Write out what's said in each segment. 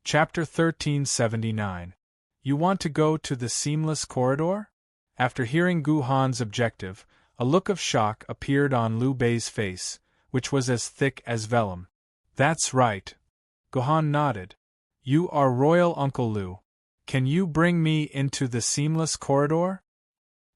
Chapter 1379. You want to go to the seamless corridor? After hearing Guhan's objective, a look of shock appeared on Liu Bei's face, which was as thick as vellum. That's right. Guhan nodded. You are royal Uncle Liu. Can you bring me into the seamless corridor?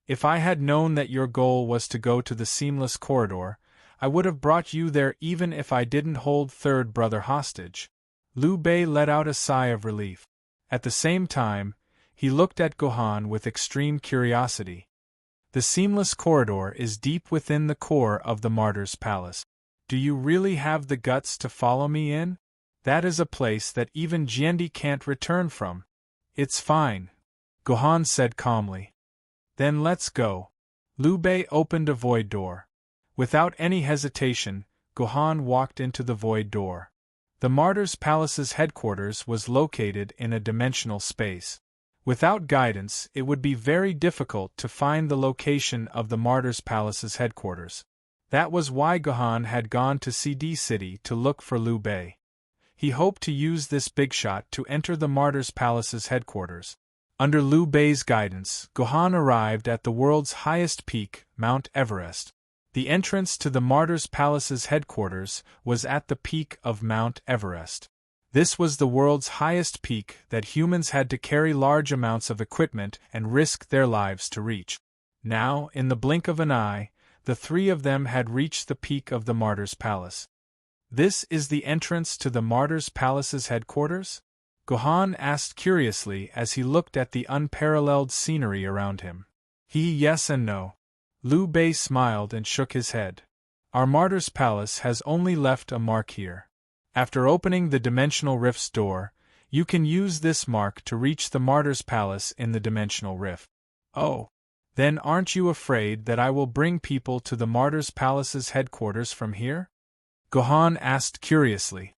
If I had known that your goal was to go to the seamless corridor, I would have brought you there even if I didn't hold third brother hostage. Liu Bei let out a sigh of relief. At the same time, he looked at Guhan with extreme curiosity. The seamless corridor is deep within the core of the Martyr's Palace. Do you really have the guts to follow me in? That is a place that even Jiandi can't return from. It's fine, Guhan said calmly. Then let's go. Liu Bei opened a void door. Without any hesitation, Guhan walked into the void door. The Martyr's Palace's headquarters was located in a dimensional space. Without guidance, it would be very difficult to find the location of the Martyr's Palace's headquarters. That was why Guhan had gone to CD City to look for Liu Bei. He hoped to use this big shot to enter the Martyr's Palace's headquarters. Under Liu Bei's guidance, Guhan arrived at the world's highest peak, Mount Everest. The entrance to the Martyr's Palace's headquarters was at the peak of Mount Everest. This was the world's highest peak that humans had to carry large amounts of equipment and risk their lives to reach. Now, in the blink of an eye, the three of them had reached the peak of the Martyr's Palace. This is the entrance to the Martyr's Palace's headquarters? Guhan asked curiously as he looked at the unparalleled scenery around him. Yes and no. Liu Bei smiled and shook his head. Our Martyr's Palace has only left a mark here. After opening the Dimensional Rift's door, you can use this mark to reach the Martyr's Palace in the Dimensional Rift. Oh. Then aren't you afraid that I will bring people to the Martyr's Palace's headquarters from here? Guhan asked curiously.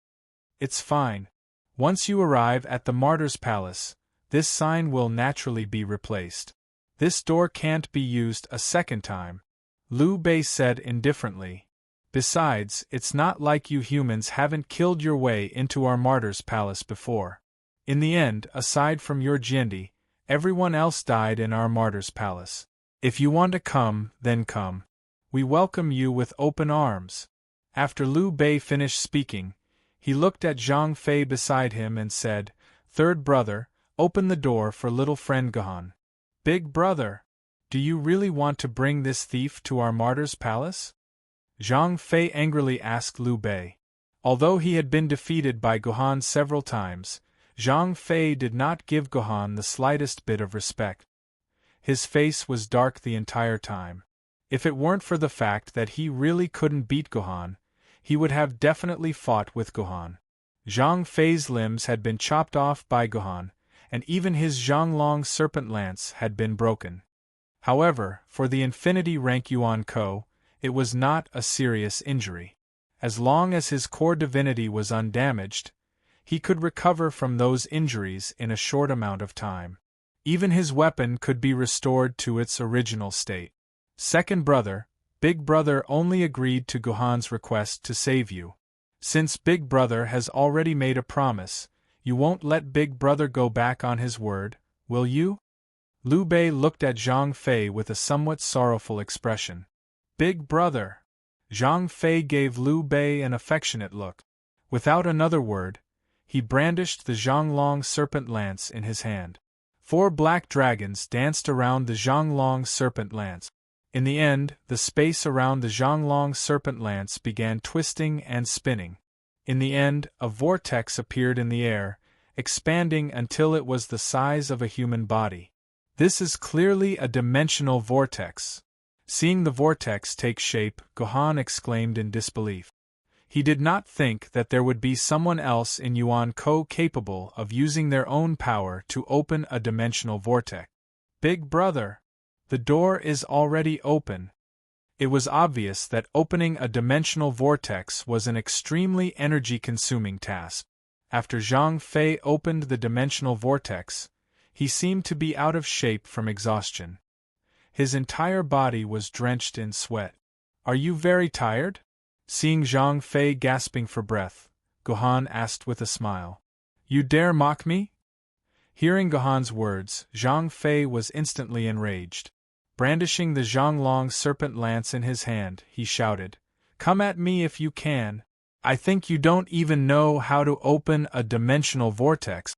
It's fine. Once you arrive at the Martyr's Palace, this sign will naturally be replaced. This door can't be used a second time, Liu Bei said indifferently. Besides, it's not like you humans haven't killed your way into our Martyr's Palace before. In the end, aside from your Jiandi, everyone else died in our Martyr's Palace. If you want to come, then come. We welcome you with open arms. After Liu Bei finished speaking, he looked at Zhang Fei beside him and said, Third brother, open the door for little friend Guhan. Big brother, do you really want to bring this thief to our Martyr's Palace? Zhang Fei angrily asked Liu Bei. Although he had been defeated by Guhan several times, Zhang Fei did not give Guhan the slightest bit of respect. His face was dark the entire time. If it weren't for the fact that he really couldn't beat Guhan, he would have definitely fought with Guhan. Zhang Fei's limbs had been chopped off by Guhan, and even his Zhonglong serpent lance had been broken. However, for the infinity rank Yuan Ko, it was not a serious injury. As long as his core divinity was undamaged, he could recover from those injuries in a short amount of time. Even his weapon could be restored to its original state. Second brother, Big Brother only agreed to Guhan's request to save you. Since Big Brother has already made a promise, you won't let Big Brother go back on his word, will you? Liu Bei looked at Zhang Fei with a somewhat sorrowful expression. Big Brother. Zhang Fei gave Liu Bei an affectionate look. Without another word, he brandished the Zhonglong serpent lance in his hand. 4 black dragons danced around the Zhonglong serpent lance. In the end, the space around the Zhonglong serpent lance began twisting and spinning. In the end, a vortex appeared in the air, expanding until it was the size of a human body. This is clearly a dimensional vortex. Seeing the vortex take shape, Guhan exclaimed in disbelief. He did not think that there would be someone else in Yuan Ko capable of using their own power to open a dimensional vortex. Big Brother, the door is already open. It was obvious that opening a dimensional vortex was an extremely energy-consuming task. After Zhang Fei opened the dimensional vortex, he seemed to be out of shape from exhaustion. His entire body was drenched in sweat. Are you very tired? Seeing Zhang Fei gasping for breath, Guhan asked with a smile. You dare mock me? Hearing Gohan's words, Zhang Fei was instantly enraged. Brandishing the Zhonglong serpent lance in his hand, he shouted, "Come at me if you can! I think you don't even know how to open a dimensional vortex."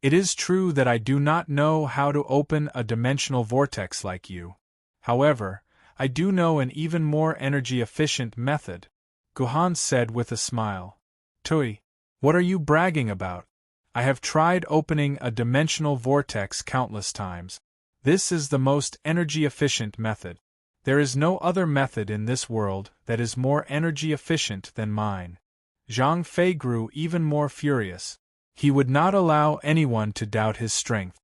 It is true that I do not know how to open a dimensional vortex like you. However, I do know an even more energy-efficient method, Gohan said with a smile. Tui, what are you bragging about? I have tried opening a dimensional vortex countless times. This is the most energy-efficient method. There is no other method in this world that is more energy-efficient than mine. Zhang Fei grew even more furious. He would not allow anyone to doubt his strength.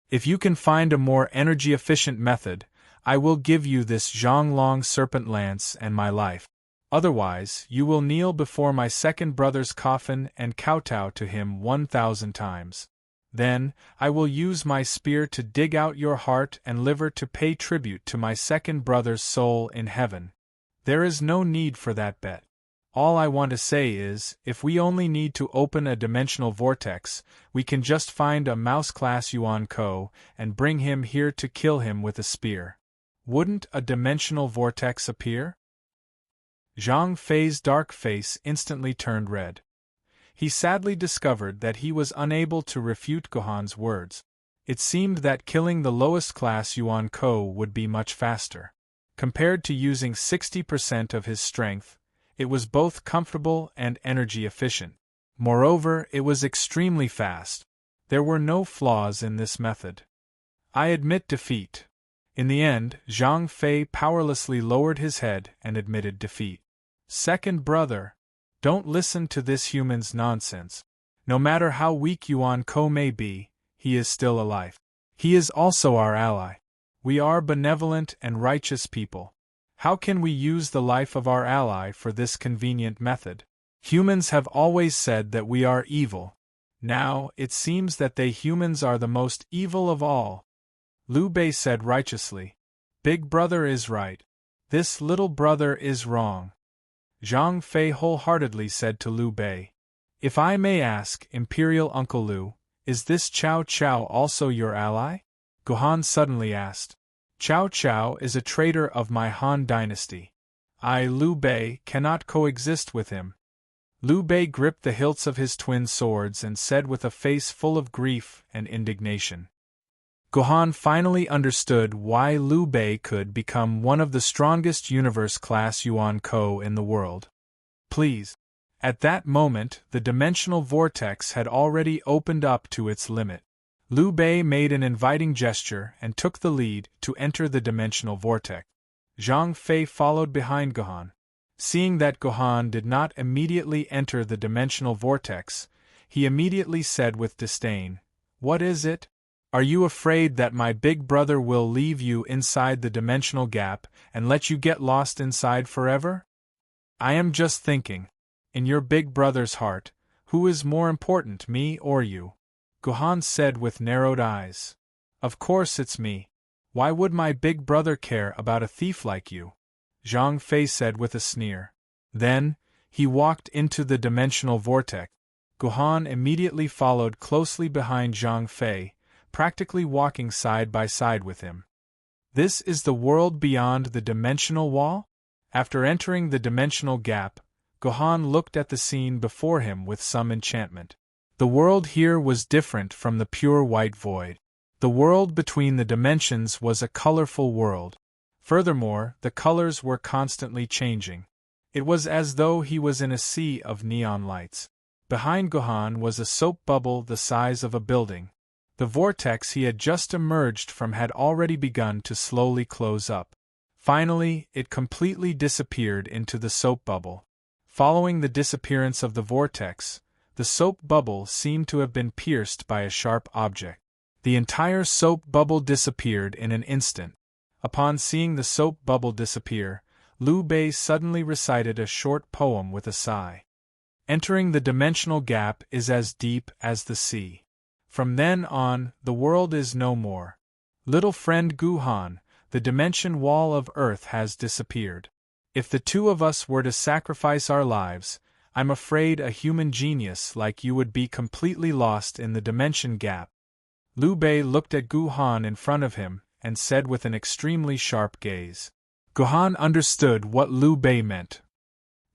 If you can find a more energy-efficient method, I will give you this Zhonglong serpent lance and my life. Otherwise, you will kneel before my second brother's coffin and kowtow to him 1,000 times. Then, I will use my spear to dig out your heart and liver to pay tribute to my second brother's soul in heaven. There is no need for that bet. All I want to say is, if we only need to open a dimensional vortex, we can just find a mouse-class Yuan Ko and bring him here to kill him with a spear. Wouldn't a dimensional vortex appear? Zhang Fei's dark face instantly turned red. He sadly discovered that he was unable to refute Gohan's words. It seemed that killing the lowest class Yuan Ko would be much faster. Compared to using 60% of his strength, it was both comfortable and energy efficient. Moreover, it was extremely fast. There were no flaws in this method. I admit defeat. In the end, Zhang Fei powerlessly lowered his head and admitted defeat. Second brother, don't listen to this human's nonsense. No matter how weak Yuan Ko may be, he is still alive. He is also our ally. We are benevolent and righteous people. How can we use the life of our ally for this convenient method? Humans have always said that we are evil. Now, it seems that they humans are the most evil of all. Liu Bei said righteously. Big brother is right. This little brother is wrong. Zhang Fei wholeheartedly said to Liu Bei, "If I may ask, Imperial Uncle Liu, is this Cao Cao also your ally?" Gohan suddenly asked. Cao Cao is a traitor of my Han dynasty. I, Liu Bei, cannot coexist with him. Liu Bei gripped the hilts of his twin swords and said with a face full of grief and indignation. Gohan finally understood why Liu Bei could become one of the strongest universe-class Yuan Ko in the world. Please. At that moment, the dimensional vortex had already opened up to its limit. Liu Bei made an inviting gesture and took the lead to enter the dimensional vortex. Zhang Fei followed behind Gohan. Seeing that Gohan did not immediately enter the dimensional vortex, he immediately said with disdain, "What is it? Are you afraid that my big brother will leave you inside the dimensional gap and let you get lost inside forever? I am just thinking. In your big brother's heart, who is more important, me or you?" Gohan said with narrowed eyes. "Of course it's me. Why would my big brother care about a thief like you?" Zhang Fei said with a sneer. Then, he walked into the dimensional vortex. Gohan immediately followed closely behind Zhang Fei, practically walking side by side with him. This is the world beyond the dimensional wall? After entering the dimensional gap, Gohan looked at the scene before him with some enchantment. The world here was different from the pure white void. The world between the dimensions was a colorful world. Furthermore, the colors were constantly changing. It was as though he was in a sea of neon lights. Behind Gohan was a soap bubble the size of a building. The vortex he had just emerged from had already begun to slowly close up. Finally, it completely disappeared into the soap bubble. Following the disappearance of the vortex, the soap bubble seemed to have been pierced by a sharp object. The entire soap bubble disappeared in an instant. Upon seeing the soap bubble disappear, Liu Bei suddenly recited a short poem with a sigh. Entering the dimensional gap is as deep as the sea. From then on, the world is no more. Little friend Gohan, the dimension wall of Earth has disappeared. If the two of us were to sacrifice our lives, I'm afraid a human genius like you would be completely lost in the dimension gap. Liu Bei looked at Gu Han in front of him, and said with an extremely sharp gaze. Gu Han understood what Liu Bei meant.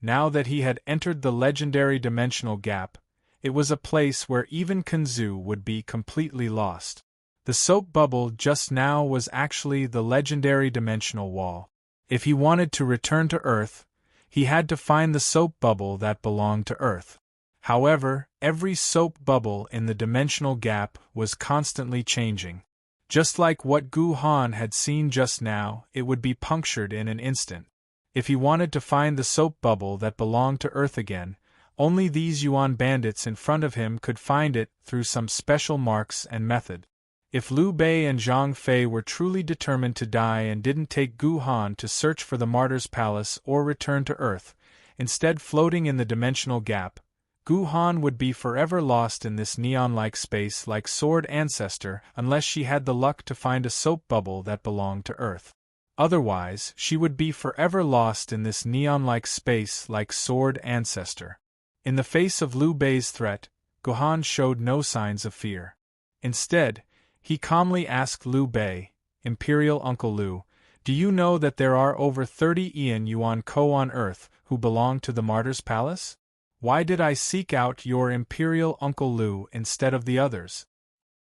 Now that he had entered the legendary dimensional gap, it was a place where even Kunzu would be completely lost. The soap bubble just now was actually the legendary dimensional wall. If he wanted to return to Earth, he had to find the soap bubble that belonged to Earth. However, every soap bubble in the dimensional gap was constantly changing. Just like what Gu Han had seen just now, it would be punctured in an instant. If he wanted to find the soap bubble that belonged to Earth again, only these Yuan bandits in front of him could find it through some special marks and method. If Liu Bei and Zhang Fei were truly determined to die and didn't take Gu Han to search for the Martyr's Palace or return to Earth, instead floating in the dimensional gap, Gu Han would be forever lost in this neon-like space like Sword Ancestor unless she had the luck to find a soap bubble that belonged to Earth. Otherwise, she would be forever lost in this neon-like space like Sword Ancestor. In the face of Liu Bei's threat, Gu Han showed no signs of fear. Instead, he calmly asked Liu Bei, Imperial Uncle Liu, do you know that there are over 30 Ian Yuan Ko on Earth who belong to the Martyr's Palace? Why did I seek out your Imperial Uncle Liu instead of the others?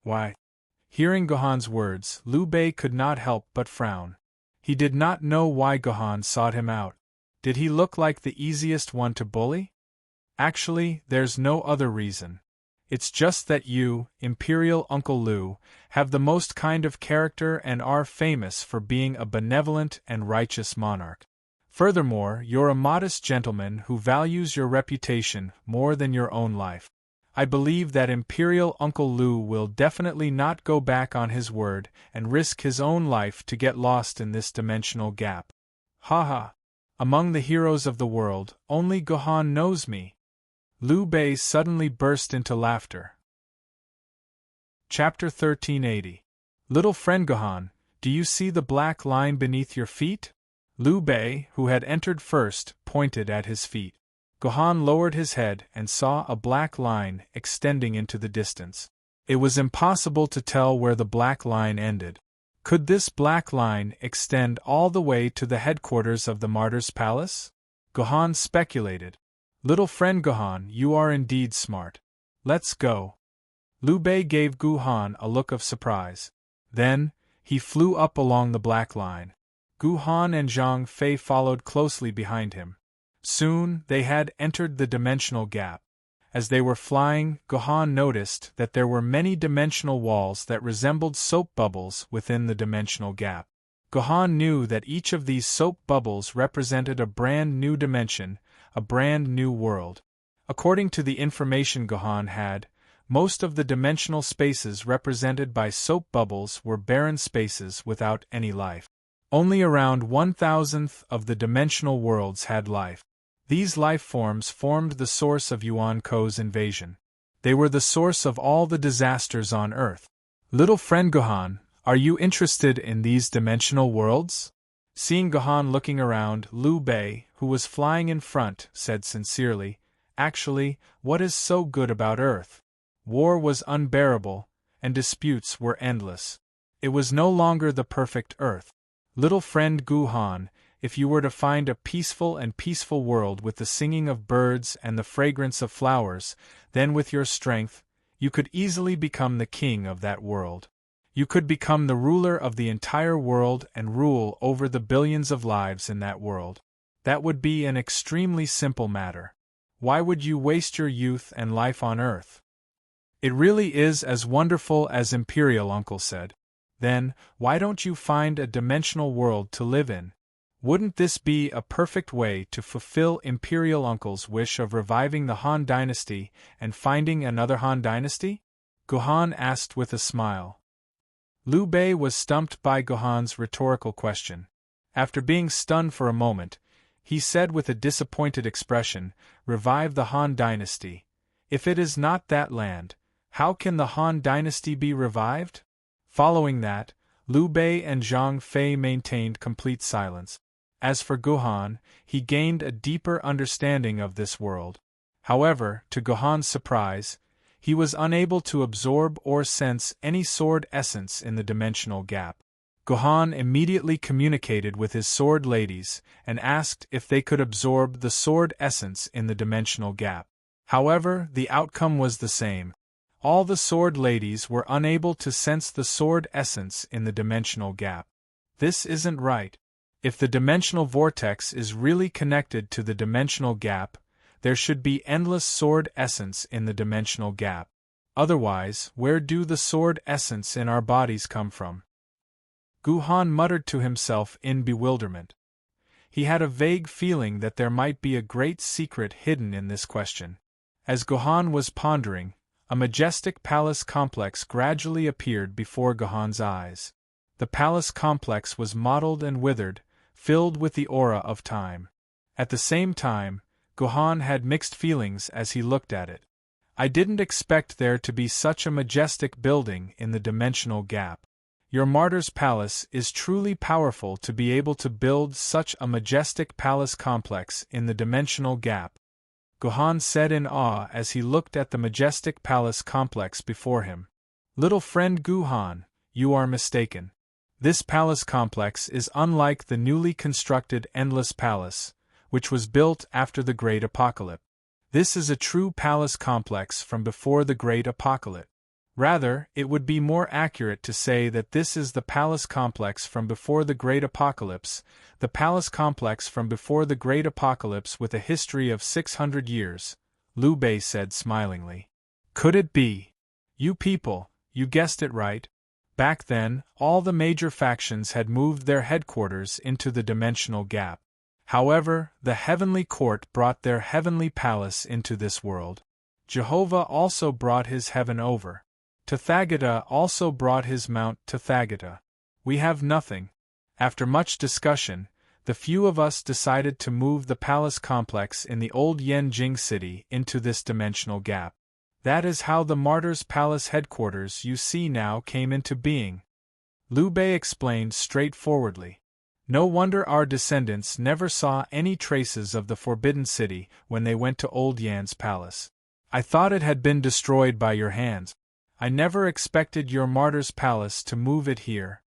Why? Hearing Gu Han's words, Liu Bei could not help but frown. He did not know why Gu Han sought him out. Did he look like the easiest one to bully? Actually, there's no other reason. It's just that you, Imperial Uncle Liu, have the most kind of character and are famous for being a benevolent and righteous monarch. Furthermore, you're a modest gentleman who values your reputation more than your own life. I believe that Imperial Uncle Liu will definitely not go back on his word and risk his own life to get lost in this dimensional gap. Ha ha! Among the heroes of the world, only Gu Han knows me. Liu Bei suddenly burst into laughter. Chapter 1380. Little friend Gu Han, do you see the black line beneath your feet? Liu Bei, who had entered first, pointed at his feet. Gu Han lowered his head and saw a black line extending into the distance. It was impossible to tell where the black line ended. Could this black line extend all the way to the headquarters of the Martyr's Palace? Gu Han speculated. Little friend Gu Han, you are indeed smart. Let's go. Liu Bei gave Gu Han a look of surprise. Then, he flew up along the black line. Gu Han and Zhang Fei followed closely behind him. Soon, they had entered the dimensional gap. As they were flying, Gu Han noticed that there were many dimensional walls that resembled soap bubbles within the dimensional gap. Gu Han knew that each of these soap bubbles represented a brand new dimension, a brand new world. According to the information Gu Han had, most of the dimensional spaces represented by soap bubbles were barren spaces without any life. Only around 1,000th of the dimensional worlds had life. These life forms formed the source of Yuan Ko's invasion. They were the source of all the disasters on Earth. Little friend Gu Han, are you interested in these dimensional worlds? Seeing Gu Han looking around, Liu Bei, who was flying in front, said sincerely, actually, what is so good about Earth? War was unbearable, and disputes were endless. It was no longer the perfect Earth. Little friend Gu Han, if you were to find a peaceful world with the singing of birds and the fragrance of flowers, then with your strength, you could easily become the king of that world. You could become the ruler of the entire world and rule over the billions of lives in that world. That would be an extremely simple matter. Why would you waste your youth and life on Earth? It really is as wonderful as Imperial Uncle said. Then, why don't you find a dimensional world to live in? Wouldn't this be a perfect way to fulfill Imperial Uncle's wish of reviving the Han Dynasty and finding another Han Dynasty? Gu Han asked with a smile. Liu Bei was stumped by Gu Han's rhetorical question. After being stunned for a moment, he said with a disappointed expression, "Revive the Han Dynasty. If it is not that land, how can the Han Dynasty be revived?" Following that, Liu Bei and Zhang Fei maintained complete silence. As for Gu Han, he gained a deeper understanding of this world. However, to Gohan's surprise, he was unable to absorb or sense any sword essence in the dimensional gap. Gohan immediately communicated with his sword ladies and asked if they could absorb the sword essence in the dimensional gap. However, the outcome was the same. All the sword ladies were unable to sense the sword essence in the dimensional gap. This isn't right. If the dimensional vortex is really connected to the dimensional gap, there should be endless sword essence in the dimensional gap. Otherwise, where do the sword essence in our bodies come from? Gohan muttered to himself in bewilderment. He had a vague feeling that there might be a great secret hidden in this question. As Gohan was pondering, a majestic palace complex gradually appeared before Gohan's eyes. The palace complex was mottled and withered, filled with the aura of time. At the same time, Gohan had mixed feelings as he looked at it. I didn't expect there to be such a majestic building in the dimensional gap. Your martyr's palace is truly powerful to be able to build such a majestic palace complex in the dimensional gap, Gohan said in awe as he looked at the majestic palace complex before him. Little friend Gohan, you are mistaken. This palace complex is unlike the newly constructed Endless Palace, which was built after the Great Apocalypse. This is a true palace complex from before the Great Apocalypse. Rather, it would be more accurate to say that this is the palace complex from before the Great Apocalypse, the palace complex from before the Great Apocalypse with a history of 600 years, Liu Bei said smilingly. Could it be? You people, you guessed it right. Back then, all the major factions had moved their headquarters into the dimensional gap. However, the heavenly court brought their heavenly palace into this world. Jehovah also brought his heaven over. Tathagata also brought his Mount Tathagata. We have nothing. After much discussion, the few of us decided to move the palace complex in the old Yanjing city into this dimensional gap. That is how the Martyr's Palace headquarters you see now came into being. Liu Bei explained straightforwardly. No wonder our descendants never saw any traces of the Forbidden City when they went to Old Yan's palace. I thought it had been destroyed by your hands. I never expected your Martyr's Palace to move it here.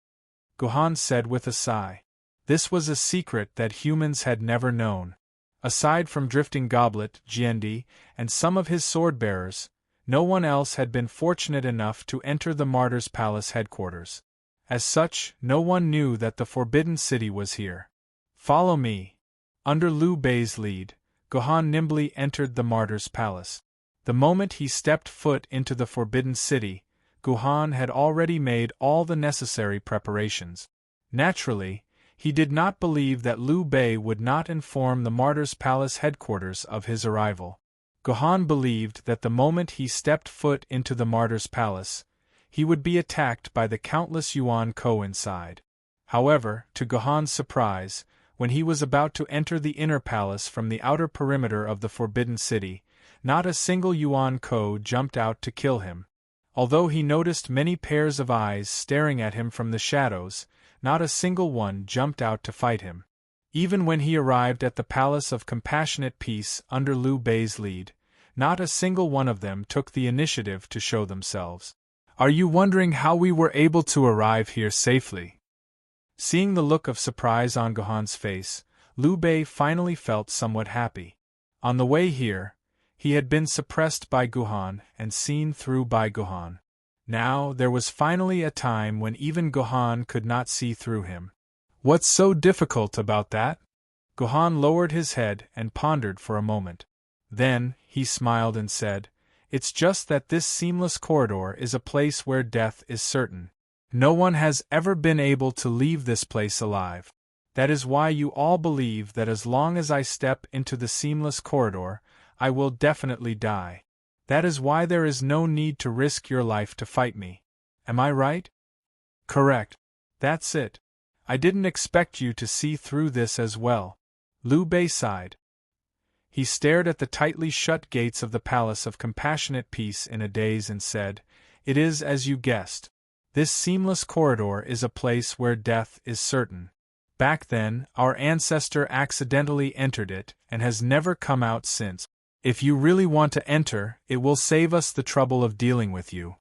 Gohan said with a sigh. This was a secret that humans had never known. Aside from Drifting Goblet, Jiendi, and some of his sword-bearers, no one else had been fortunate enough to enter the Martyr's Palace headquarters. As such, no one knew that the Forbidden City was here. Follow me. Under Liu Bei's lead, Gohan nimbly entered the Martyr's Palace. The moment he stepped foot into the Forbidden City, Gohan had already made all the necessary preparations. Naturally, he did not believe that Liu Bei would not inform the Martyr's Palace headquarters of his arrival. Gohan believed that the moment he stepped foot into the Martyr's Palace, he would be attacked by the countless Yuan-ko inside. However, to Gohan's surprise, when he was about to enter the inner palace from the outer perimeter of the Forbidden City, not a single Yuan-ko jumped out to kill him. Although he noticed many pairs of eyes staring at him from the shadows, not a single one jumped out to fight him. Even when he arrived at the Palace of Compassionate Peace under Liu Bei's lead, not a single one of them took the initiative to show themselves. Are you wondering how we were able to arrive here safely? Seeing the look of surprise on Gohan's face, Liu Bei finally felt somewhat happy. On the way here, he had been suppressed by Gohan and seen through by Gohan. Now there was finally a time when even Gohan could not see through him. What's so difficult about that? Gohan lowered his head and pondered for a moment. Then, he smiled and said, It's just that this seamless corridor is a place where death is certain. No one has ever been able to leave this place alive. That is why you all believe that as long as I step into the seamless corridor, I will definitely die. That is why there is no need to risk your life to fight me. Am I right? Correct. That's it. I didn't expect you to see through this as well. Liu Bei sighed. He stared at the tightly shut gates of the Palace of Compassionate Peace in a daze and said, It is as you guessed. This seamless corridor is a place where death is certain. Back then, our ancestor accidentally entered it and has never come out since. If you really want to enter, it will save us the trouble of dealing with you.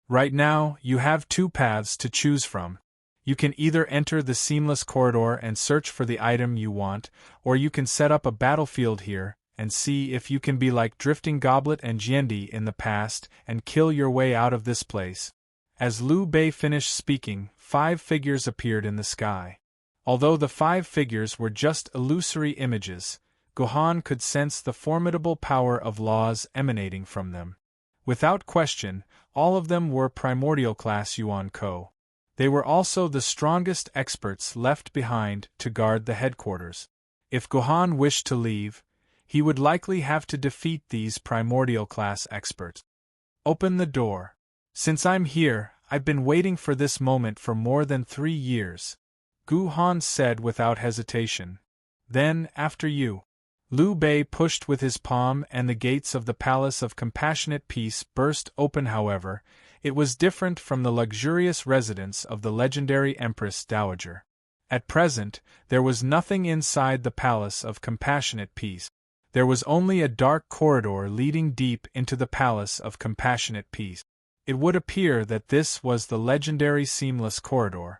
Right now, you have two paths to choose from. You can either enter the seamless corridor and search for the item you want, or you can set up a battlefield here and see if you can be like Drifting Goblet and Jiendi in the past and kill your way out of this place. As Liu Bei finished speaking, 5 figures appeared in the sky. Although the 5 figures were just illusory images, Gohan could sense the formidable power of laws emanating from them. Without question, all of them were primordial class Yuan Ko. They were also the strongest experts left behind to guard the headquarters. If Gohan wished to leave, he would likely have to defeat these primordial class experts. Open the door. Since I'm here, I've been waiting for this moment for more than 3 years, Gohan said without hesitation. Then, after you. Liu Bei pushed with his palm and the gates of the Palace of Compassionate Peace burst open. However, it was different from the luxurious residence of the legendary Empress Dowager. At present, there was nothing inside the Palace of Compassionate Peace. There was only a dark corridor leading deep into the Palace of Compassionate Peace. It would appear that this was the legendary Seamless Corridor.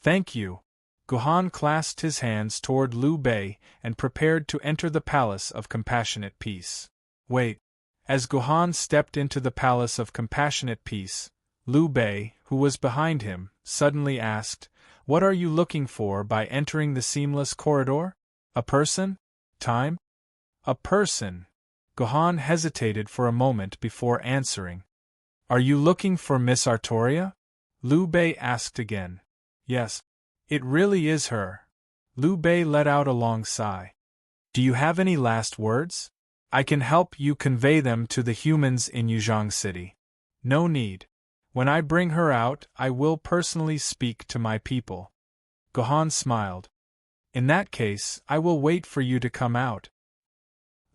Thank you. Gohan clasped his hands toward Liu Bei and prepared to enter the Palace of Compassionate Peace. Wait. As Gohan stepped into the Palace of Compassionate Peace, Liu Bei, who was behind him, suddenly asked, "What are you looking for by entering the Seamless Corridor? A person? Time?" A person. Gohan hesitated for a moment before answering. "Are you looking for Miss Artoria?" Liu Bei asked again. "Yes. It really is her." Liu Bei let out a long sigh. "Do you have any last words? I can help you convey them to the humans in Yuzhong City." "No need. When I bring her out, I will personally speak to my people." Gohan smiled. "In that case, I will wait for you to come out."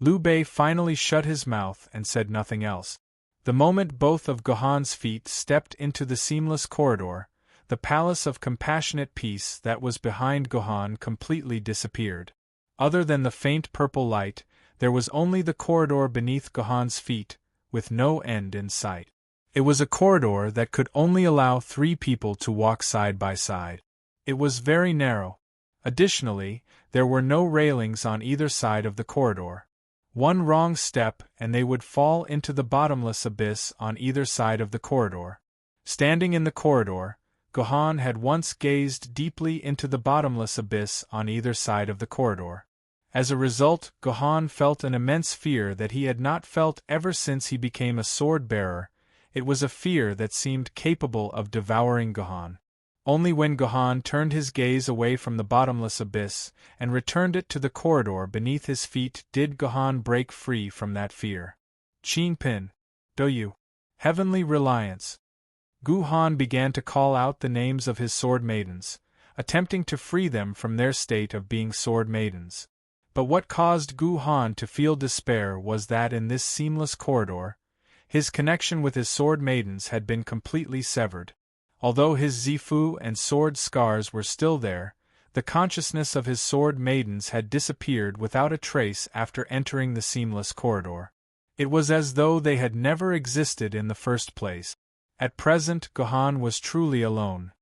Liu Bei finally shut his mouth and said nothing else. The moment both of Gohan's feet stepped into the seamless corridor, the Palace of Compassionate Peace that was behind Gohan completely disappeared. Other than the faint purple light, there was only the corridor beneath Gohan's feet, with no end in sight. It was a corridor that could only allow 3 people to walk side by side. It was very narrow. Additionally, there were no railings on either side of the corridor. One wrong step and they would fall into the bottomless abyss on either side of the corridor. Standing in the corridor, Gohan had once gazed deeply into the bottomless abyss on either side of the corridor. As a result, Gohan felt an immense fear that he had not felt ever since he became a sword-bearer. It was a fear that seemed capable of devouring Gohan. Only when Gohan turned his gaze away from the bottomless abyss and returned it to the corridor beneath his feet did Gohan break free from that fear. Qin Pin, Doyu, Heavenly Reliance. Gohan began to call out the names of his sword maidens, attempting to free them from their state of being sword maidens. But what caused Gohan to feel despair was that in this seamless corridor, his connection with his sword maidens had been completely severed. Although his Zifu and sword scars were still there, the consciousness of his sword maidens had disappeared without a trace after entering the seamless corridor. It was as though they had never existed in the first place. At present, Gohan was truly alone.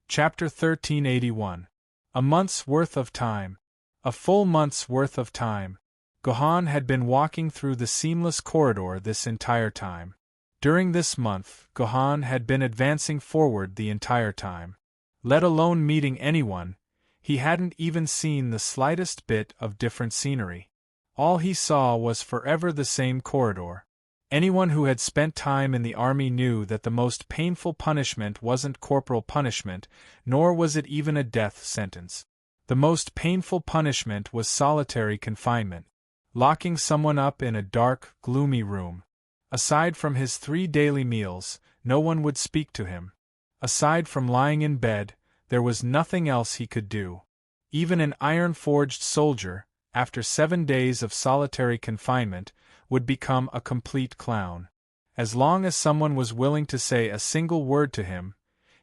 Chapter 1381. A month's worth of time. A full month's worth of time. Gohan had been walking through the seamless corridor this entire time. During this month, Gohan had been advancing forward the entire time. Let alone meeting anyone, he hadn't even seen the slightest bit of different scenery. All he saw was forever the same corridor. Anyone who had spent time in the army knew that the most painful punishment wasn't corporal punishment, nor was it even a death sentence. The most painful punishment was solitary confinement, locking someone up in a dark, gloomy room. Aside from his 3 daily meals, no one would speak to him. Aside from lying in bed, there was nothing else he could do. Even an iron-forged soldier, after 7 days of solitary confinement, would become a complete clown. As long as someone was willing to say a single word to him,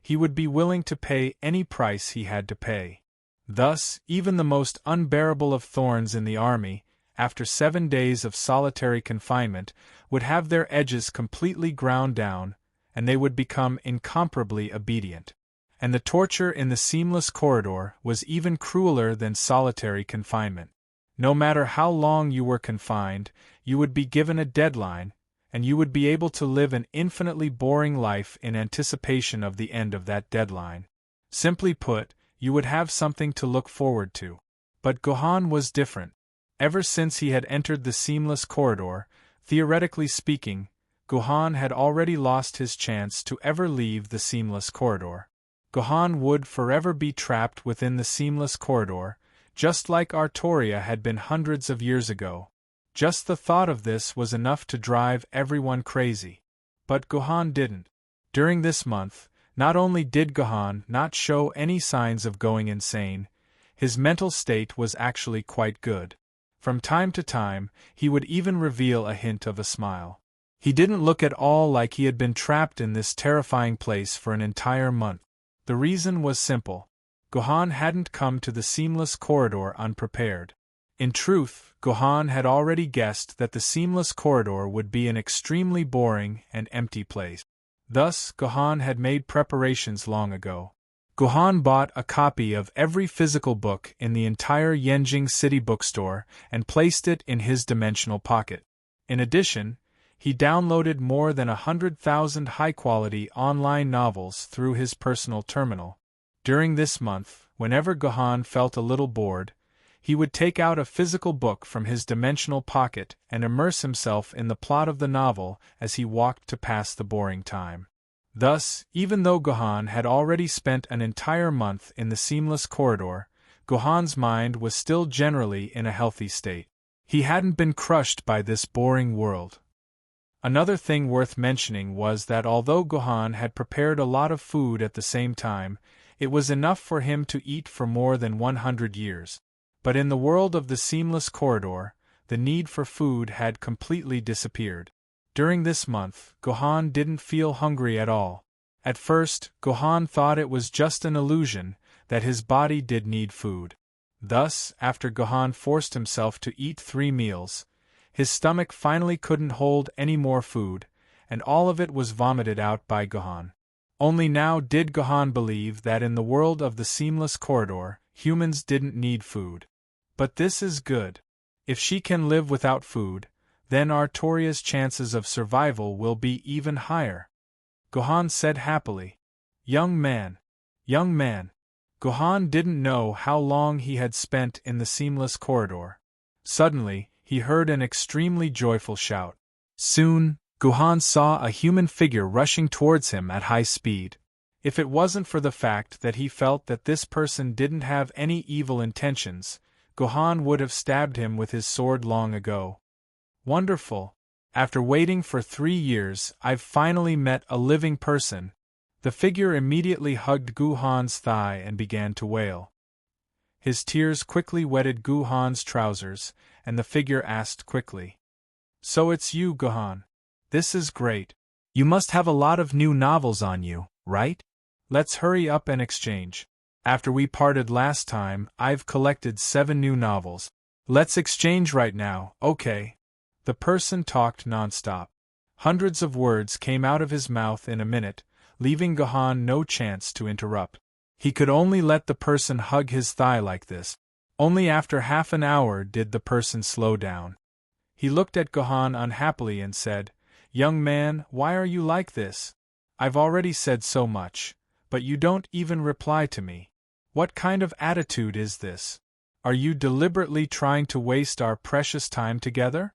he would be willing to pay any price he had to pay. Thus, even the most unbearable of thorns in the army, after 7 days of solitary confinement, would have their edges completely ground down, and they would become incomparably obedient. And the torture in the seamless corridor was even crueler than solitary confinement. No matter how long you were confined, you would be given a deadline, and you would be able to live an infinitely boring life in anticipation of the end of that deadline. Simply put, you would have something to look forward to. But Gohan was different. Ever since he had entered the seamless corridor, theoretically speaking, Gohan had already lost his chance to ever leave the seamless corridor. Gohan would forever be trapped within the seamless corridor, just like Artoria had been hundreds of years ago. Just the thought of this was enough to drive everyone crazy. But Gohan didn't. During this month, not only did Gohan not show any signs of going insane, his mental state was actually quite good. From time to time, he would even reveal a hint of a smile. He didn't look at all like he had been trapped in this terrifying place for an entire month. The reason was simple. Gohan hadn't come to the seamless corridor unprepared. In truth, Gohan had already guessed that the seamless corridor would be an extremely boring and empty place. Thus, Gohan had made preparations long ago. Gohan bought a copy of every physical book in the entire Yanjing City bookstore and placed it in his dimensional pocket. In addition, he downloaded more than 100,000 high-quality online novels through his personal terminal. During this month, whenever Gohan felt a little bored, he would take out a physical book from his dimensional pocket and immerse himself in the plot of the novel as he walked to pass the boring time. Thus, even though Gohan had already spent an entire month in the seamless corridor, Gohan's mind was still generally in a healthy state. He hadn't been crushed by this boring world. Another thing worth mentioning was that although Gohan had prepared a lot of food at the same time, it was enough for him to eat for more than 100 years. But in the world of the seamless corridor, the need for food had completely disappeared. During this month, Gohan didn't feel hungry at all. At first, Gohan thought it was just an illusion, that his body did need food. Thus, after Gohan forced himself to eat 3 meals, his stomach finally couldn't hold any more food, and all of it was vomited out by Gohan. Only now did Gohan believe that in the world of the seamless corridor, humans didn't need food. But this is good. If she can live without food, then Artoria's chances of survival will be even higher. Gohan said happily. Young man. Young man. Gohan didn't know how long he had spent in the seamless corridor. Suddenly, he heard an extremely joyful shout. Soon, Gohan saw a human figure rushing towards him at high speed. If it wasn't for the fact that he felt that this person didn't have any evil intentions, Gohan would have stabbed him with his sword long ago. Wonderful! After waiting for 3 years, I've finally met a living person. The figure immediately hugged Gohan's thigh and began to wail. His tears quickly wetted Gohan's trousers, and the figure asked quickly. So it's you, Gohan. This is great. You must have a lot of new novels on you, right? Let's hurry up and exchange. After we parted last time, I've collected 7 new novels. Let's exchange right now, okay? The person talked non-stop. Hundreds of words came out of his mouth in a minute, leaving Gohan no chance to interrupt. He could only let the person hug his thigh like this. Only after half an hour did the person slow down. He looked at Gohan unhappily and said, Young man, why are you like this? I've already said so much, but you don't even reply to me. What kind of attitude is this? Are you deliberately trying to waste our precious time together?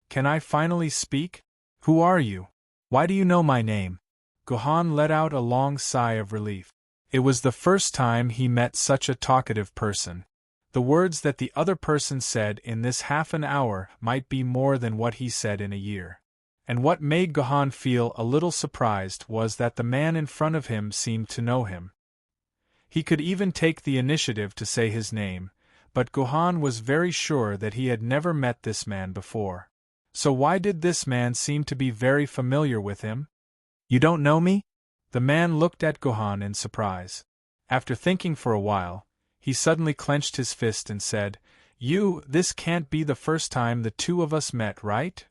Can I finally speak? Who are you? Why do you know my name? Gohan let out a long sigh of relief. It was the first time he met such a talkative person. The words that the other person said in this half an hour might be more than what he said in a year. And what made Gohan feel a little surprised was that the man in front of him seemed to know him. He could even take the initiative to say his name, but Gohan was very sure that he had never met this man before. So why did this man seem to be very familiar with him? You don't know me? The man looked at Gohan in surprise. After thinking for a while, he suddenly clenched his fist and said, This can't be the first time the two of us met, right?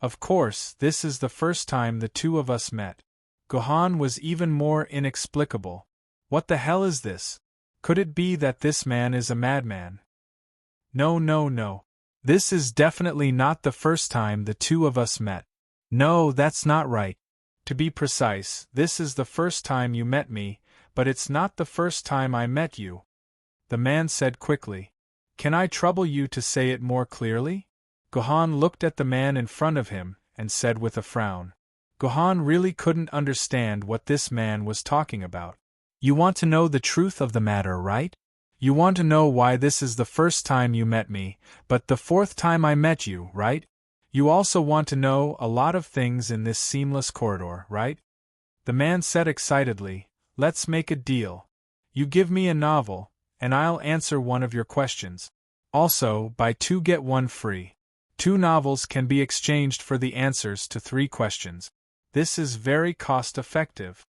Of course, this is the first time the two of us met. Gohan was even more inexplicable. What the hell is this? Could it be that this man is a madman? No. This is definitely not the first time the two of us met. No, that's not right. To be precise, this is the first time you met me, but it's not the first time I met you, the man said quickly. Can I trouble you to say it more clearly? Gohan looked at the man in front of him and said with a frown. Gohan really couldn't understand what this man was talking about. You want to know the truth of the matter, right? You want to know why this is the first time you met me, but the fourth time I met you, right? You also want to know a lot of things in this seamless corridor, right? The man said excitedly, Let's make a deal. You give me a novel, and I'll answer one of your questions. Also, buy 2 get 1 free. 2 novels can be exchanged for the answers to 3 questions. This is very cost-effective.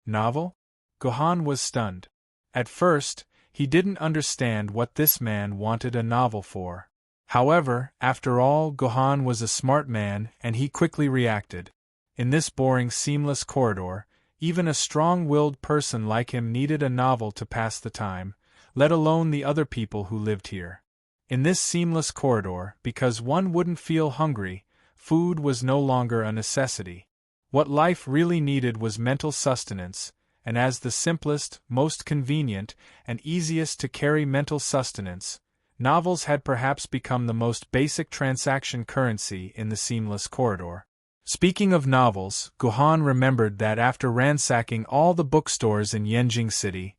Novel? Gohan was stunned. At first, he didn't understand what this man wanted a novel for. However, after all, Gohan was a smart man and he quickly reacted. In this boring, seamless corridor, even a strong-willed person like him needed a novel to pass the time, let alone the other people who lived here. In this seamless corridor, because one wouldn't feel hungry, food was no longer a necessity. What life really needed was mental sustenance, and as the simplest, most convenient, and easiest to carry mental sustenance, novels had perhaps become the most basic transaction currency in the seamless corridor. Speaking of novels, Gohan remembered that after ransacking all the bookstores in Yenjing City,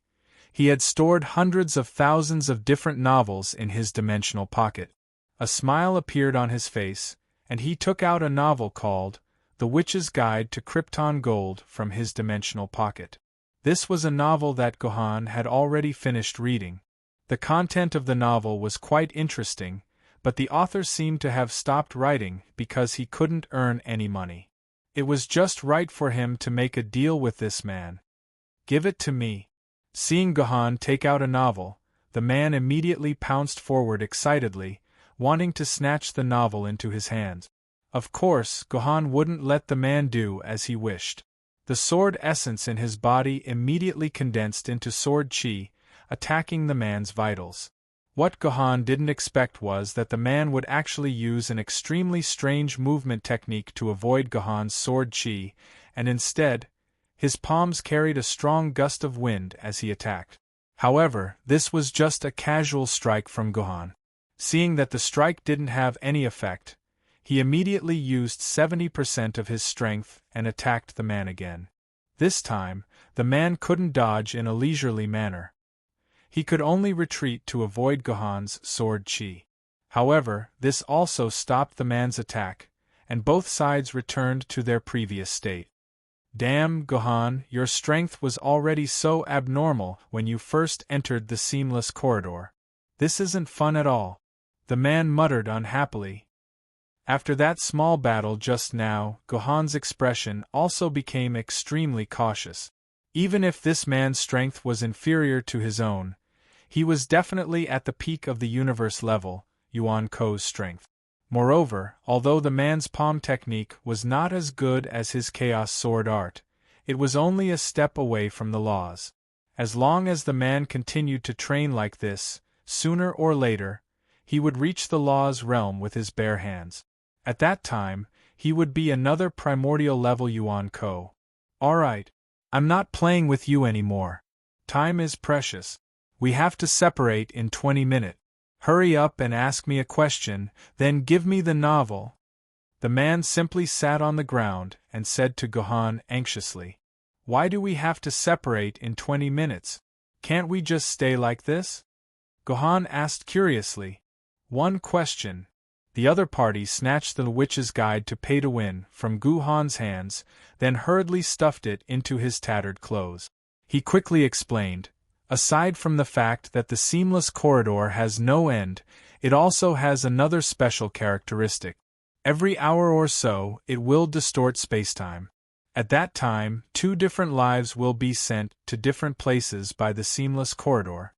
he had stored hundreds of thousands of different novels in his dimensional pocket. A smile appeared on his face, and he took out a novel called The Witch's Guide to Krypton Gold from his dimensional pocket. This was a novel that Gohan had already finished reading. The content of the novel was quite interesting, but the author seemed to have stopped writing because he couldn't earn any money. It was just right for him to make a deal with this man. Give it to me. Seeing Gohan take out a novel, the man immediately pounced forward excitedly, wanting to snatch the novel into his hands. Of course, Gohan wouldn't let the man do as he wished. The sword essence in his body immediately condensed into sword chi, attacking the man's vitals. What Gohan didn't expect was that the man would actually use an extremely strange movement technique to avoid Gohan's sword chi, and instead, his palms carried a strong gust of wind as he attacked. However, this was just a casual strike from Gohan. Seeing that the strike didn't have any effect, he immediately used 70% of his strength and attacked the man again. This time, the man couldn't dodge in a leisurely manner. He could only retreat to avoid Gohan's sword chi. However, this also stopped the man's attack, and both sides returned to their previous state. Damn, Gohan, your strength was already so abnormal when you first entered the seamless corridor. This isn't fun at all, the man muttered unhappily. After that small battle just now, Gohan's expression also became extremely cautious. Even if this man's strength was inferior to his own, he was definitely at the peak of the universe level, Yuan Ko's strength. Moreover, although the man's palm technique was not as good as his chaos sword art, it was only a step away from the laws. As long as the man continued to train like this, sooner or later, he would reach the law's realm with his bare hands. At that time, he would be another primordial level Yuan Ko. Alright, I'm not playing with you anymore. Time is precious. We have to separate in 20 minutes. Hurry up and ask me a question, then give me the novel. The man simply sat on the ground and said to Gohan anxiously, Why do we have to separate in 20 minutes? Can't we just stay like this? Gohan asked curiously. One question. The other party snatched the Witch's Guide to Pay to Win from Gohan's hands, then hurriedly stuffed it into his tattered clothes. He quickly explained, Aside from the fact that the seamless corridor has no end, it also has another special characteristic. Every hour or so, it will distort spacetime. At that time, 2 different lives will be sent to different places by the seamless corridor.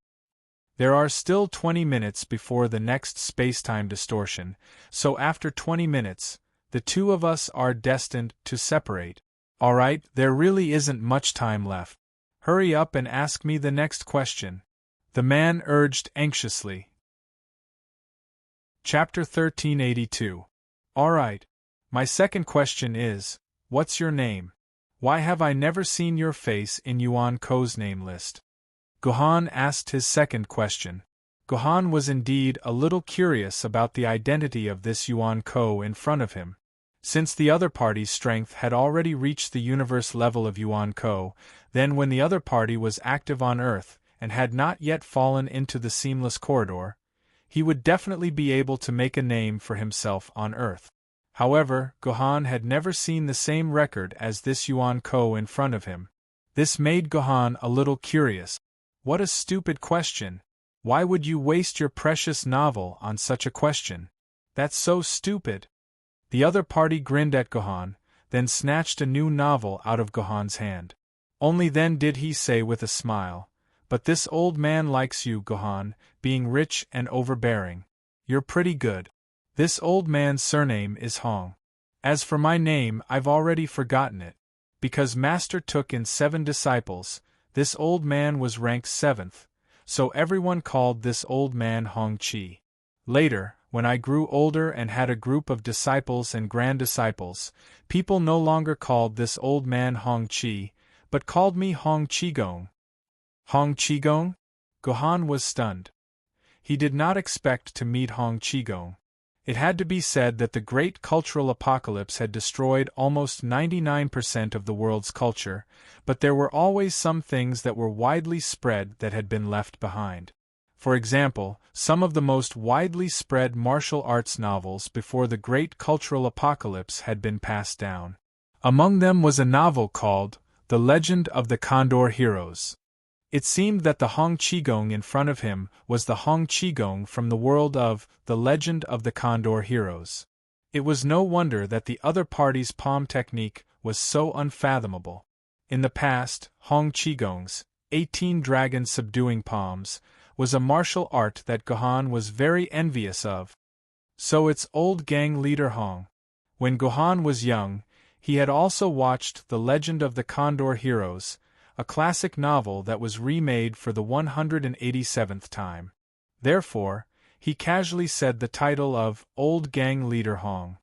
There are still 20 minutes before the next spacetime distortion, so after 20 minutes, the two of us are destined to separate. Alright, there really isn't much time left. Hurry up and ask me the next question, the man urged anxiously. Chapter 1382. Alright. My second question is, what's your name? Why have I never seen your face in Yuan Ko's name list? Gohan asked his second question. Gohan was indeed a little curious about the identity of this Yuan Ko in front of him. Since the other party's strength had already reached the universe level of Yuan Ko, then when the other party was active on Earth and had not yet fallen into the seamless corridor, he would definitely be able to make a name for himself on Earth. However, Gohan had never seen the same record as this Yuan Ko in front of him. This made Gohan a little curious. What a stupid question! Why would you waste your precious novel on such a question? That's so stupid! The other party grinned at Gohan, then snatched a new novel out of Gohan's hand. Only then did he say with a smile, "But this old man likes you, Gohan, being rich and overbearing. You're pretty good. This old man's surname is Hong. As for my name, I've already forgotten it. Because Master took in 7 disciples, this old man was ranked 7th, so everyone called this old man Hong Chi. Later, when I grew older and had a group of disciples and grand-disciples, people no longer called this old man Hong Chi, but called me Hong Qigong." Hong Qigong? Gohan was stunned. He did not expect to meet Hong Qigong. It had to be said that the great cultural apocalypse had destroyed almost 99% of the world's culture, but there were always some things that were widely spread that had been left behind. For example, some of the most widely spread martial arts novels before the great cultural apocalypse had been passed down. Among them was a novel called The Legend of the Condor Heroes. It seemed that the Hong Qigong in front of him was the Hong Qigong from the world of The Legend of the Condor Heroes. It was no wonder that the other party's palm technique was so unfathomable. In the past, Hong Qigong's 18 dragon subduing palms was a martial art that Gohan was very envious of. So it's old gang leader Hong. When Gohan was young, he had also watched The Legend of the Condor Heroes, a classic novel that was remade for the 187th time. Therefore, he casually said the title of Old Gang Leader Hong.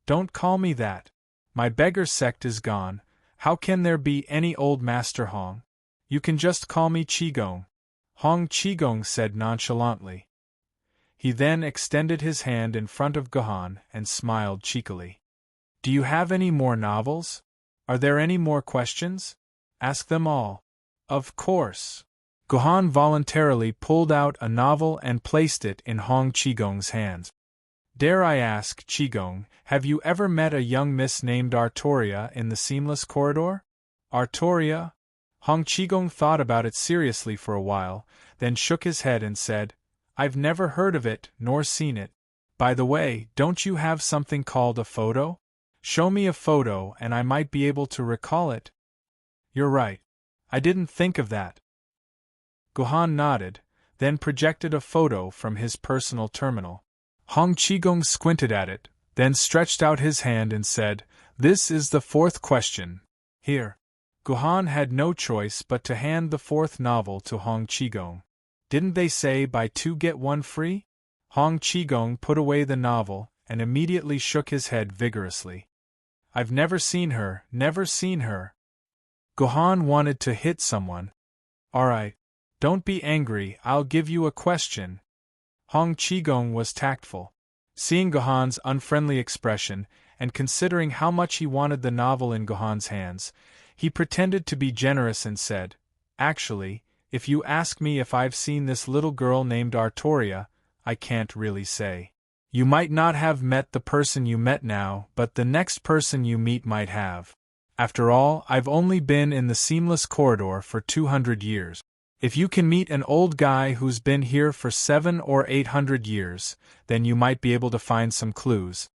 "Don't call me that. My beggar sect is gone. How can there be any old Master Hong? You can just call me Qigong," Hong Qigong said nonchalantly. He then extended his hand in front of Gohan and smiled cheekily. "Do you have any more novels? Are there any more questions? Ask them all." "Of course." Gohan voluntarily pulled out a novel and placed it in Hong Qigong's hands. "Dare I ask, Qigong, have you ever met a young miss named Artoria in the Seamless Corridor?" "Artoria?" Hong Qigong thought about it seriously for a while, then shook his head and said, "I've never heard of it nor seen it. By the way, don't you have something called a photo? Show me a photo and I might be able to recall it." "You're right. I didn't think of that." Gohan nodded, then projected a photo from his personal terminal. Hong Qigong squinted at it, then stretched out his hand and said, "This is the 4th question. Here." Gohan had no choice but to hand the 4th novel to Hong Qigong. Didn't they say buy 2 get 1 free? Hong Qigong put away the novel and immediately shook his head vigorously. "I've never seen her, never seen her." Gohan wanted to hit someone. "Alright. Don't be angry, I'll give you a question." Hong Qigong was tactful. Seeing Gohan's unfriendly expression, and considering how much he wanted the novel in Gohan's hands, he pretended to be generous and said, "Actually, if you ask me if I've seen this little girl named Artoria, I can't really say. You might not have met the person you met now, but the next person you meet might have. After all, I've only been in the Seamless Corridor for 200 years. If you can meet an old guy who's been here for 700 or 800 years, then you might be able to find some clues."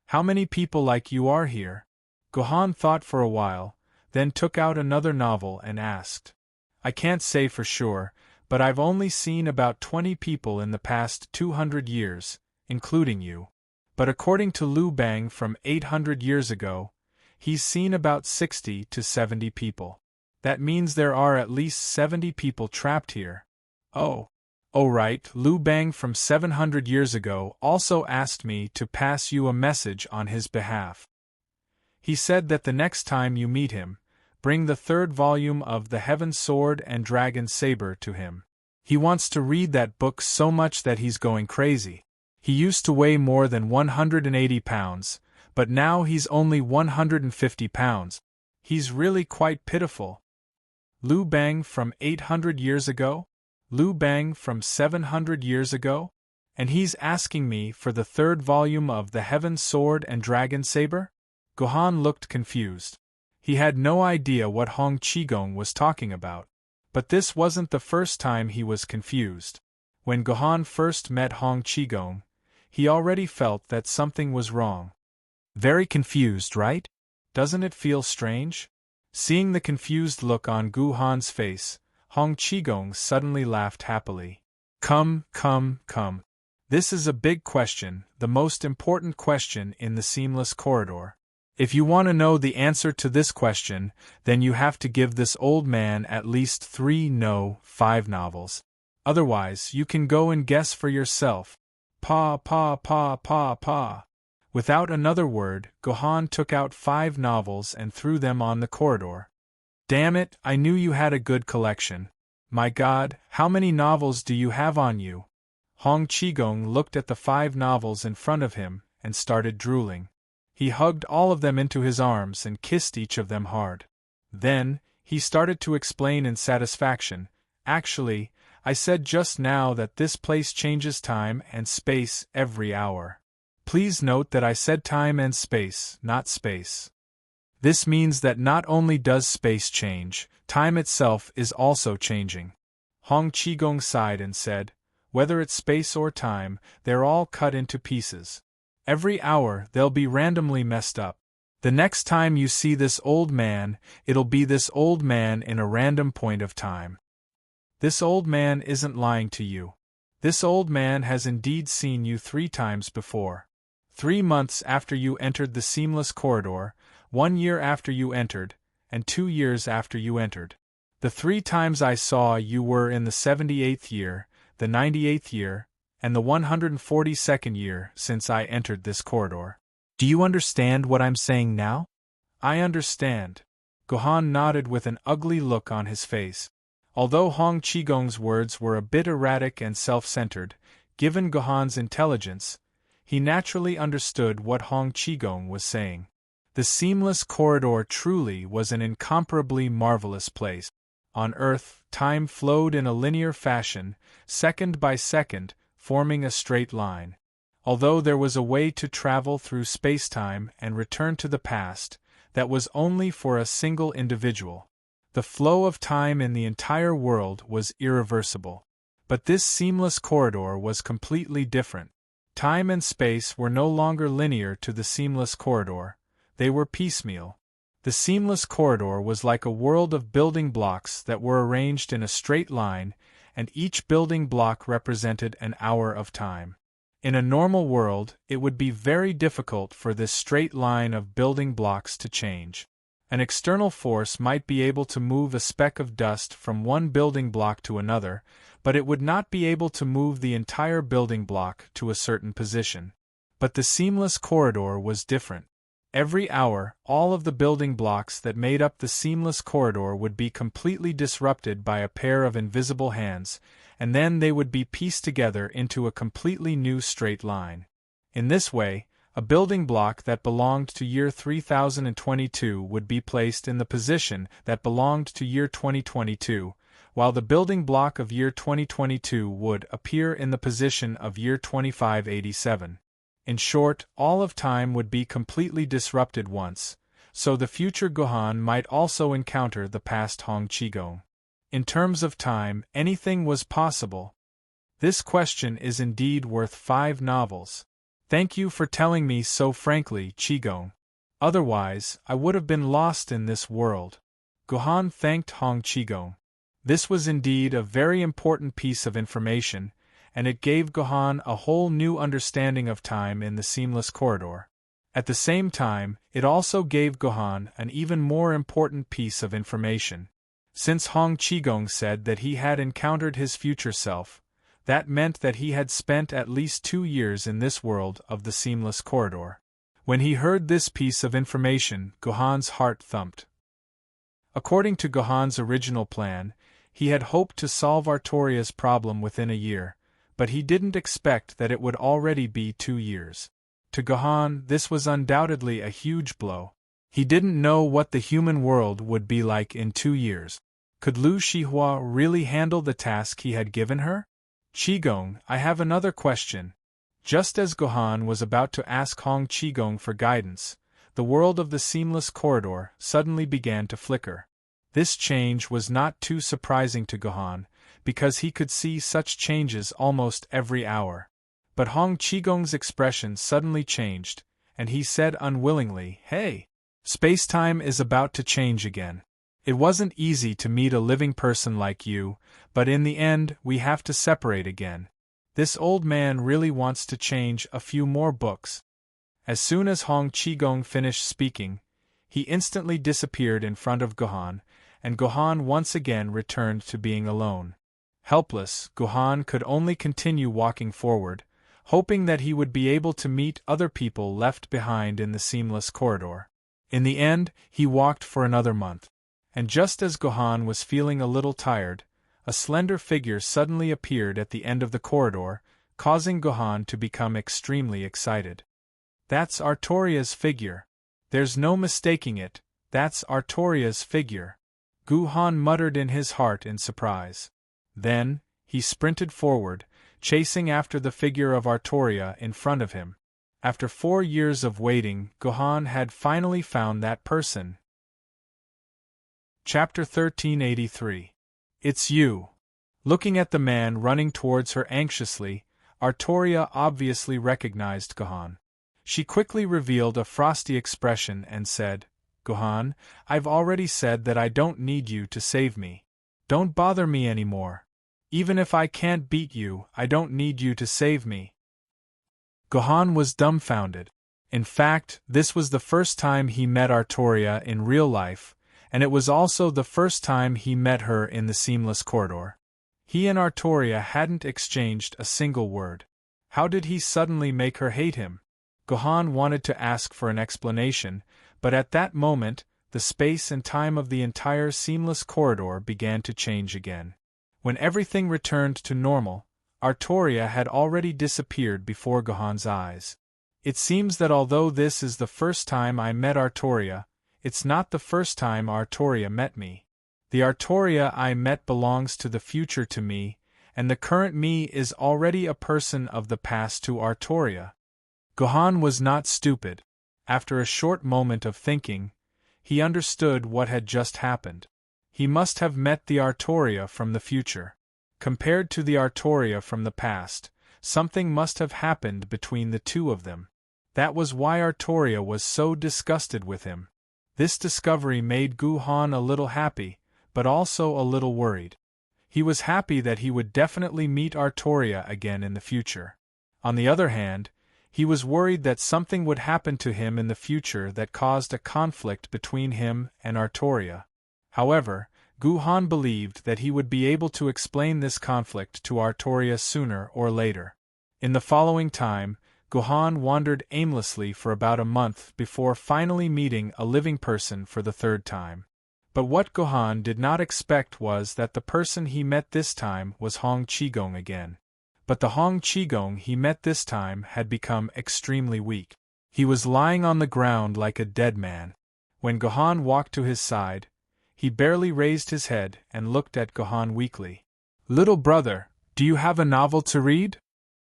"How many people like you are here?" Gohan thought for a while, then took out another novel and asked. "I can't say for sure, but I've only seen about 20 people in the past 200 years, including you. But according to Liu Bang from 800 years ago, he's seen about 60 to 70 people. That means there are at least 70 people trapped here. Oh, right, Liu Bang from 700 years ago also asked me to pass you a message on his behalf. He said that the next time you meet him, bring the 3rd volume of The Heaven Sword and Dragon Saber to him. He wants to read that book so much that he's going crazy. He used to weigh more than 180 pounds, but now he's only 150 pounds. He's really quite pitiful. Liu Bang from 800 years ago? Liu Bang from 700 years ago? And he's asking me for the 3rd volume of The Heaven Sword and Dragon Saber? Gohan looked confused. He had no idea what Hong Qigong was talking about. But this wasn't the first time he was confused. When Gohan first met Hong Qigong, he already felt that something was wrong. Very confused, right? Doesn't it feel strange? Seeing the confused look on Gohan's face, Hong Qigong suddenly laughed happily. Come. This is a big question, the most important question in the seamless corridor. If you want to know the answer to this question, then you have to give this old man at least 5 novels. Otherwise, you can go and guess for yourself. Pa. Without another word, Gohan took out 5 novels and threw them on the corridor. Damn it, I knew you had a good collection. My God, how many novels do you have on you? Hong Qigong looked at the 5 novels in front of him and started drooling. He hugged all of them into his arms and kissed each of them hard. Then, he started to explain in satisfaction, Actually, I said just now that this place changes time and space every hour. Please note that I said time and space, not space. This means that not only does space change, time itself is also changing. Hong Qigong sighed and said, Whether it's space or time, they're all cut into pieces. Every hour they'll be randomly messed up. The next time you see this old man, it'll be this old man in a random point of time. This old man isn't lying to you. This old man has indeed seen you 3 times before. 3 months after you entered the seamless corridor, 1 year after you entered, and 2 years after you entered. The 3 times I saw you were in the 78th year, the 98th year, and the 142nd year since I entered this corridor. Do you understand what I'm saying now? I understand. Gohan nodded with an ugly look on his face. Although Hong Qigong's words were a bit erratic and self-centered, given Gohan's intelligence, he naturally understood what Hong Qigong was saying. The seamless corridor truly was an incomparably marvelous place. On Earth, time flowed in a linear fashion, second by second, forming a straight line. Although there was a way to travel through space-time and return to the past, that was only for a single individual. The flow of time in the entire world was irreversible. But this seamless corridor was completely different. Time and space were no longer linear to the seamless corridor, they were piecemeal. The seamless corridor was like a world of building blocks that were arranged in a straight line, and each building block represented an hour of time. In a normal world, it would be very difficult for this straight line of building blocks to change. An external force might be able to move a speck of dust from one building block to another, but it would not be able to move the entire building block to a certain position. But the seamless corridor was different. Every hour, all of the building blocks that made up the seamless corridor would be completely disrupted by a pair of invisible hands, and then they would be pieced together into a completely new straight line. In this way, a building block that belonged to year 3022 would be placed in the position that belonged to year 2022, while the building block of year 2022 would appear in the position of year 2587. In short, all of time would be completely disrupted once, so the future Gohan might also encounter the past Hong Qigong. In terms of time, anything was possible. This question is indeed worth 5 novels. Thank you for telling me so frankly, Qigong. Otherwise, I would have been lost in this world. Gohan thanked Hong Qigong. This was indeed a very important piece of information, and it gave Gohan a whole new understanding of time in the seamless corridor. At the same time, it also gave Gohan an even more important piece of information. Since Hong Qigong said that he had encountered his future self, that meant that he had spent at least 2 years in this world of the seamless corridor. When he heard this piece of information, Gohan's heart thumped. According to Gohan's original plan, he had hoped to solve Artoria's problem within a year, but he didn't expect that it would already be 2 years. To Gohan, this was undoubtedly a huge blow. He didn't know what the human world would be like in 2 years. Could Lu Shihua really handle the task he had given her? Qigong, I have another question. Just as Gohan was about to ask Hong Qigong for guidance, the world of the seamless corridor suddenly began to flicker. This change was not too surprising to Gohan, because he could see such changes almost every hour. But Hong Qigong's expression suddenly changed, and he said unwillingly, "Hey! Space-time is about to change again. It wasn't easy to meet a living person like you, but in the end we have to separate again. This old man really wants to change a few more books." As soon as Hong Qigong finished speaking, he instantly disappeared in front of Gohan, and Gohan once again returned to being alone. Helpless, Gohan could only continue walking forward, hoping that he would be able to meet other people left behind in the seamless corridor. In the end, he walked for another month. And just as Gohan was feeling a little tired, a slender figure suddenly appeared at the end of the corridor, causing Gohan to become extremely excited. "That's Artoria's figure. There's no mistaking it, that's Artoria's figure," Gohan muttered in his heart in surprise. Then, he sprinted forward, chasing after the figure of Artoria in front of him. After 4 years of waiting, Gohan had finally found that person. Chapter 1383. It's you. Looking at the man running towards her anxiously, Artoria obviously recognized Gohan. She quickly revealed a frosty expression and said, "Gohan, I've already said that I don't need you to save me. Don't bother me anymore. Even if I can't beat you, I don't need you to save me." Gohan was dumbfounded. In fact, this was the first time he met Artoria in real life, and it was also the first time he met her in the seamless corridor. He and Artoria hadn't exchanged a single word. How did he suddenly make her hate him? Gohan wanted to ask for an explanation, but at that moment, the space and time of the entire seamless corridor began to change again. When everything returned to normal, Artoria had already disappeared before Gohan's eyes. It seems that although this is the first time I met Artoria, it's not the first time Artoria met me. The Artoria I met belongs to the future to me, and the current me is already a person of the past to Artoria. Gohan was not stupid. After a short moment of thinking, he understood what had just happened. He must have met the Artoria from the future. Compared to the Artoria from the past, something must have happened between the two of them. That was why Artoria was so disgusted with him. This discovery made Gohan a little happy, but also a little worried. He was happy that he would definitely meet Artoria again in the future. On the other hand, he was worried that something would happen to him in the future that caused a conflict between him and Artoria. However, Gohan believed that he would be able to explain this conflict to Artoria sooner or later. In the following time, Gohan wandered aimlessly for about a month before finally meeting a living person for the 3rd time. But what Gohan did not expect was that the person he met this time was Hong Qigong again. But the Hong Qigong he met this time had become extremely weak. He was lying on the ground like a dead man. When Gohan walked to his side, he barely raised his head and looked at Gohan weakly. "Little brother, do you have a novel to read?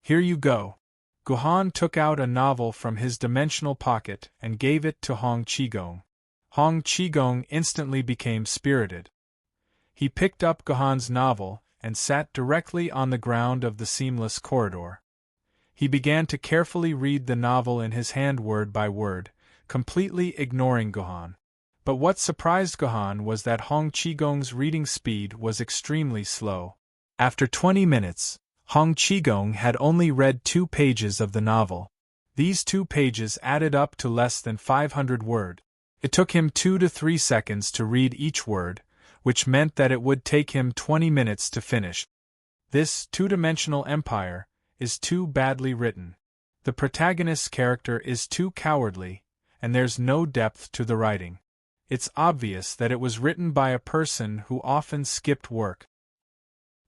Here you go." Gohan took out a novel from his dimensional pocket and gave it to Hong Qigong. Hong Qigong instantly became spirited. He picked up Gohan's novel and sat directly on the ground of the seamless corridor. He began to carefully read the novel in his hand word by word, completely ignoring Gohan. But what surprised Gohan was that Hong Qigong's reading speed was extremely slow. After 20 minutes, Hong Qigong had only read 2 pages of the novel. These 2 pages added up to less than 500 words. It took him 2 to 3 seconds to read each word, which meant that it would take him 20 minutes to finish. This two-dimensional empire is too badly written. The protagonist's character is too cowardly, and there's no depth to the writing. It's obvious that it was written by a person who often skipped work.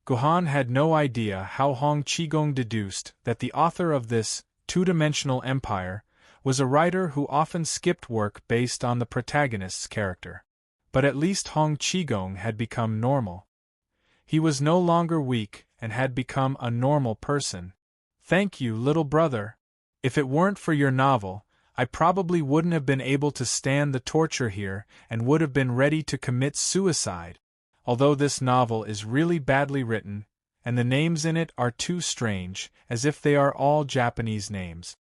Gohan had no idea how Hong Qigong deduced that the author of this two-dimensional empire was a writer who often skipped work based on the protagonist's character. But at least Hong Qigong had become normal. He was no longer weak and had become a normal person. Thank you, little brother. If it weren't for your novel, I probably wouldn't have been able to stand the torture here and would have been ready to commit suicide. Although this novel is really badly written, and the names in it are too strange, as if they are all Japanese names.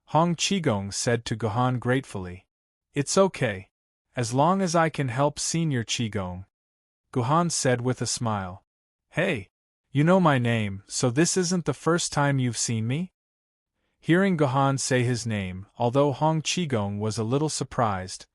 Hong Qigong said to Gohan gratefully. It's okay. As long as I can help Senior Qigong. Gohan said with a smile. Hey, you know my name, so this isn't the first time you've seen me? Hearing Gohan say his name, although Hong Qigong was a little surprised,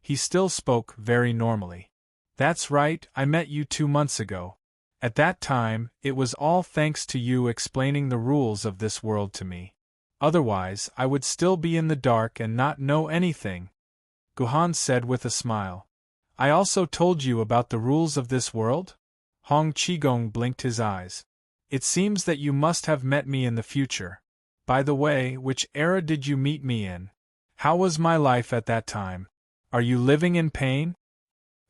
he still spoke very normally. That's right, I met you 2 months ago. At that time, it was all thanks to you explaining the rules of this world to me. Otherwise, I would still be in the dark and not know anything. Gohan said with a smile. I also told you about the rules of this world? Hong Qigong blinked his eyes. It seems that you must have met me in the future. By the way, which era did you meet me in? How was my life at that time? Are you living in pain?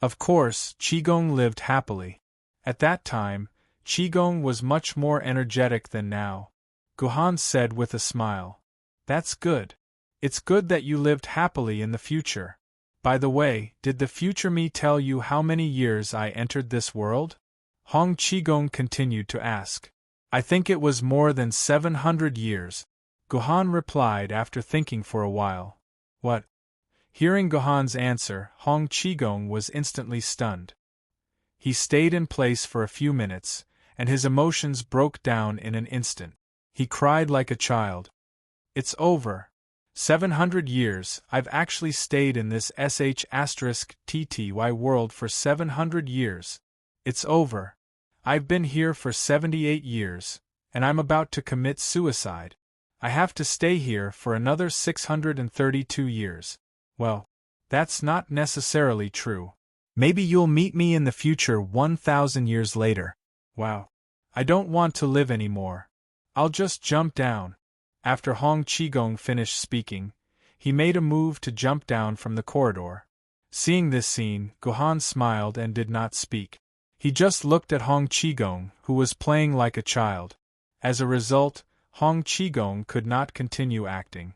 Of course, Qigong lived happily. At that time, Qigong was much more energetic than now. Gohan said with a smile. That's good. It's good that you lived happily in the future. By the way, did the future me tell you how many years I entered this world? Hong Qigong continued to ask. I think it was more than 700 years. Gohan replied after thinking for a while. What? Hearing Gohan's answer, Hong Qigong was instantly stunned. He stayed in place for a few minutes, and his emotions broke down in an instant. He cried like a child. It's over. 700 years, I've actually stayed in this *TTY world for 700 years. It's over. I've been here for 78 years, and I'm about to commit suicide. I have to stay here for another 632 years. Well, that's not necessarily true. Maybe you'll meet me in the future 1,000 years later. Wow. I don't want to live anymore. I'll just jump down. After Hong Qigong finished speaking, he made a move to jump down from the corridor. Seeing this scene, Gohan smiled and did not speak. He just looked at Hong Qigong, who was playing like a child. As a result, Hong Qigong could not continue acting.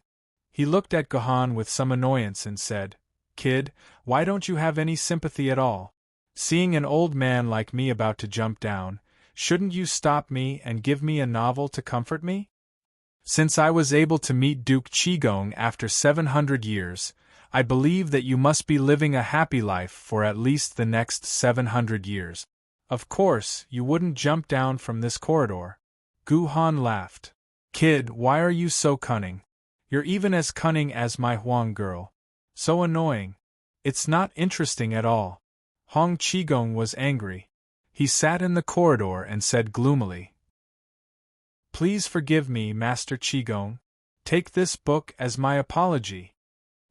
He looked at Gohan with some annoyance and said, Kid, why don't you have any sympathy at all? Seeing an old man like me about to jump down, shouldn't you stop me and give me a novel to comfort me? Since I was able to meet Duke Qigong after 700 years, I believe that you must be living a happy life for at least the next 700 years. Of course, you wouldn't jump down from this corridor. Gohan laughed. Kid, why are you so cunning? You're even as cunning as my Huang girl. So annoying. It's not interesting at all. Hong Qigong was angry. He sat in the corridor and said gloomily, Please forgive me, Master Qigong. Take this book as my apology.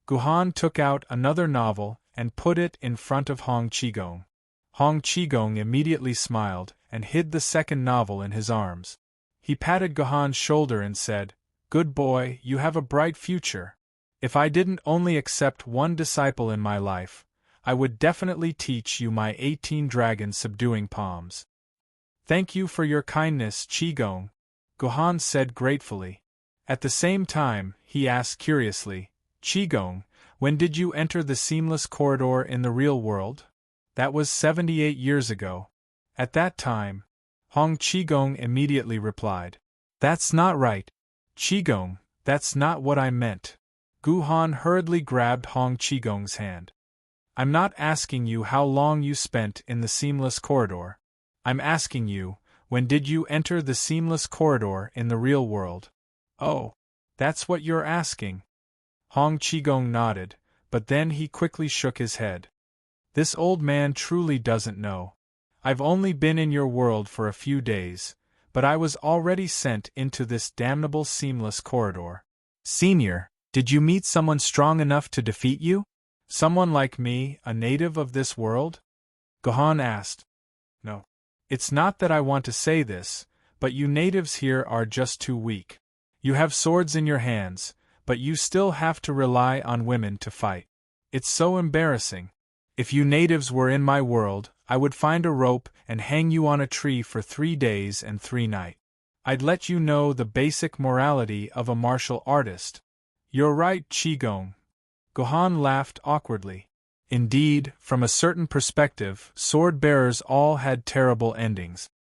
Gohan took out another novel and put it in front of Hong Qigong. Hong Qigong immediately smiled and hid the second novel in his arms. He patted Gohan's shoulder and said, Good boy, you have a bright future. If I didn't only accept one disciple in my life, I would definitely teach you my 18 dragon subduing palms. Thank you for your kindness, Qigong, Gohan said gratefully. At the same time, he asked curiously, Qigong, when did you enter the seamless corridor in the real world? That was 78 years ago. At that time, Hong Qigong immediately replied, That's not right. Qigong, that's not what I meant. Gohan hurriedly grabbed Hong Qigong's hand. I'm not asking you how long you spent in the seamless corridor. I'm asking you, when did you enter the seamless corridor in the real world? Oh, that's what you're asking. Hong Qigong nodded, but then he quickly shook his head. This old man truly doesn't know. I've only been in your world for a few days, but I was already sent into this damnable seamless corridor. Senior, did you meet someone strong enough to defeat you? Someone like me, a native of this world? Gohan asked. No. It's not that I want to say this, but you natives here are just too weak. You have swords in your hands, but you still have to rely on women to fight. It's so embarrassing. If you natives were in my world, I would find a rope and hang you on a tree for 3 days and 3 nights. I'd let you know the basic morality of a martial artist. You're right, Qigong. Gohan laughed awkwardly. Indeed, from a certain perspective, sword-bearers all had terrible endings.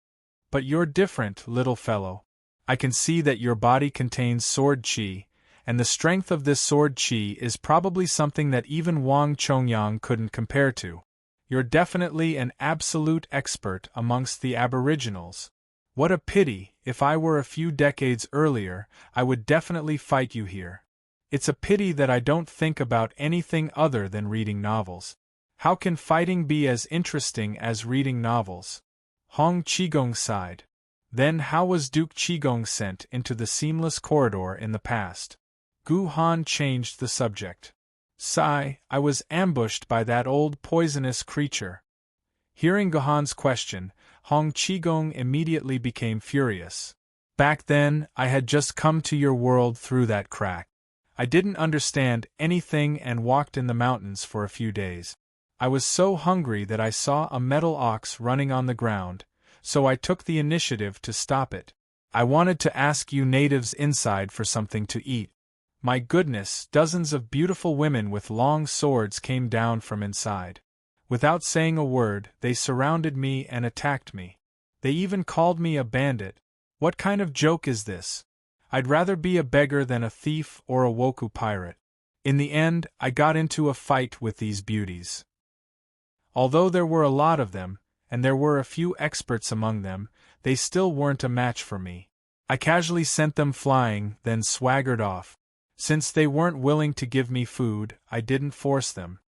But you're different, little fellow. I can see that your body contains sword qi, and the strength of this sword qi is probably something that even Wang Chongyang couldn't compare to. You're definitely an absolute expert amongst the aboriginals. What a pity, if I were a few decades earlier, I would definitely fight you here. It's a pity that I don't think about anything other than reading novels. How can fighting be as interesting as reading novels? Hong Qigong sighed. Then how was Duke Qigong sent into the seamless corridor in the past? Gu Han changed the subject. Sigh, I was ambushed by that old poisonous creature. Hearing Gohan's question, Hong Qigong immediately became furious. Back then, I had just come to your world through that crack. I didn't understand anything and walked in the mountains for a few days. I was so hungry that I saw a metal ox running on the ground, so I took the initiative to stop it. I wanted to ask you natives inside for something to eat. My goodness, dozens of beautiful women with long swords came down from inside. Without saying a word, they surrounded me and attacked me. They even called me a bandit. What kind of joke is this? I'd rather be a beggar than a thief or a woku pirate. In the end, I got into a fight with these beauties. Although there were a lot of them, and there were a few experts among them, they still weren't a match for me. I casually sent them flying, then swaggered off. Since they weren't willing to give me food, I didn't force them.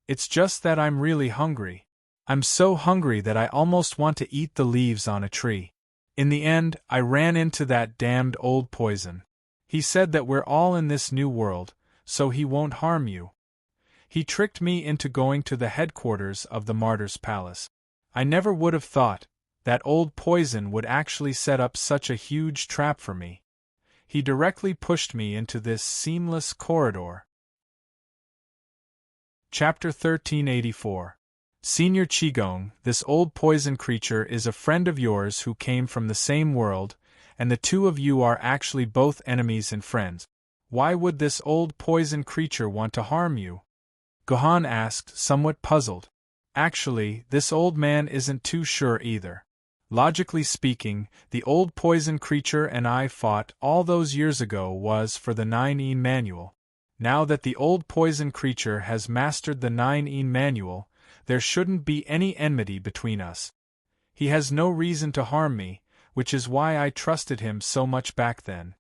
It's just that I'm really hungry. I'm so hungry that I almost want to eat the leaves on a tree. In the end, I ran into that damned old poison. He said that we're all in this new world, so he won't harm you. He tricked me into going to the headquarters of the Martyr's Palace. I never would have thought that old poison would actually set up such a huge trap for me. He directly pushed me into this seamless corridor. Chapter 1384. Senior Qigong, this old poison creature is a friend of yours who came from the same world, and the two of you are actually both enemies and friends. Why would this old poison creature want to harm you? Gohan asked, somewhat puzzled. Actually, this old man isn't too sure either. Logically speaking, the old poison creature and I fought all those years ago was for the 9-in manual. Now that the old poison creature has mastered the 9-in manual, there shouldn't be any enmity between us. He has no reason to harm me, which is why I trusted him so much back then.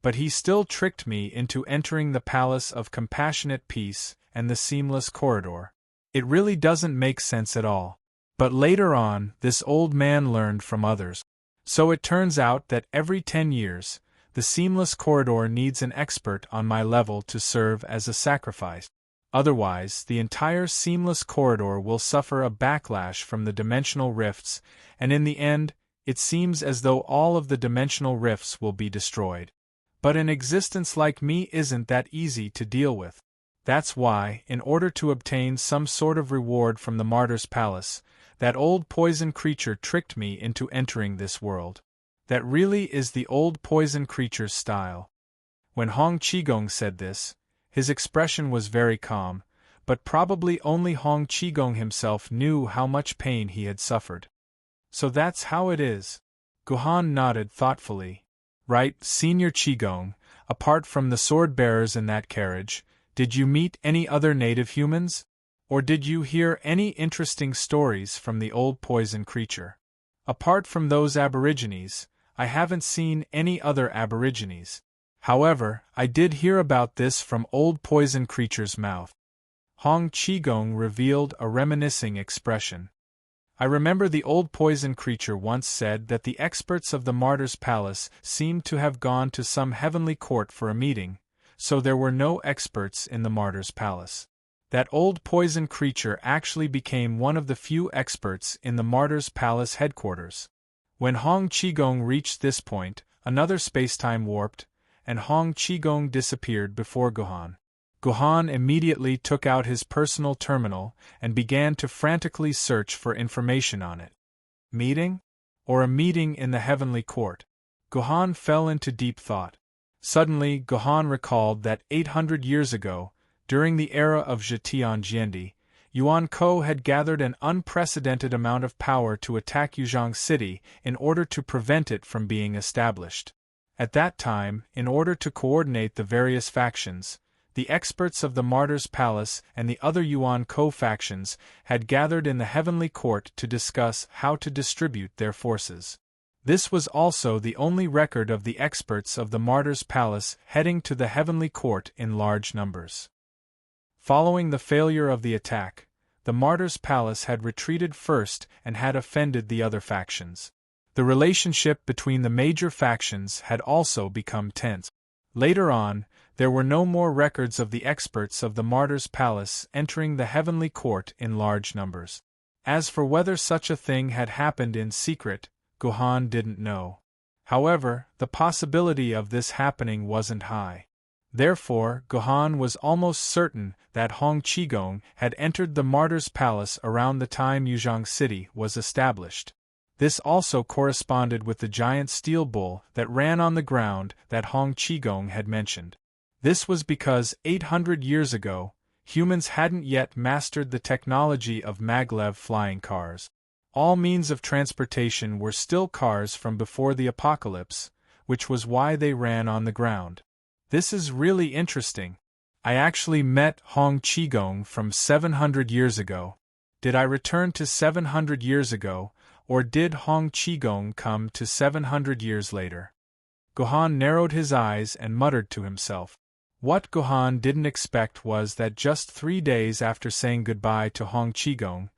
But he still tricked me into entering the Palace of Compassionate Peace and the Seamless Corridor. It really doesn't make sense at all. But later on, this old man learned from others. So it turns out that every 10 years, the Seamless Corridor needs an expert on my level to serve as a sacrifice. Otherwise, the entire Seamless Corridor will suffer a backlash from the dimensional rifts, and in the end, it seems as though all of the dimensional rifts will be destroyed. But an existence like me isn't that easy to deal with. That's why, in order to obtain some sort of reward from the Martyr's Palace, that old poison creature tricked me into entering this world. That really is the old poison creature's style. When Hong Qigong said this, his expression was very calm, but probably only Hong Qigong himself knew how much pain he had suffered. So that's how it is. Gohan nodded thoughtfully. Right, Senior Qigong, apart from the sword bearers in that carriage, did you meet any other native humans? Or did you hear any interesting stories from the old poison creature? Apart from those aborigines, I haven't seen any other aborigines. However, I did hear about this from old poison creature's mouth. Hong Qigong revealed a reminiscing expression. I remember the old poison creature once said that the experts of the Martyr's Palace seemed to have gone to some heavenly court for a meeting, so there were no experts in the Martyr's Palace. That old poison creature actually became one of the few experts in the Martyr's Palace headquarters. When Hong Qigong reached this point, another spacetime warped, and Hong Qigong disappeared before Gohan. Gohan immediately took out his personal terminal and began to frantically search for information on it. Meeting? Or a meeting in the heavenly court? Gohan fell into deep thought. Suddenly, Gohan recalled that 800 years ago, during the era of Zhetian Jiandi, Yuan Ko had gathered an unprecedented amount of power to attack Yuzhong City in order to prevent it from being established. At that time, in order to coordinate the various factions, the experts of the Martyr's Palace and the other Yuan Ko factions had gathered in the heavenly court to discuss how to distribute their forces. This was also the only record of the experts of the Martyr's Palace heading to the heavenly court in large numbers. Following the failure of the attack, the Martyr's Palace had retreated first and had offended the other factions. The relationship between the major factions had also become tense. Later on, there were no more records of the experts of the Martyr's Palace entering the heavenly court in large numbers. As for whether such a thing had happened in secret, Gohan didn't know. However, the possibility of this happening wasn't high. Therefore, Gohan was almost certain that Hong Qigong had entered the Martyr's Palace around the time Yuzhong City was established. This also corresponded with the giant steel bull that ran on the ground that Hong Qigong had mentioned. This was because 800 years ago, humans hadn't yet mastered the technology of maglev flying cars. All means of transportation were still cars from before the apocalypse, which was why they ran on the ground. This is really interesting. I actually met Hong Qigong from 700 years ago. Did I return to 700 years ago, or did Hong Qigong come to 700 years later? Gohan narrowed his eyes and muttered to himself. What Gohan didn't expect was that just 3 days after saying goodbye to Hong Qigong,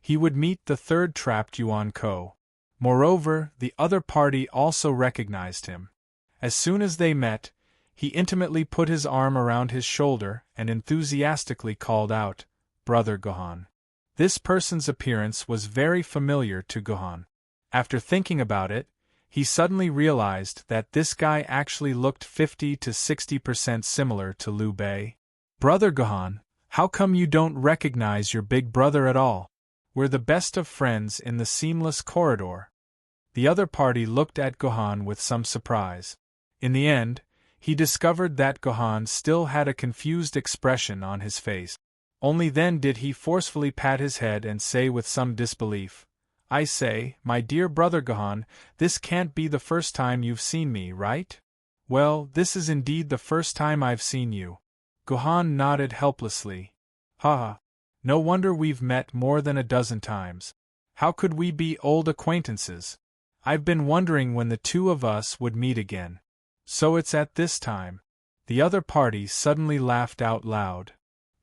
he would meet the third trapped Yuan Ko. Moreover, the other party also recognized him. As soon as they met, he intimately put his arm around his shoulder and enthusiastically called out, "Brother Gohan." This person's appearance was very familiar to Gohan. After thinking about it, he suddenly realized that this guy actually looked 50 to 60% similar to Liu Bei. "Brother Gohan, how come you don't recognize your big brother at all? We're the best of friends in the seamless corridor." The other party looked at Gohan with some surprise. In the end, he discovered that Gohan still had a confused expression on his face. Only then did he forcefully pat his head and say with some disbelief, "I say, my dear brother Gohan, this can't be the first time you've seen me, right?" "Well, this is indeed the first time I've seen you." Gohan nodded helplessly. "Haha. No wonder we've met more than a dozen times. How could we be old acquaintances? I've been wondering when the two of us would meet again. So it's at this time." The other party suddenly laughed out loud.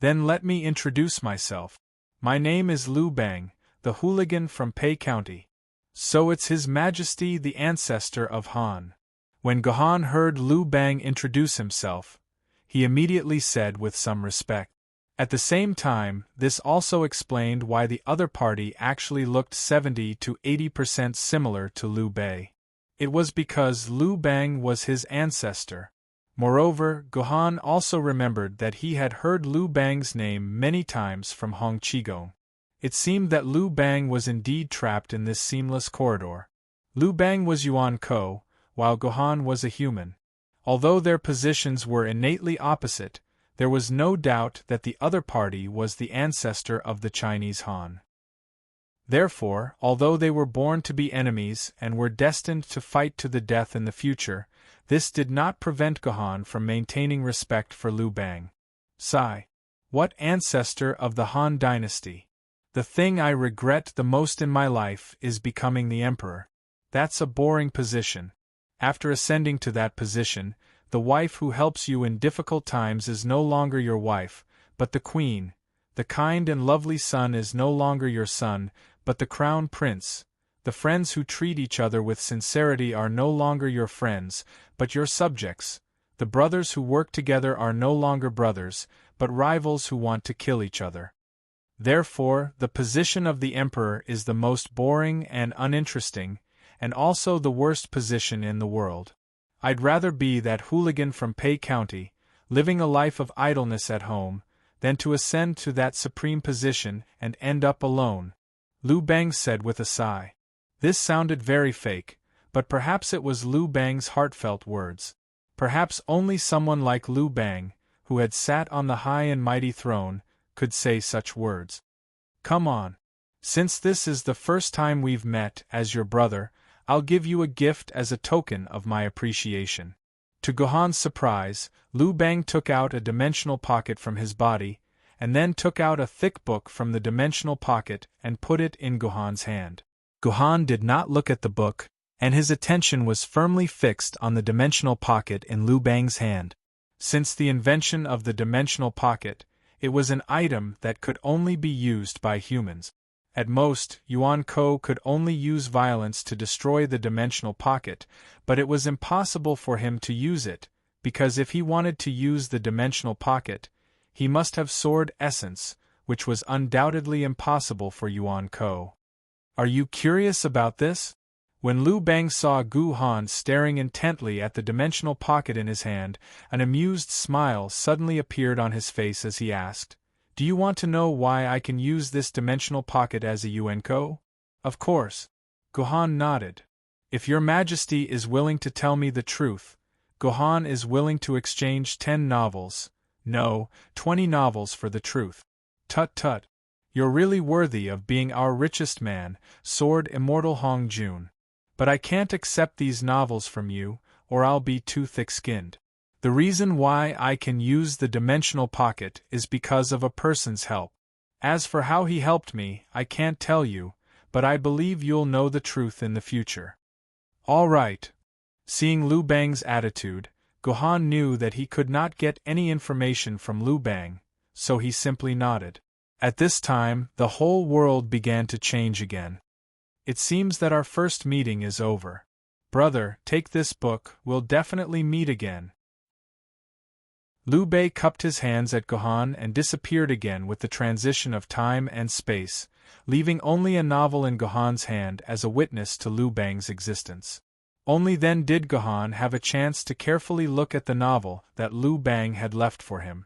"Then let me introduce myself. My name is Liu Bang, the hooligan from Pei County." So it's His Majesty the ancestor of Han. When Gohan heard Liu Bang introduce himself, he immediately said with some respect. At the same time, this also explained why the other party actually looked 70 to 80% similar to Liu Bei. It was because Liu Bang was his ancestor. Moreover, Gohan also remembered that he had heard Liu Bang's name many times from Hong Qigong. It seemed that Liu Bang was indeed trapped in this seamless corridor. Liu Bang was Yuan Ko, while Gohan was a human. Although their positions were innately opposite, there was no doubt that the other party was the ancestor of the Chinese Han. Therefore, although they were born to be enemies and were destined to fight to the death in the future, this did not prevent Gohan from maintaining respect for Liu Bang. Sigh. What ancestor of the Han dynasty? The thing I regret the most in my life is becoming the emperor. That's a boring position. After ascending to that position, the wife who helps you in difficult times is no longer your wife, but the queen. The kind and lovely son is no longer your son, but the crown prince. The friends who treat each other with sincerity are no longer your friends, but your subjects. The brothers who work together are no longer brothers, but rivals who want to kill each other. Therefore, the position of the emperor is the most boring and uninteresting, and also the worst position in the world. I'd rather be that hooligan from Pei County, living a life of idleness at home, than to ascend to that supreme position and end up alone, Liu Bang said with a sigh. This sounded very fake, but perhaps it was Liu Bang's heartfelt words. Perhaps only someone like Liu Bang, who had sat on the high and mighty throne, could say such words. Come on. Since this is the first time we've met as your brother, I'll give you a gift as a token of my appreciation. To Gohan's surprise, Liu Bang took out a dimensional pocket from his body, and then took out a thick book from the dimensional pocket and put it in Gohan's hand. Gohan did not look at the book, and his attention was firmly fixed on the dimensional pocket in Liu Bang's hand. Since the invention of the dimensional pocket, it was an item that could only be used by humans. At most, Yuan Ko could only use violence to destroy the dimensional pocket, but it was impossible for him to use it, because if he wanted to use the dimensional pocket, he must have sword essence, which was undoubtedly impossible for Yuan Ko. Are you curious about this? When Liu Bang saw Gohan staring intently at the dimensional pocket in his hand, an amused smile suddenly appeared on his face as he asked, Do you want to know why I can use this dimensional pocket as a Yuanko? Of course. Gohan nodded. If your majesty is willing to tell me the truth, Gohan is willing to exchange 10 novels, no, 20 novels for the truth. Tut tut. You're really worthy of being our richest man, Sword Immortal Hong Jun. But I can't accept these novels from you, or I'll be too thick-skinned. The reason why I can use the dimensional pocket is because of a person's help. As for how he helped me, I can't tell you, but I believe you'll know the truth in the future. All right. Seeing Liu Bang's attitude, Gohan knew that he could not get any information from Liu Bang, so he simply nodded. At this time, the whole world began to change again. It seems that our first meeting is over. Brother, take this book, we'll definitely meet again. Liu Bei cupped his hands at Gohan and disappeared again with the transition of time and space, leaving only a novel in Gohan's hand as a witness to Liu Bang's existence. Only then did Gohan have a chance to carefully look at the novel that Liu Bang had left for him.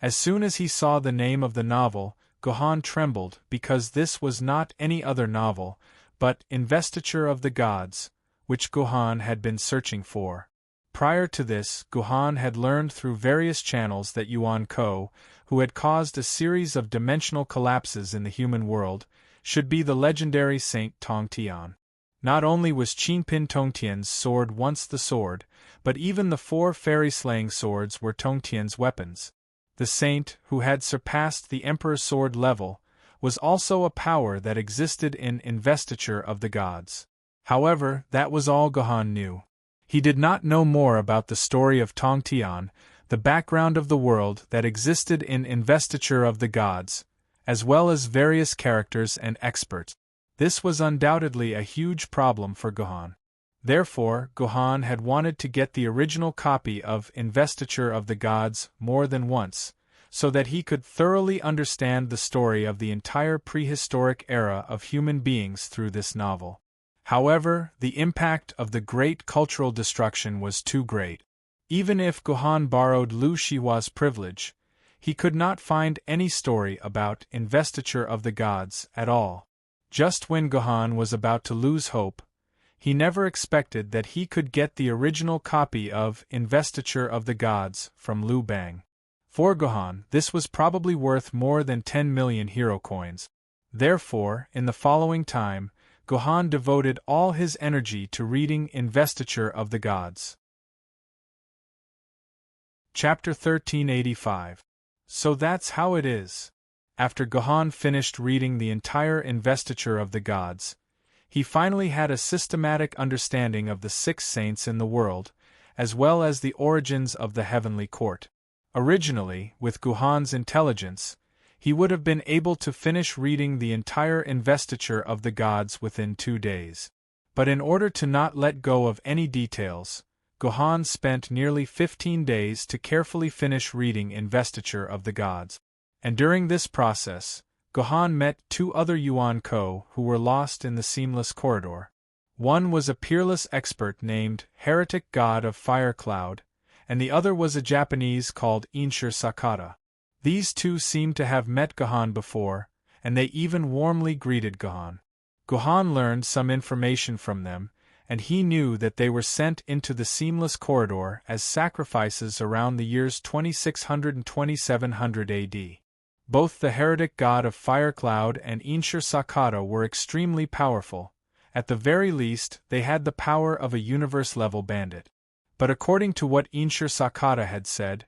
As soon as he saw the name of the novel, Gohan trembled because this was not any other novel, but Investiture of the Gods, which Gohan had been searching for. Prior to this, Gohan had learned through various channels that Yuan Ko, who had caused a series of dimensional collapses in the human world, should be the legendary Saint Tong Tian. Not only was Qinpin Tongtian's sword once the sword, but even the 4 fairy-slaying swords were Tongtian's weapons. The saint, who had surpassed the Emperor's sword level, was also a power that existed in Investiture of the Gods. However, that was all Gohan knew. He did not know more about the story of Tong Tian, the background of the world that existed in Investiture of the Gods, as well as various characters and experts. This was undoubtedly a huge problem for Gohan. Therefore, Gohan had wanted to get the original copy of Investiture of the Gods more than once, so that he could thoroughly understand the story of the entire prehistoric era of human beings through this novel. However, the impact of the great cultural destruction was too great. Even if Gohan borrowed Liu Shihua's privilege, he could not find any story about Investiture of the Gods at all. Just when Gohan was about to lose hope, he never expected that he could get the original copy of Investiture of the Gods from Liu Bang. For Gohan, this was probably worth more than 10 million hero coins. Therefore, in the following time, Gohan devoted all his energy to reading Investiture of the Gods. Chapter 1385. So that's how it is. After Gohan finished reading the entire investiture of the gods, he finally had a systematic understanding of the 6 saints in the world, as well as the origins of the heavenly court. Originally, with Gohan's intelligence, he would have been able to finish reading the entire investiture of the gods within 2 days. But in order to not let go of any details, Gohan spent nearly 15 days to carefully finish reading investiture of the gods. And during this process, Gohan met 2 other Yuan-ko who were lost in the seamless corridor. One was a peerless expert named Heretic God of Fire Cloud, and the other was a Japanese called Inshur Sakata. These 2 seemed to have met Gohan before, and they even warmly greeted Gohan. Gohan learned some information from them, and he knew that they were sent into the seamless corridor as sacrifices around the years 2600 and 2700 AD. Both the Heretic God of Fire Cloud and Inshur Sakata were extremely powerful. At the very least, they had the power of a universe-level bandit. But according to what Inshur Sakata had said,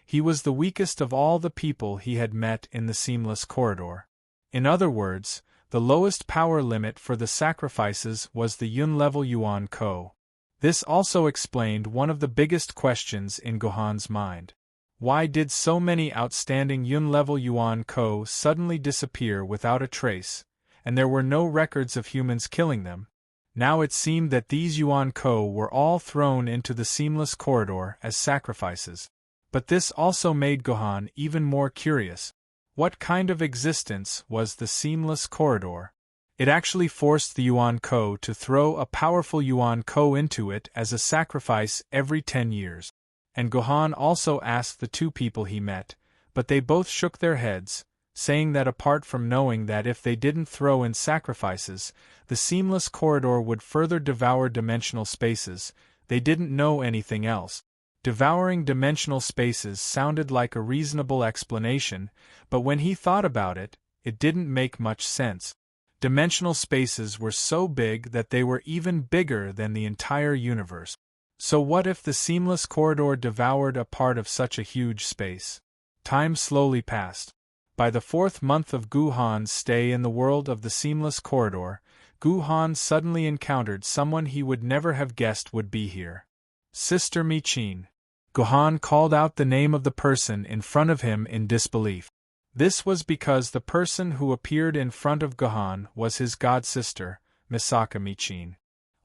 he was the weakest of all the people he had met in the seamless corridor. In other words, the lowest power limit for the sacrifices was the Yun-level Yuan-ko. This also explained one of the biggest questions in Gohan's mind. Why did so many outstanding Yun-level Yuan-ko suddenly disappear without a trace, and there were no records of humans killing them? Now it seemed that these Yuan-ko were all thrown into the seamless corridor as sacrifices. But this also made Gohan even more curious. What kind of existence was the seamless corridor? It actually forced the Yuan-ko to throw a powerful Yuan-ko into it as a sacrifice every 10 years. And Gohan also asked the 2 people he met, but they both shook their heads, saying that apart from knowing that if they didn't throw in sacrifices, the seamless corridor would further devour dimensional spaces, they didn't know anything else. Devouring dimensional spaces sounded like a reasonable explanation, but when he thought about it, it didn't make much sense. Dimensional spaces were so big that they were even bigger than the entire universe. So what if the seamless corridor devoured a part of such a huge space? Time slowly passed. By the 4th month of Gohan's stay in the world of the seamless corridor, Gohan suddenly encountered someone he would never have guessed would be here. Sister Michin. Gohan called out the name of the person in front of him in disbelief. This was because the person who appeared in front of Gohan was his god-sister, Misaka Michin.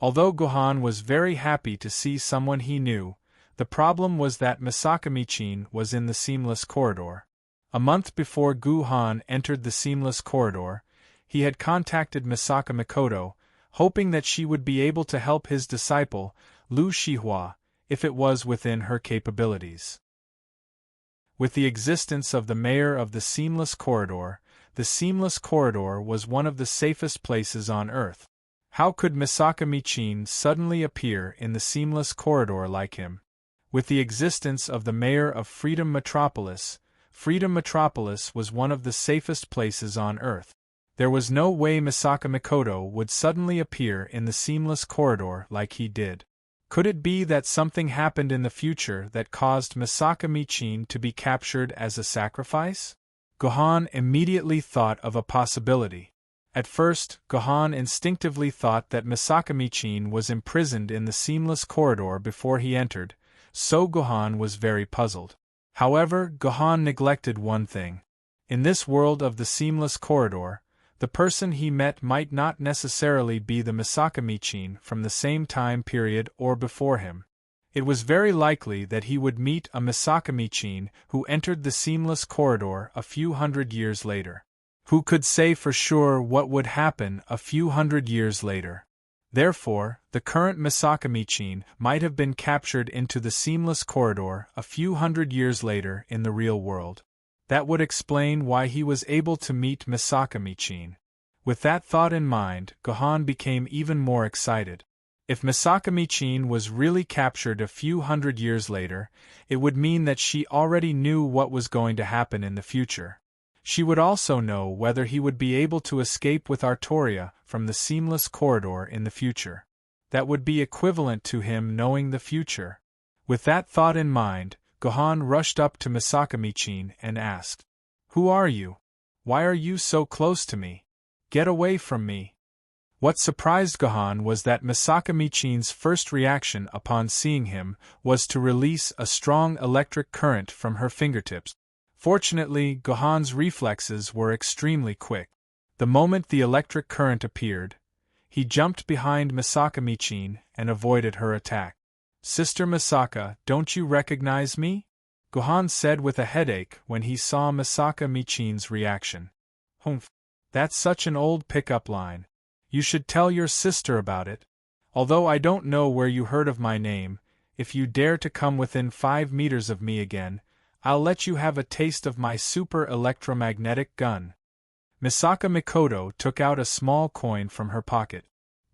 Although Gohan was very happy to see someone he knew, the problem was that Misaka Michin was in the seamless corridor. A month before Gohan entered the seamless corridor, he had contacted Misaka Mikoto, hoping that she would be able to help his disciple, Lu Shihua, if it was within her capabilities. With the existence of the mayor of the seamless corridor was one of the safest places on Earth. How could Misaka Michin suddenly appear in the seamless corridor like him? With the existence of the mayor of Freedom Metropolis was one of the safest places on Earth. There was no way Misaka Mikoto would suddenly appear in the seamless corridor like he did. Could it be that something happened in the future that caused Misaka Michin to be captured as a sacrifice? Gohan immediately thought of a possibility. At first, Gohan instinctively thought that Misaka Michin was imprisoned in the seamless corridor before he entered, so Gohan was very puzzled. However, Gohan neglected one thing. In this world of the seamless corridor, the person he met might not necessarily be the Misaka Michin from the same time period or before him. It was very likely that he would meet a Misaka Michin who entered the seamless corridor a few hundred years later. Who could say for sure what would happen a few hundred years later? Therefore, the current Misaka Michin might have been captured into the seamless corridor a few hundred years later in the real world. That would explain why he was able to meet Misaka Michin. With that thought in mind, Gohan became even more excited. If Misaka Michin was really captured a few hundred years later, it would mean that she already knew what was going to happen in the future. She would also know whether he would be able to escape with Artoria from the seamless corridor in the future. That would be equivalent to him knowing the future. With that thought in mind, Gohan rushed up to Misaka Michin and asked, "Who are you? Why are you so close to me? Get away from me." What surprised Gohan was that Misaka Michin's first reaction upon seeing him was to release a strong electric current from her fingertips. Fortunately, Gohan's reflexes were extremely quick. The moment the electric current appeared, he jumped behind Misaka Michin and avoided her attack. "Sister Misaka, don't you recognize me?" Gohan said with a headache when he saw Misaka Michin's reaction. "Humph, that's such an old pickup line. You should tell your sister about it. Although I don't know where you heard of my name, if you dare to come within 5 meters of me again, I'll let you have a taste of my super electromagnetic gun." Misaka Mikoto took out a small coin from her pocket.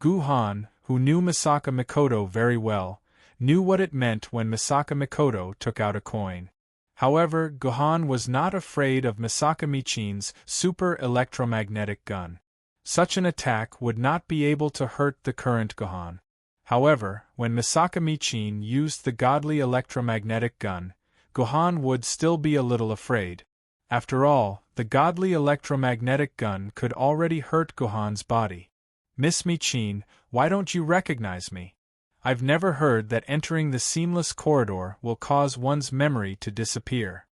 Gohan, who knew Misaka Mikoto very well, knew what it meant when Misaka Mikoto took out a coin. However, Gohan was not afraid of Misaka Michin's super electromagnetic gun. Such an attack would not be able to hurt the current Gohan. However, when Misaka Michin used the godly electromagnetic gun, Gohan would still be a little afraid. After all, the godly electromagnetic gun could already hurt Gohan's body. "Miss Michin, why don't you recognize me? I've never heard that entering the seamless corridor will cause one's memory to disappear.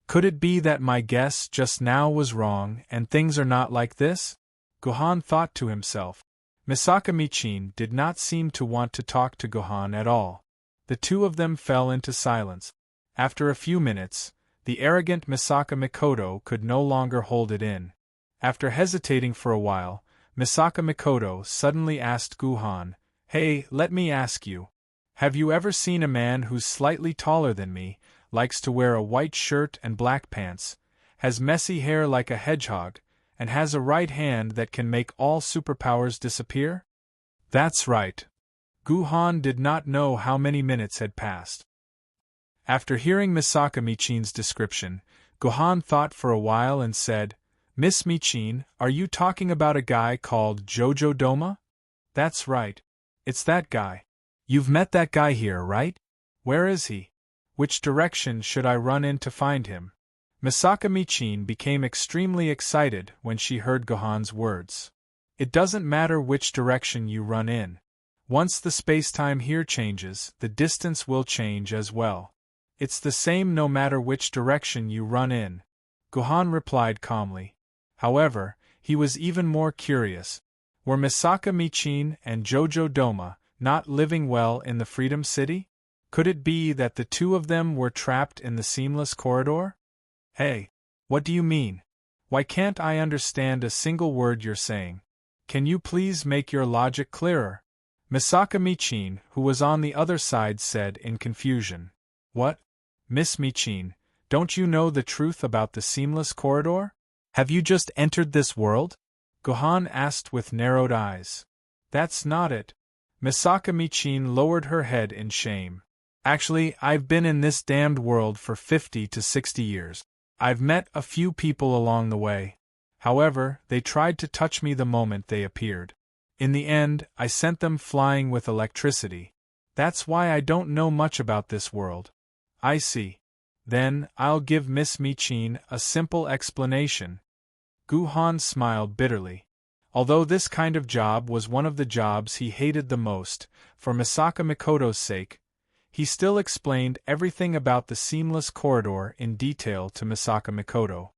Could it be that my guess just now was wrong and things are not like this?" Gohan thought to himself. Misaka Michin did not seem to want to talk to Gohan at all. The two of them fell into silence. After a few minutes, the arrogant Misaka Mikoto could no longer hold it in. After hesitating for a while, Misaka Mikoto suddenly asked Gohan, "Hey, let me ask you. Have you ever seen a man who's slightly taller than me, likes to wear a white shirt and black pants, has messy hair like a hedgehog, and has a right hand that can make all superpowers disappear?" That's right. Gohan did not know how many minutes had passed. After hearing Misaka Michin's description, Gohan thought for a while and said, "Miss Michin, are you talking about a guy called Jojo Doma?" "That's right. It's that guy. You've met that guy here, right? Where is he? Which direction should I run in to find him?" Misaka Michin became extremely excited when she heard Gohan's words. "It doesn't matter which direction you run in. Once the space-time here changes, the distance will change as well. It's the same no matter which direction you run in," Gohan replied calmly. However, he was even more curious. Were Misaka Michin and Jojo Doma not living well in the Freedom City? Could it be that the two of them were trapped in the seamless corridor? "Hey, what do you mean? Why can't I understand a single word you're saying? Can you please make your logic clearer?" Misaka Michin, who was on the other side, said in confusion. "What? Miss Michin, don't you know the truth about the seamless corridor? Have you just entered this world?" Gohan asked with narrowed eyes. "That's not it." Misaka Michin lowered her head in shame. "Actually, I've been in this damned world for 50 to 60 years. I've met a few people along the way. However, they tried to touch me the moment they appeared. In the end, I sent them flying with electricity. That's why I don't know much about this world." "I see. Then, I'll give Miss Michin a simple explanation." Gohan smiled bitterly. Although this kind of job was one of the jobs he hated the most, for Misaka Mikoto's sake, he still explained everything about the seamless corridor in detail to Misaka Mikoto.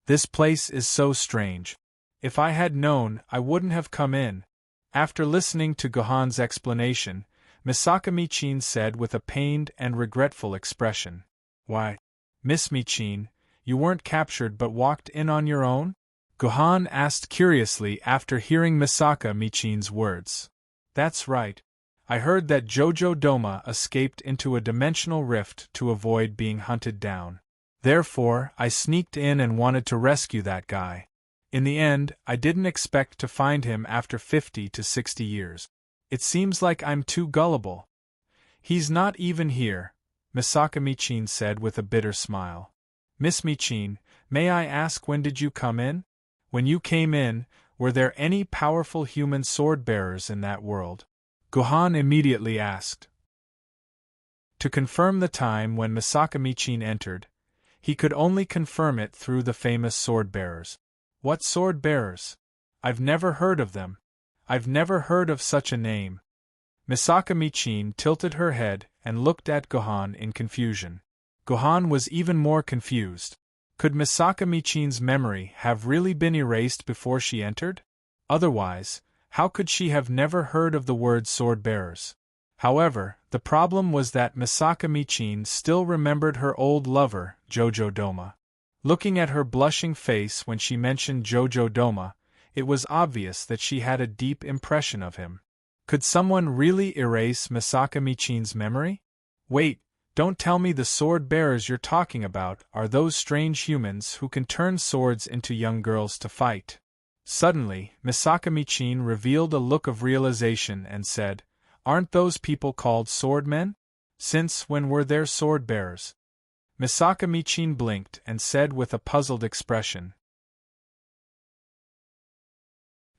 "This place is so strange. If I had known, I wouldn't have come in." After listening to Gohan's explanation, Misaka Michin said with a pained and regretful expression, "Why, Miss Michin, you weren't captured but walked in on your own?" Gohan asked curiously after hearing Misaka Michin's words. "That's right. I heard that Jojo Doma escaped into a dimensional rift to avoid being hunted down. Therefore, I sneaked in and wanted to rescue that guy. In the end, I didn't expect to find him after 50 to 60 years. It seems like I'm too gullible." "He's not even here," Misaka Michin said with a bitter smile. "Miss Michin, may I ask, when did you come in? When you came in, were there any powerful human sword-bearers in that world?" Gohan immediately asked. To confirm the time when Misaka Michin entered, he could only confirm it through the famous sword-bearers. What sword-bearers? I've never heard of them. I've never heard of such a name. Misaka Michin tilted her head and looked at Gohan in confusion. Gohan was even more confused. Could Misaka Michin's memory have really been erased before she entered? Otherwise, how could she have never heard of the word sword-bearers? However, the problem was that Misaka Michin still remembered her old lover, Jojo Doma. Looking at her blushing face when she mentioned Jojo Doma, it was obvious that she had a deep impression of him. Could someone really erase Misaka Michin's memory? Wait, don't tell me the sword-bearers you're talking about are those strange humans who can turn swords into young girls to fight. Suddenly, Misaka Michin revealed a look of realization and said, "Aren't those people called swordmen? Since when were there sword-bearers?" Misaka Michin blinked and said with a puzzled expression.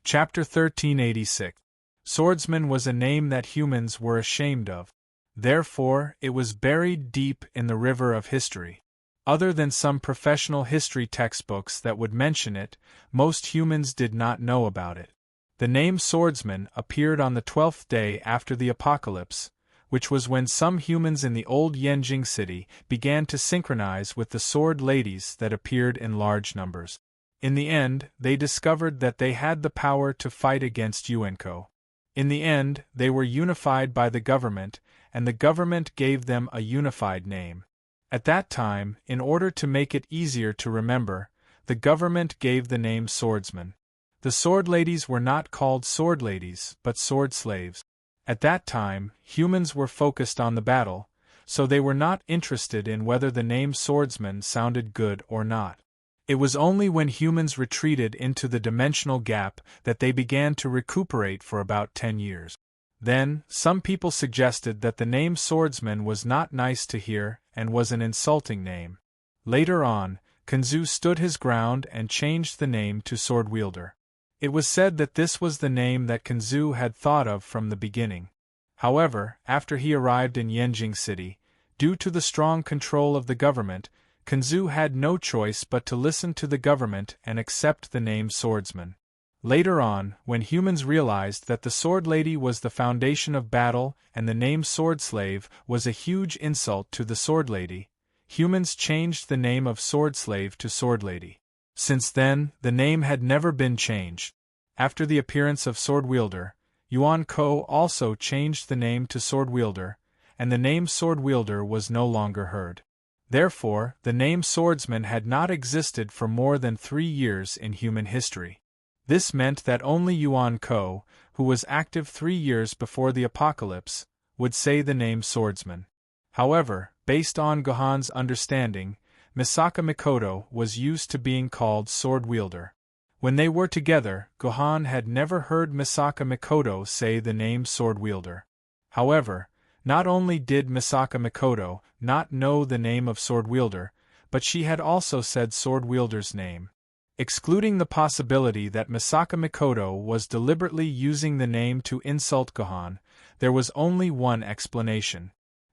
Chapter 1386. Swordsman was a name that humans were ashamed of. Therefore, it was buried deep in the river of history. Other than some professional history textbooks that would mention it, most humans did not know about it. The name swordsman appeared on the 12th day after the apocalypse, which was when some humans in the old Yenjing city began to synchronize with the sword ladies that appeared in large numbers. In the end, they discovered that they had the power to fight against Yuenko. In the end, they were unified by the government, and the government gave them a unified name. At that time, in order to make it easier to remember, the government gave the name swordsman. The sword ladies were not called sword ladies, but sword slaves. At that time, humans were focused on the battle, so they were not interested in whether the name swordsman sounded good or not. It was only when humans retreated into the dimensional gap that they began to recuperate for about 10 years. Then, some people suggested that the name swordsman was not nice to hear and was an insulting name. Later on, Kanzu stood his ground and changed the name to sword wielder. It was said that this was the name that Kanzu had thought of from the beginning. However, after he arrived in Yenjing City, due to the strong control of the government, Kanzu had no choice but to listen to the government and accept the name swordsman. Later on, when humans realized that the sword lady was the foundation of battle and the name sword slave was a huge insult to the sword lady, humans changed the name of sword slave to sword lady. Since then, the name had never been changed. After the appearance of sword wielder, Yuan Ko also changed the name to sword wielder, and the name sword wielder was no longer heard. Therefore, the name swordsman had not existed for more than 3 years in human history. This meant that only Yuan Ko, who was active 3 years before the apocalypse, would say the name swordsman. However, based on Gohan's understanding, Misaka Mikoto was used to being called sword wielder. When they were together, Gohan had never heard Misaka Mikoto say the name sword wielder. However, not only did Misaka Mikoto not know the name of sword wielder, but she had also said sword wielder's name. Excluding the possibility that Misaka Mikoto was deliberately using the name to insult Gohan, there was only one explanation.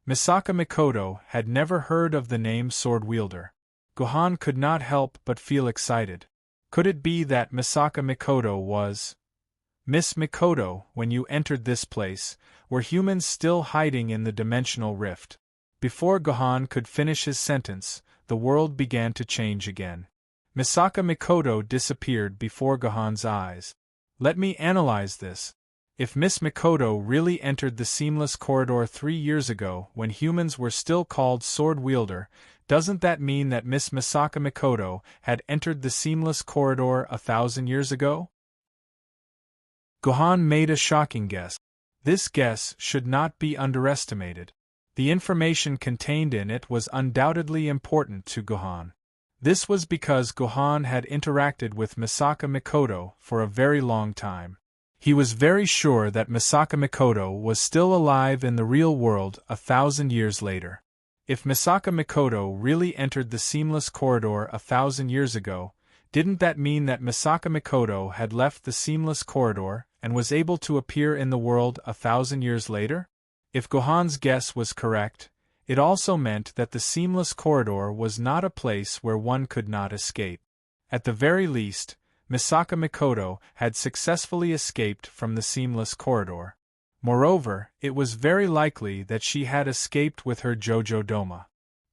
Misaka Mikoto had never heard of the name sword wielder. Gohan could not help but feel excited. Could it be that Misaka Mikoto was Miss Mikoto? When you entered this place, were humans still hiding in the dimensional rift? Before Gohan could finish his sentence, the world began to change again. Misaka Mikoto disappeared before Gohan's eyes. Let me analyze this. If Miss Mikoto really entered the seamless corridor 3 years ago when humans were still called sword wielder, doesn't that mean that Miss Misaka Mikoto had entered the seamless corridor 1,000 years ago? Gohan made a shocking guess. This guess should not be underestimated. The information contained in it was undoubtedly important to Gohan. This was because Gohan had interacted with Misaka Mikoto for a very long time. He was very sure that Misaka Mikoto was still alive in the real world 1,000 years later. If Misaka Mikoto really entered the seamless corridor 1,000 years ago, didn't that mean that Misaka Mikoto had left the seamless corridor and was able to appear in the world 1,000 years later? If Gohan's guess was correct, It also meant that the seamless corridor was not a place where one could not escape. At the very least, Misaka Mikoto had successfully escaped from the seamless corridor. Moreover, it was very likely that she had escaped with her Jojo Doma.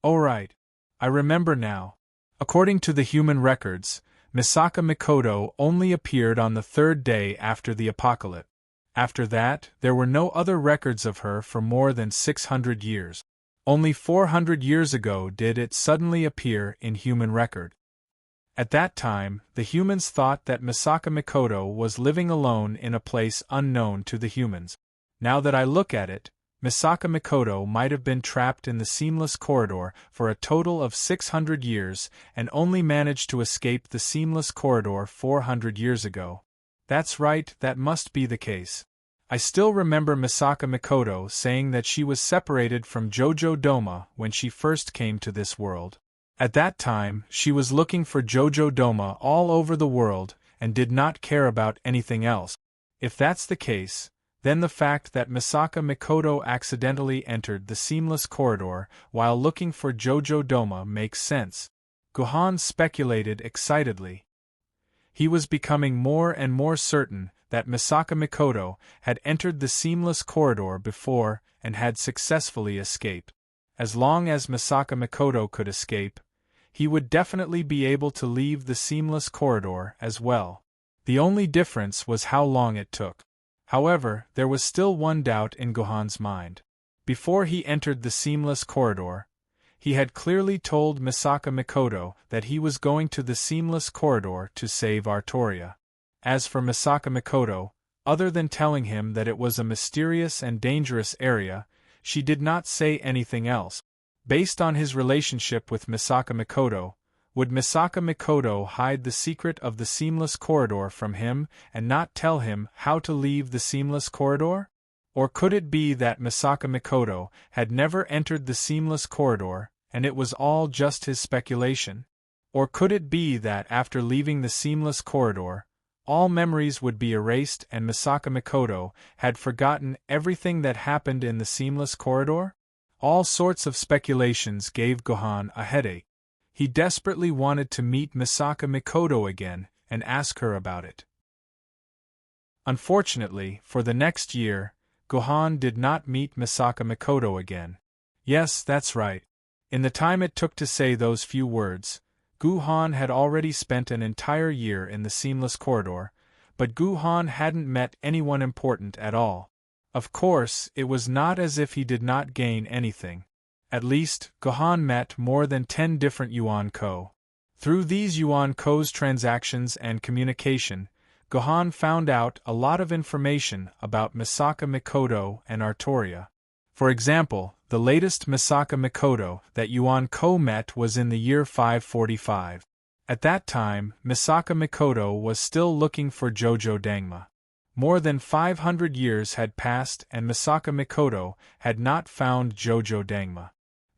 Oh right. I remember now. According to the human records, Misaka Mikoto only appeared on the third day after the apocalypse. After that, there were no other records of her for more than 600 years. Only 400 years ago did it suddenly appear in human record. At that time, the humans thought that Misaka Mikoto was living alone in a place unknown to the humans. Now that I look at it, Misaka Mikoto might have been trapped in the seamless corridor for a total of 600 years and only managed to escape the seamless corridor 400 years ago. That's right, that must be the case. I still remember Misaka Mikoto saying that she was separated from Jojo Doma when she first came to this world. At that time, she was looking for Jojo Doma all over the world and did not care about anything else. If that's the case, then the fact that Misaka Mikoto accidentally entered the seamless corridor while looking for Jojo Doma makes sense. Gohan speculated excitedly. He was becoming more and more certain that Misaka Mikoto had entered the seamless corridor before and had successfully escaped. As long as Misaka Mikoto could escape, he would definitely be able to leave the seamless corridor as well. The only difference was how long it took. However, there was still one doubt in Gohan's mind. Before he entered the seamless corridor, he had clearly told Misaka Mikoto that he was going to the seamless corridor to save Artoria. As for Misaka Mikoto, other than telling him that it was a mysterious and dangerous area, she did not say anything else. Based on his relationship with Misaka Mikoto, would Misaka Mikoto hide the secret of the seamless corridor from him and not tell him how to leave the seamless corridor? Or could it be that Misaka Mikoto had never entered the seamless corridor, and it was all just his speculation? Or could it be that after leaving the seamless corridor, all memories would be erased and Misaka Mikoto had forgotten everything that happened in the seamless corridor? All sorts of speculations gave Gohan a headache. He desperately wanted to meet Misaka Mikoto again and ask her about it. Unfortunately, for the next year, Gohan did not meet Misaka Mikoto again. Yes, that's right. In the time it took to say those few words, Gohan had already spent an entire year in the seamless corridor, but Gohan hadn't met anyone important at all. Of course, it was not as if he did not gain anything. At least, Gohan met more than 10 different Yuan-ko. Through these Yuan-ko's transactions and communication, Gohan found out a lot of information about Misaka Mikoto and Artoria. For example, the latest Misaka Mikoto that Yuan-ko met was in the year 545. At that time, Misaka Mikoto was still looking for Jojo Dangma. More than 500 years had passed and Misaka Mikoto had not found Jojo Dangma.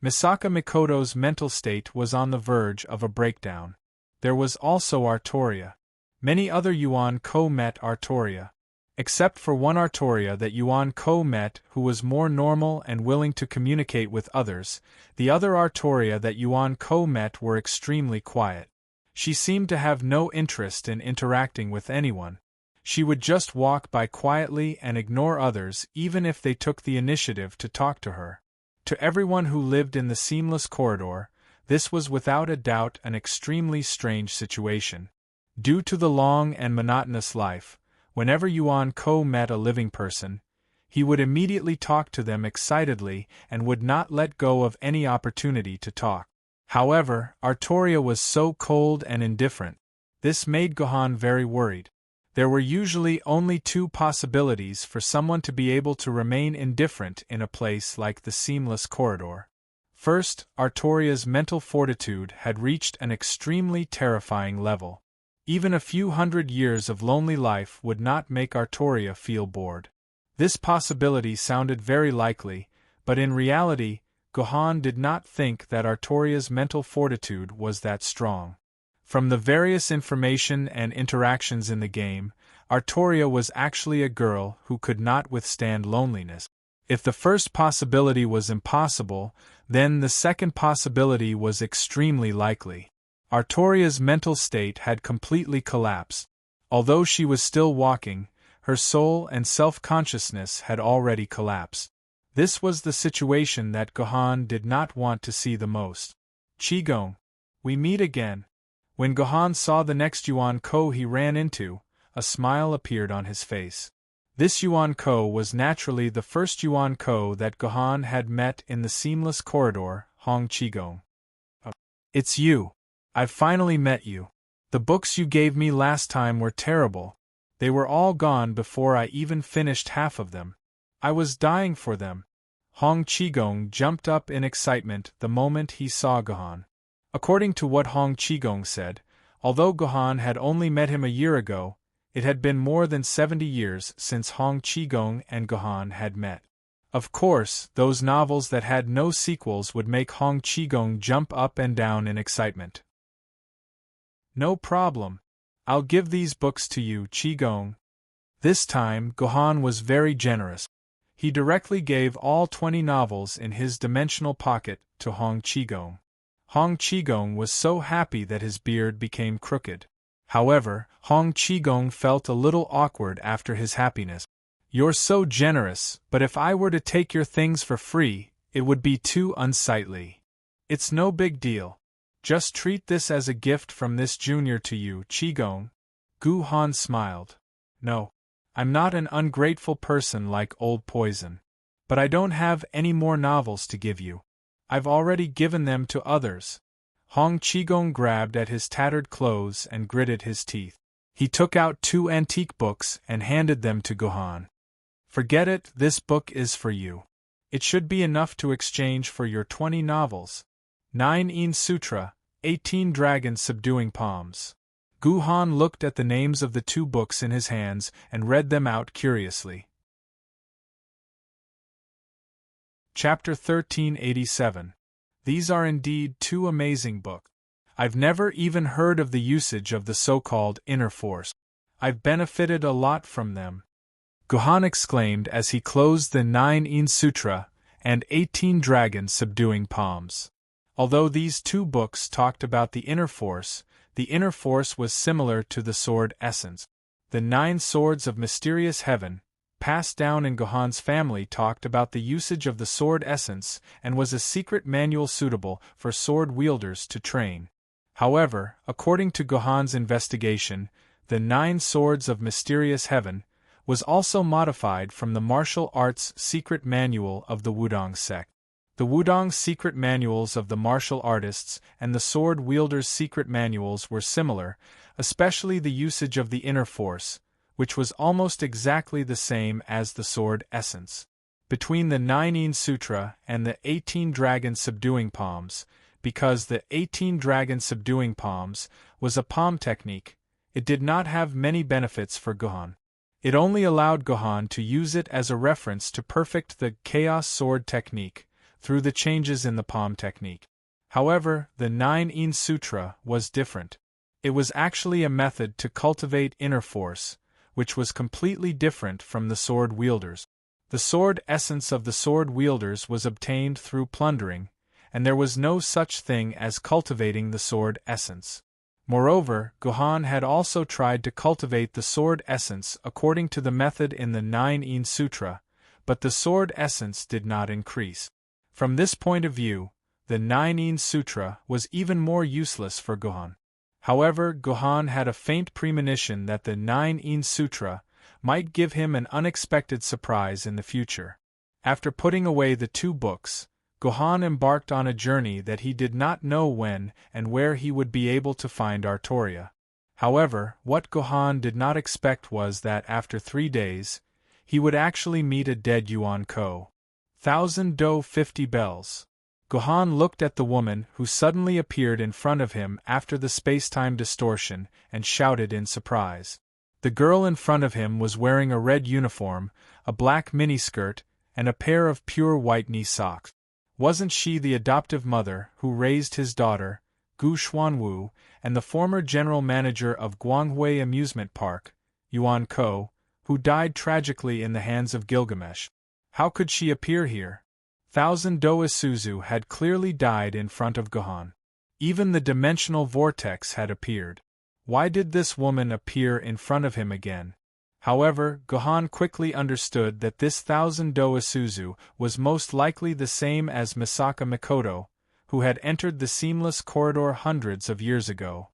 Misaka Mikoto's mental state was on the verge of a breakdown. There was also Artoria. Many other Yuan-ko met Artoria. Except for one Artoria that Yuan-ko met who was more normal and willing to communicate with others, the other Artoria that Yuan-ko met were extremely quiet. She seemed to have no interest in interacting with anyone. She would just walk by quietly and ignore others even if they took the initiative to talk to her. To everyone who lived in the seamless corridor, this was without a doubt an extremely strange situation. Due to the long and monotonous life, whenever Yuan-ko met a living person, he would immediately talk to them excitedly and would not let go of any opportunity to talk. However, Artoria was so cold and indifferent. This made Gohan very worried. There were usually only two possibilities for someone to be able to remain indifferent in a place like the seamless corridor. First, Artoria's mental fortitude had reached an extremely terrifying level. Even a few hundred years of lonely life would not make Artoria feel bored. This possibility sounded very likely, but in reality, Gohan did not think that Artoria's mental fortitude was that strong. From the various information and interactions in the game, Artoria was actually a girl who could not withstand loneliness. If the first possibility was impossible, then the second possibility was extremely likely. Artoria's mental state had completely collapsed. Although she was still walking, her soul and self-consciousness had already collapsed. This was the situation that Gohan did not want to see the most. Qigong, we meet again. When Gohan saw the next Yuan Ko he ran into, a smile appeared on his face. This Yuan Ko was naturally the first Yuan Ko that Gohan had met in the seamless corridor, Hong Qigong. It's you. I've finally met you. The books you gave me last time were terrible. They were all gone before I even finished half of them. I was dying for them. Hong Qigong jumped up in excitement the moment he saw Gohan. According to what Hong Qigong said, although Gohan had only met him a year ago, it had been more than 70 years since Hong Qigong and Gohan had met. Of course, those novels that had no sequels would make Hong Qigong jump up and down in excitement. No problem. I'll give these books to you, Qigong. This time, Gohan was very generous. He directly gave all 20 novels in his dimensional pocket to Hong Qigong. Hong Qigong was so happy that his beard became crooked. However, Hong Qigong felt a little awkward after his happiness. You're so generous, but if I were to take your things for free, it would be too unsightly. It's no big deal. Just treat this as a gift from this junior to you, Qigong. Gohan smiled. No. I'm not an ungrateful person like Old Poison. But I don't have any more novels to give you. I've already given them to others. Hong Qigong grabbed at his tattered clothes and gritted his teeth. He took out 2 antique books and handed them to Gohan. Forget it, this book is for you. It should be enough to exchange for your 20 novels. 9 In Sutra, 18 Dragons Subduing Palms. Gohan looked at the names of the 2 books in his hands and read them out curiously. Chapter 1387. These are indeed 2 amazing books. I've never even heard of the usage of the so-called inner force. I've benefited a lot from them. Gohan exclaimed as he closed the 9 In Sutra and 18 Dragons Subduing Palms. Although these 2 books talked about the inner force was similar to the sword essence. The 9 swords of mysterious heaven, passed down in Gohan's family, talked about the usage of the sword essence and was a secret manual suitable for sword wielders to train. However, according to Gohan's investigation, the 9 swords of mysterious heaven was also modified from the martial arts secret manual of the Wudong sect. The Wudong secret manuals of the martial artists and the sword wielders' secret manuals were similar, especially the usage of the inner force, which was almost exactly the same as the sword essence. Between the 9 In Sutra and the 18 Dragons Subduing Palms, because the 18 Dragons Subduing Palms was a palm technique, it did not have many benefits for Gohan. It only allowed Gohan to use it as a reference to perfect the Chaos Sword technique through the changes in the palm technique. However, the 9 In Sutra was different. It was actually a method to cultivate inner force, which was completely different from the sword wielders. The sword essence of the sword wielders was obtained through plundering, and there was no such thing as cultivating the sword essence. Moreover, Gohan had also tried to cultivate the sword essence according to the method in the 9 In Sutra, but the sword essence did not increase. From this point of view, the 9 In Sutra was even more useless for Gohan. However, Gohan had a faint premonition that the 9 In Sutra might give him an unexpected surprise in the future. After putting away the 2 books, Gohan embarked on a journey that he did not know when and where he would be able to find Artoria. However, what Gohan did not expect was that after 3 days, he would actually meet a dead Yuan Ko. 1000 Do 50 bells. Gohan looked at the woman who suddenly appeared in front of him after the space-time distortion and shouted in surprise. The girl in front of him was wearing a red uniform, a black miniskirt, and a pair of pure white knee socks. Wasn't she the adoptive mother who raised his daughter, Gu Xuanwu, and the former general manager of Guanghui Amusement Park, Yuan Ko, who died tragically in the hands of Gilgamesh? How could she appear here? Thousand Do Isuzu had clearly died in front of Gohan. Even the dimensional vortex had appeared. Why did this woman appear in front of him again? However, Gohan quickly understood that this Thousand Do Isuzu was most likely the same as Misaka Mikoto, who had entered the seamless corridor hundreds of years ago.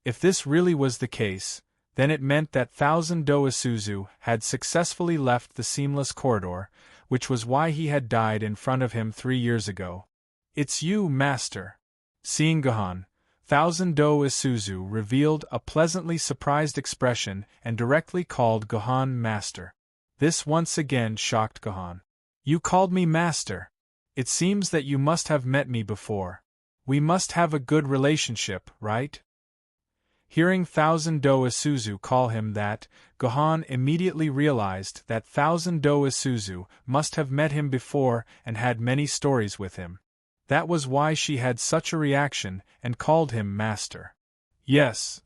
If this really was the case, then it meant that Thousand Do Isuzu had successfully left the seamless corridor, which was why he had died in front of him 3 years ago. "It's you, Master." Seeing Gohan, Thousand Do Isuzu revealed a pleasantly surprised expression and directly called Gohan Master. This once again shocked Gohan. "You called me Master. It seems that you must have met me before. We must have a good relationship, right?" Hearing Thousand Do Isuzu call him that, Gohan immediately realized that Thousand Do Isuzu must have met him before and had many stories with him. That was why she had such a reaction and called him Master. "Yes."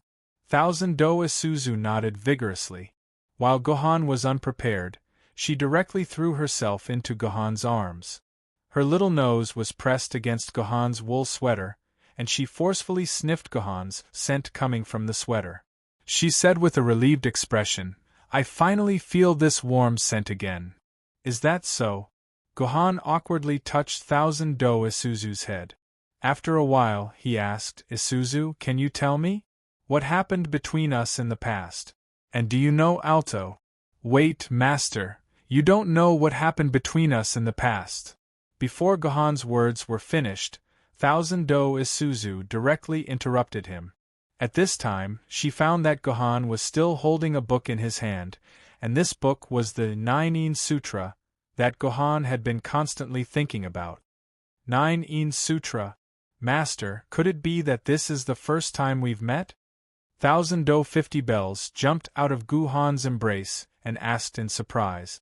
Thousand Do Isuzu nodded vigorously. While Gohan was unprepared, she directly threw herself into Gohan's arms. Her little nose was pressed against Gohan's wool sweater, and she forcefully sniffed Gohan's scent coming from the sweater. She said with a relieved expression, "I finally feel this warm scent again." "Is that so?" Gohan awkwardly touched Thousand Do Isuzu's head. After a while, he asked, "Isuzu, can you tell me? What happened between us in the past? And do you know Alto?" "Wait, Master, you don't know what happened between us in the past." Before Gohan's words were finished, Thousand Do Isuzu directly interrupted him. At this time, she found that Gohan was still holding a book in his hand, and this book was the Nine Sutra that Gohan had been constantly thinking about. Nine Sutra? Master, could it be that this is the first time we've met? Thousand Do 50 Bells jumped out of Gohan's embrace and asked in surprise.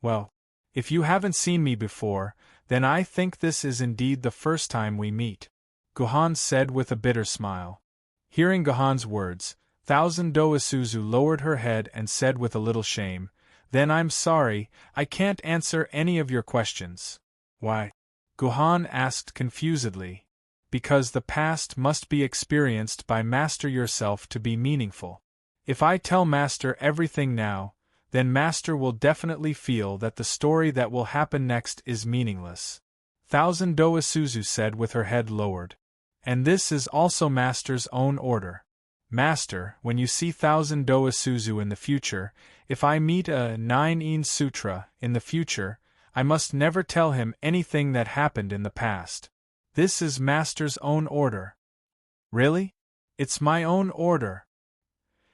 "Well, if you haven't seen me before, then I think this is indeed the first time we meet," Gohan said with a bitter smile. Hearing Gohan's words, Thousand Do Isuzu lowered her head and said with a little shame, "Then I'm sorry, I can't answer any of your questions." "Why?" Gohan asked confusedly. "Because the past must be experienced by Master yourself to be meaningful. If I tell Master everything now, then Master will definitely feel that the story that will happen next is meaningless," Thousand Do Isuzu said with her head lowered. "And this is also Master's own order. Master, when you see Thousand Do Isuzu in the future, if I meet a Nine Sutra in the future, I must never tell him anything that happened in the past. This is Master's own order." "Really? It's my own order."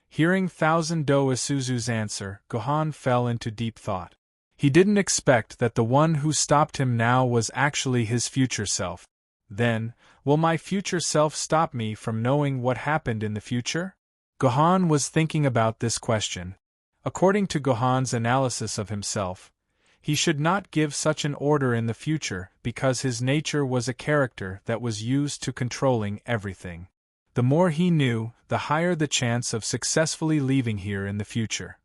Hearing Thousand Do Isuzu's answer, Gohan fell into deep thought. He didn't expect that the one who stopped him now was actually his future self. Then, will my future self stop me from knowing what happened in the future? Gohan was thinking about this question. According to Gohan's analysis of himself, he should not give such an order in the future because his nature was a character that was used to controlling everything. The more he knew, the higher the chance of successfully leaving here in the future.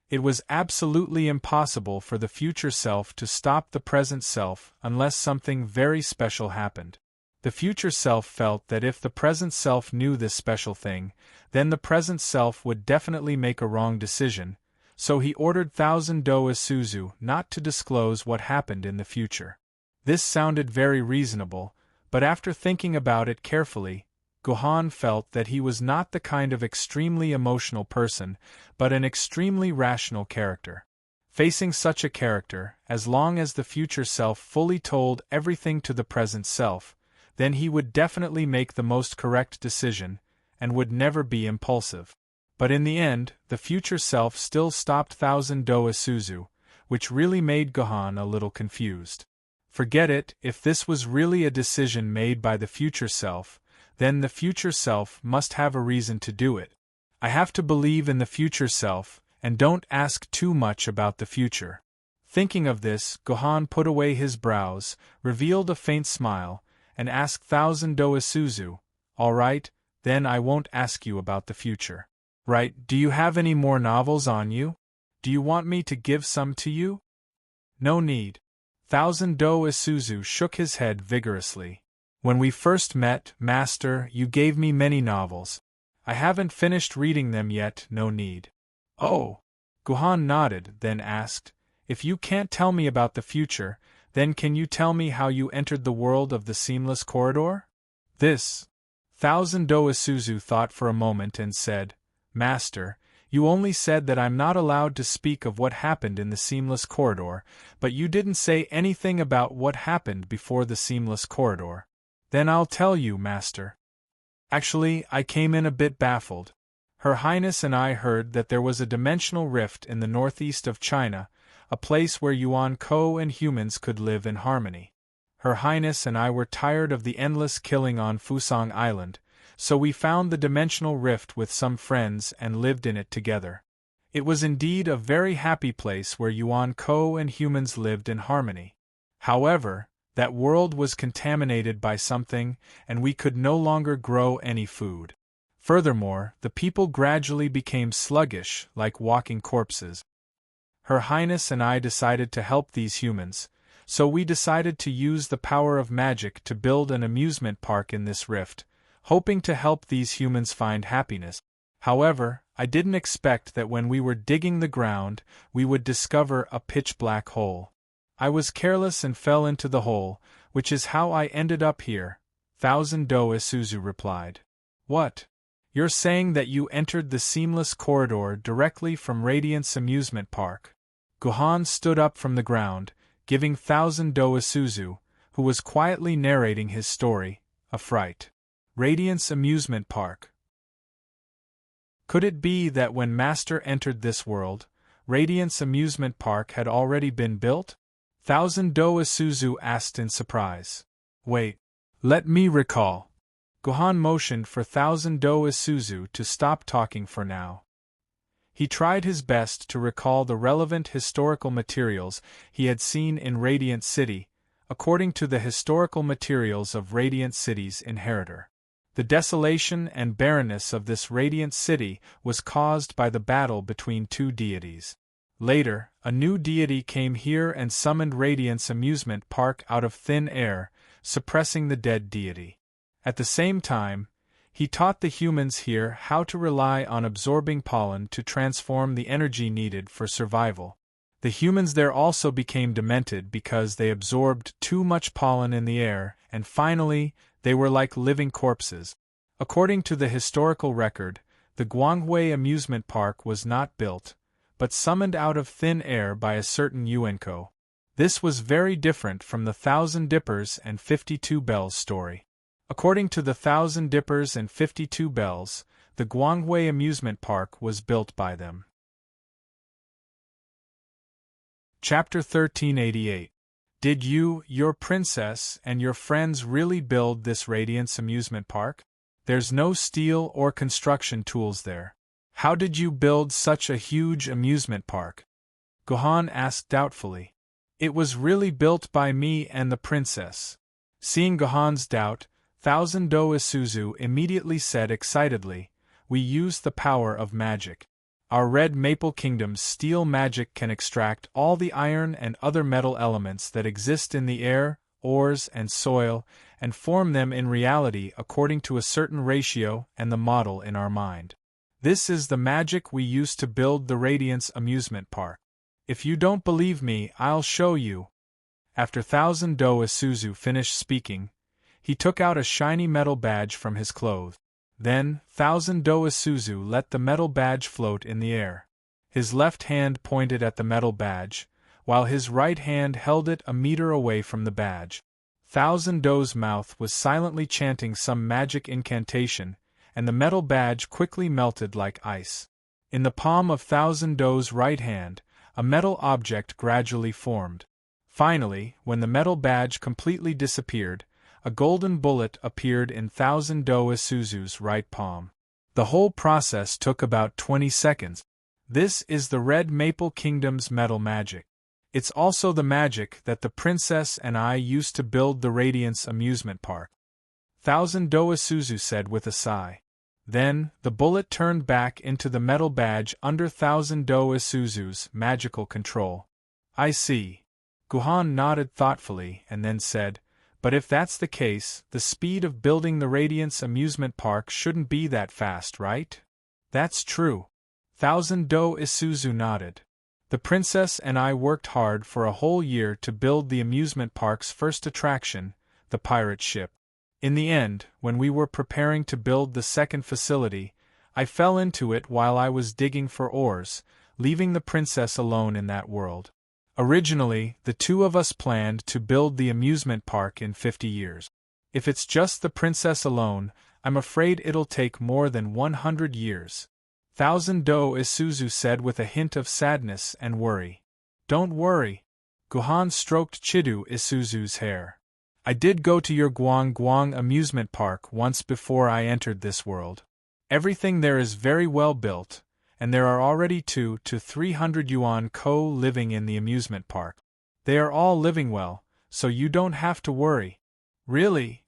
It was absolutely impossible for the future self to stop the present self unless something very special happened. The future self felt that if the present self knew this special thing, then the present self would definitely make a wrong decision, so he ordered Thousand Do Isuzu not to disclose what happened in the future. This sounded very reasonable, but after thinking about it carefully, Gohan felt that he was not the kind of extremely emotional person, but an extremely rational character. Facing such a character, as long as the future self fully told everything to the present self, then he would definitely make the most correct decision, and would never be impulsive. But in the end, the future self still stopped Thousand Do Isuzu, which really made Gohan a little confused. Forget it, if this was really a decision made by the future self, then the future self must have a reason to do it. I have to believe in the future self, and don't ask too much about the future. Thinking of this, Gohan put away his brows, revealed a faint smile, and asked Thousand Do Isuzu, "All right, then I won't ask you about the future." "Right, do you have any more novels on you? Do you want me to give some to you?" No need. Thousand Do Isuzu shook his head vigorously. When we first met, Master, you gave me many novels. I haven't finished reading them yet, no need. Oh! Guhan nodded, then asked, if you can't tell me about the future, then can you tell me how you entered the world of the seamless corridor? This. Thousand Do Isuzu thought for a moment and said, Master, you only said that I'm not allowed to speak of what happened in the seamless corridor, but you didn't say anything about what happened before the seamless corridor. Then I'll tell you, Master. Actually, I came in a bit baffled. Her Highness and I heard that there was a dimensional rift in the northeast of China, a place where Yuan Ko and humans could live in harmony. Her Highness and I were tired of the endless killing on Fusang Island, so we found the dimensional rift with some friends and lived in it together. It was indeed a very happy place where Yuan Ko and humans lived in harmony. However, that world was contaminated by something, and we could no longer grow any food. Furthermore, the people gradually became sluggish, like walking corpses. Her Highness and I decided to help these humans, so we decided to use the power of magic to build an amusement park in this rift, hoping to help these humans find happiness. However, I didn't expect that when we were digging the ground, we would discover a pitch-black hole. I was careless and fell into the hole, which is how I ended up here, Thousand Do Isuzu replied. What? You're saying that you entered the seamless corridor directly from Radiance Amusement Park? Guhan stood up from the ground, giving Thousand Do Isuzu, who was quietly narrating his story, a fright. Radiance Amusement Park. Could it be that when Master entered this world, Radiance Amusement Park had already been built? Thousand Do Isuzu asked in surprise. Wait. Let me recall. Guhan motioned for Thousand Do Isuzu to stop talking for now. He tried his best to recall the relevant historical materials he had seen in Radiant City, according to the historical materials of Radiant City's inheritor. The desolation and barrenness of this Radiant City was caused by the battle between two deities. Later, a new deity came here and summoned Radiance Amusement Park out of thin air, suppressing the dead deity. At the same time, he taught the humans here how to rely on absorbing pollen to transform the energy needed for survival. The humans there also became demented because they absorbed too much pollen in the air, and finally, they were like living corpses. According to the historical record, the Guanghui Amusement Park was not built, but summoned out of thin air by a certain Yuanko. This was very different from the Thousand Dippers and 52 Bells story. According to the Thousand Dippers and 52 Bells, the Guanghui Amusement Park was built by them. Chapter 1388. Did you, your princess, and your friends really build this Radiance Amusement Park? There's no steel or construction tools there. How did you build such a huge amusement park? Guhan asked doubtfully. It was really built by me and the princess. Seeing Guhan's doubt, Thousand Do Isuzu immediately said excitedly, we use the power of magic. Our Red Maple Kingdom's steel magic can extract all the iron and other metal elements that exist in the air, ores, and soil, and form them in reality according to a certain ratio and the model in our mind. This is the magic we use to build the Radiance Amusement Park. If you don't believe me, I'll show you. After Thousand Do Isuzu finished speaking, he took out a shiny metal badge from his clothes. Then, Thousand Do Isuzu let the metal badge float in the air. His left hand pointed at the metal badge, while his right hand held it a meter away from the badge. Thousand Do's mouth was silently chanting some magic incantation, and the metal badge quickly melted like ice. In the palm of Thousand Do's right hand, a metal object gradually formed. Finally, when the metal badge completely disappeared, a golden bullet appeared in Thousand Do Isuzu's right palm. The whole process took about 20 seconds. This is the Red Maple Kingdom's metal magic. It's also the magic that the princess and I used to build the Radiance Amusement Park. Thousand Do Isuzu said with a sigh. Then, the bullet turned back into the metal badge under Thousand Do Isuzu's magical control. I see. Guhan nodded thoughtfully and then said, "But if that's the case, the speed of building the Radiance amusement park shouldn't be that fast, right?" "That's true." Thousand Do Isuzu nodded. "The princess and I worked hard for a whole year to build the amusement park's first attraction, the pirate ship. In the end, when we were preparing to build the second facility, I fell into it while I was digging for ores, leaving the princess alone in that world. Originally, the two of us planned to build the amusement park in 50 years. If it's just the princess alone, I'm afraid it'll take more than 100 years. Thousand Do Isuzu said with a hint of sadness and worry. "Don't worry." Guhan stroked Chidu Isuzu's hair. "I did go to your Guang Guang amusement park once before I entered this world. Everything there is very well built, and there are already 200 to 300 yuan ko living in the amusement park. They are all living well, so you don't have to worry." "Really?"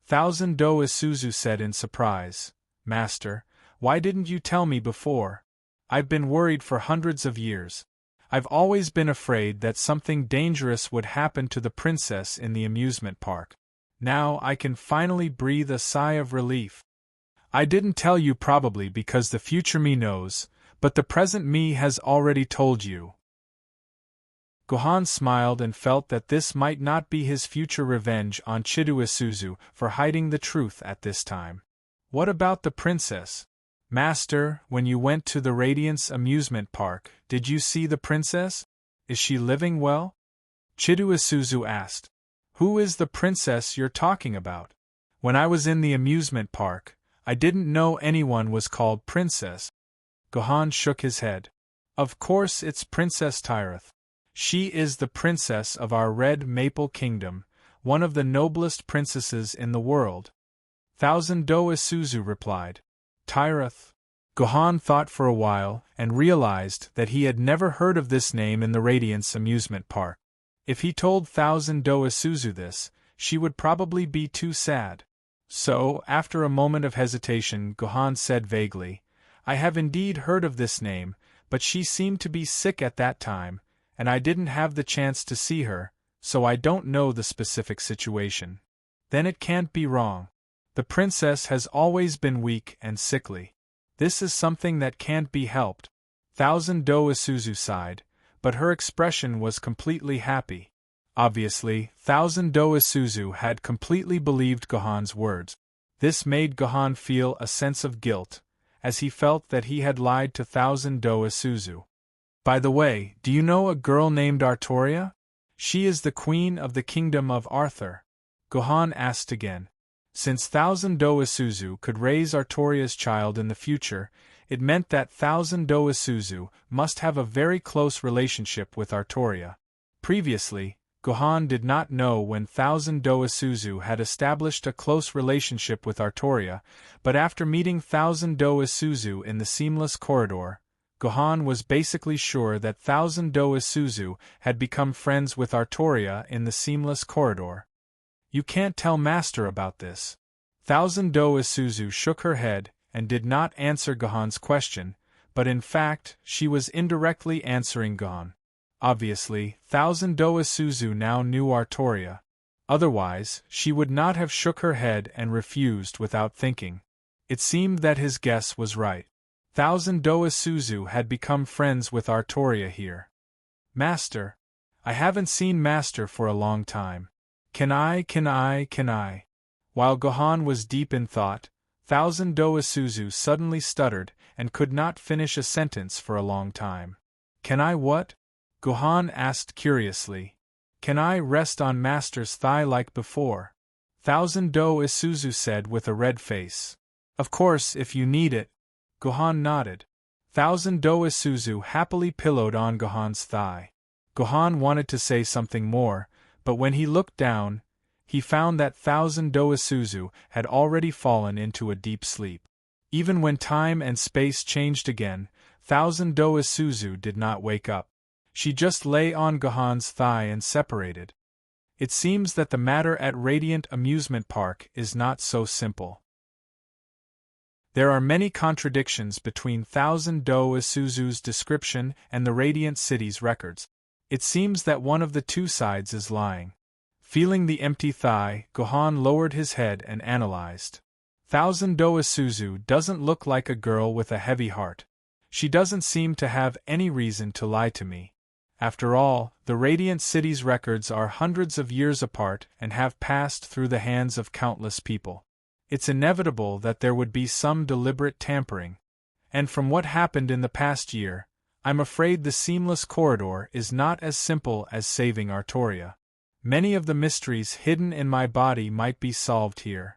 Thousand Do Isuzu said in surprise. "Master, why didn't you tell me before? I've been worried for hundreds of years. I've always been afraid that something dangerous would happen to the princess in the amusement park. Now I can finally breathe a sigh of relief. I didn't tell you probably because the future me knows, but the present me has already told you." Guhan smiled and felt that this might not be his future revenge on Chidu Isuzu for hiding the truth at this time. "What about the princess? Master, when you went to the Radiance amusement park, did you see the princess? Is she living well?" Chidu Isuzu asked. "Who is the princess you're talking about? When I was in the amusement park, I didn't know anyone was called princess." Guhan shook his head. "Of course it's Princess Tyreth. She is the princess of our Red Maple Kingdom, one of the noblest princesses in the world." Thousand Do Isuzu replied. "Tyreth?" Guhan thought for a while and realized that he had never heard of this name in the Radiance amusement park. If he told Thousand Do Isuzu this, she would probably be too sad. So, after a moment of hesitation, Guhan said vaguely, "I have indeed heard of this name, but she seemed to be sick at that time, and I didn't have the chance to see her, so I don't know the specific situation." "Then it can't be wrong. The princess has always been weak and sickly. This is something that can't be helped." Thousand Do Isuzu sighed, but her expression was completely happy. Obviously, Thousand Do Isuzu had completely believed Guhan's words. This made Guhan feel a sense of guilt, as he felt that he had lied to Thousand Do Isuzu. "By the way, do you know a girl named Artoria? She is the queen of the kingdom of Arthur." Guhan asked again. Since Thousand Do Isuzu could raise Artoria's child in the future, it meant that Thousand Do Isuzu must have a very close relationship with Artoria. Previously, Guhan did not know when Thousand Do Isuzu had established a close relationship with Artoria, but after meeting Thousand Do Isuzu in the Seamless Corridor, Guhan was basically sure that Thousand Do Isuzu had become friends with Artoria in the Seamless Corridor. "You can't tell Master about this." Thousand Do Isuzu shook her head and did not answer Guhan's question, but in fact, she was indirectly answering Guhan. Obviously, Thousand Do Isuzu now knew Artoria. Otherwise, she would not have shook her head and refused without thinking. It seemed that his guess was right. Thousand Do Isuzu had become friends with Artoria here. "Master, I haven't seen Master for a long time. Can I? While Guhan was deep in thought, Thousand Do Isuzu suddenly stuttered and could not finish a sentence for a long time. "Can I what?" Guhan asked curiously. "Can I rest on Master's thigh like before?" Thousand Do Isuzu said with a red face. "Of course, if you need it." Guhan nodded. Thousand Do Isuzu happily pillowed on Guhan's thigh. Guhan wanted to say something more, but when he looked down, he found that Thousand Do Isuzu had already fallen into a deep sleep. Even when time and space changed again, Thousand Do Isuzu did not wake up. She just lay on Guhan's thigh and separated. It seems that the matter at Radiant Amusement Park is not so simple. There are many contradictions between Thousand Do Isuzu's description and the Radiant City's records. It seems that one of the two sides is lying. Feeling the empty thigh, Gohan lowered his head and analyzed. Thousand Do Isuzu doesn't look like a girl with a heavy heart. She doesn't seem to have any reason to lie to me. After all, the Radiant City's records are hundreds of years apart and have passed through the hands of countless people. It's inevitable that there would be some deliberate tampering. And from what happened in the past year, I'm afraid the seamless corridor is not as simple as saving Artoria. Many of the mysteries hidden in my body might be solved here.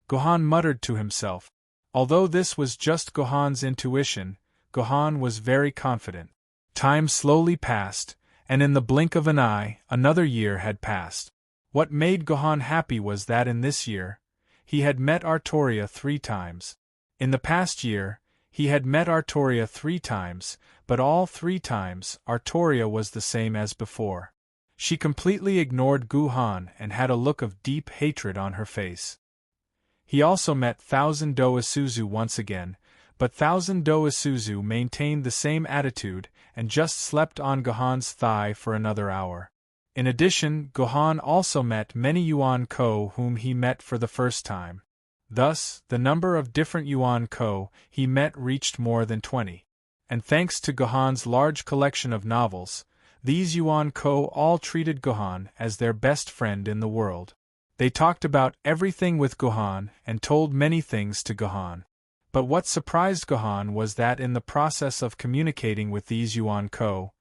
Gohan muttered to himself. Although this was just Gohan's intuition, Gohan was very confident. Time slowly passed, and in the blink of an eye, another year had passed. What made Gohan happy was that in this year, he had met Artoria 3 times. In the past year, he had met Artoria 3 times, but all 3 times, Artoria was the same as before. She completely ignored Gohan and had a look of deep hatred on her face. He also met Thousand Do Isuzu once again, but Thousand Do Isuzu maintained the same attitude and just slept on Gohan's thigh for another hour. In addition, Gohan also met many Yuan Ko whom he met for the first time. Thus, the number of different Yuan Ko he met reached more than 20. And thanks to Gohan's large collection of novels, these Yuan Ko all treated Gohan as their best friend in the world. They talked about everything with Gohan and told many things to Gohan. But what surprised Gohan was that in the process of communicating with these Yuan Ko,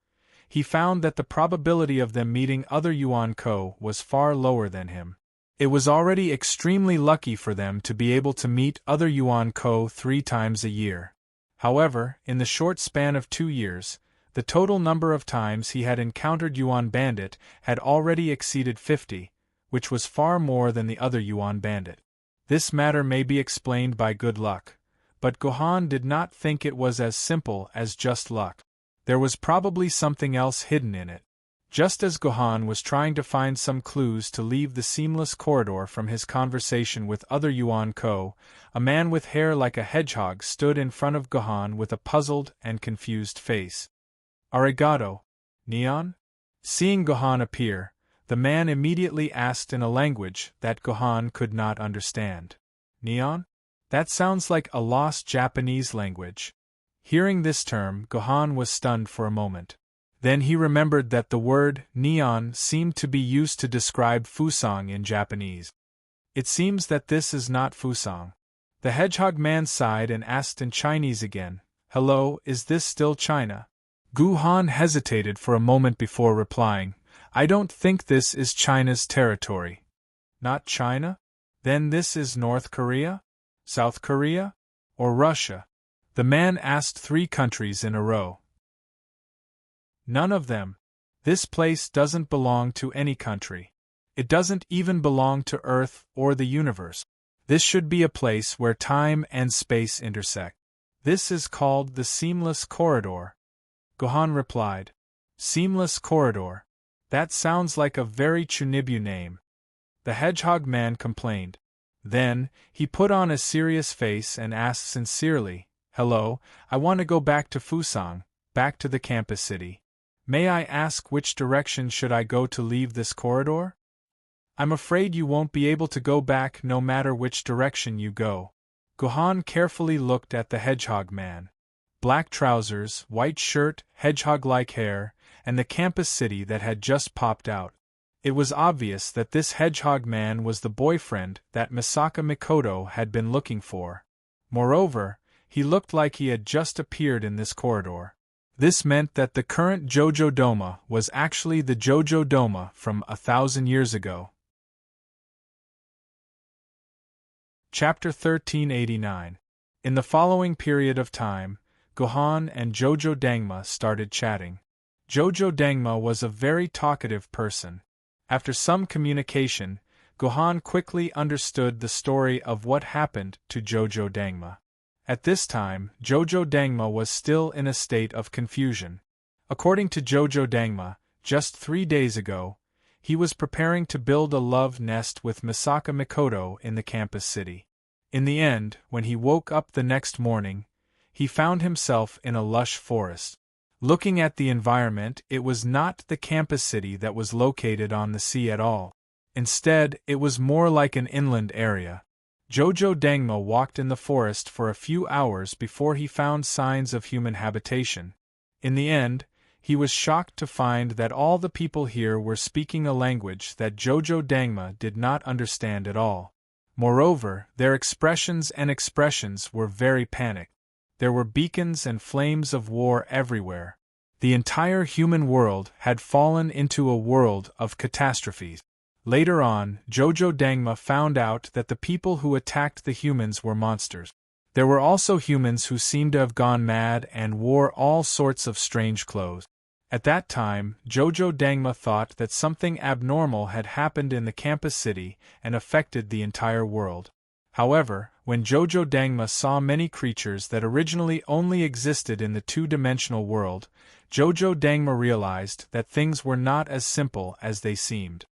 he found that the probability of them meeting other Yuan Ko was far lower than him. It was already extremely lucky for them to be able to meet other Yuan Ko 3 times a year. However, in the short span of 2 years, the total number of times he had encountered Yuan Bandit had already exceeded 50, which was far more than the other Yuan Bandit. This matter may be explained by good luck, but Gohan did not think it was as simple as just luck. There was probably something else hidden in it. Just as Gohan was trying to find some clues to leave the seamless corridor from his conversation with other Yuan Ko, a man with hair like a hedgehog stood in front of Gohan with a puzzled and confused face. "Arigato, Neon?" Seeing Gohan appear, the man immediately asked in a language that Gohan could not understand. "Neon? That sounds like a lost Japanese language." Hearing this term, Gohan was stunned for a moment. Then he remembered that the word neon seemed to be used to describe Fusang in Japanese. It seems that this is not Fusang. The hedgehog man sighed and asked in Chinese again, "Hello, is this still China?" Gohan hesitated for a moment before replying, "I don't think this is China's territory." "Not China? Then this is North Korea? South Korea? Or Russia?" The man asked 3 countries in a row. "None of them. This place doesn't belong to any country. It doesn't even belong to Earth or the universe. This should be a place where time and space intersect. This is called the Seamless Corridor." Gohan replied, "Seamless Corridor? That sounds like a very Chunibyo name." The hedgehog man complained. Then, he put on a serious face and asked sincerely, "Hello, I want to go back to Fusang, back to the campus city. May I ask which direction should I go to leave this corridor?" "I'm afraid you won't be able to go back no matter which direction you go." Gohan carefully looked at the hedgehog man. Black trousers, white shirt, hedgehog-like hair, and the campus city that had just popped out. It was obvious that this hedgehog man was the boyfriend that Misaka Mikoto had been looking for. Moreover, he looked like he had just appeared in this corridor. This meant that the current Jojo Doma was actually the Jojo Doma from 1,000 years ago. Chapter 1389. In the following period of time, Gohan and Jojo Dangma started chatting. Jojo Dangma was a very talkative person. After some communication, Gohan quickly understood the story of what happened to Jojo Dangma. At this time, Jojo Dangma was still in a state of confusion. According to Jojo Dangma, just 3 days ago, he was preparing to build a love nest with Misaka Mikoto in the campus city. In the end, when he woke up the next morning, he found himself in a lush forest. Looking at the environment, it was not the campus city that was located on the sea at all. Instead, it was more like an inland area. Jojo Dangma walked in the forest for a few hours before he found signs of human habitation. In the end, he was shocked to find that all the people here were speaking a language that Jojo Dangma did not understand at all. Moreover, their expressions were very panicked. There were beacons and flames of war everywhere. The entire human world had fallen into a world of catastrophes. Later on, Jojo Dangma found out that the people who attacked the humans were monsters. There were also humans who seemed to have gone mad and wore all sorts of strange clothes. At that time, Jojo Dangma thought that something abnormal had happened in the campus city and affected the entire world. However, when Jojo Dangma saw many creatures that originally only existed in the two-dimensional world, Jojo Dangma realized that things were not as simple as they seemed.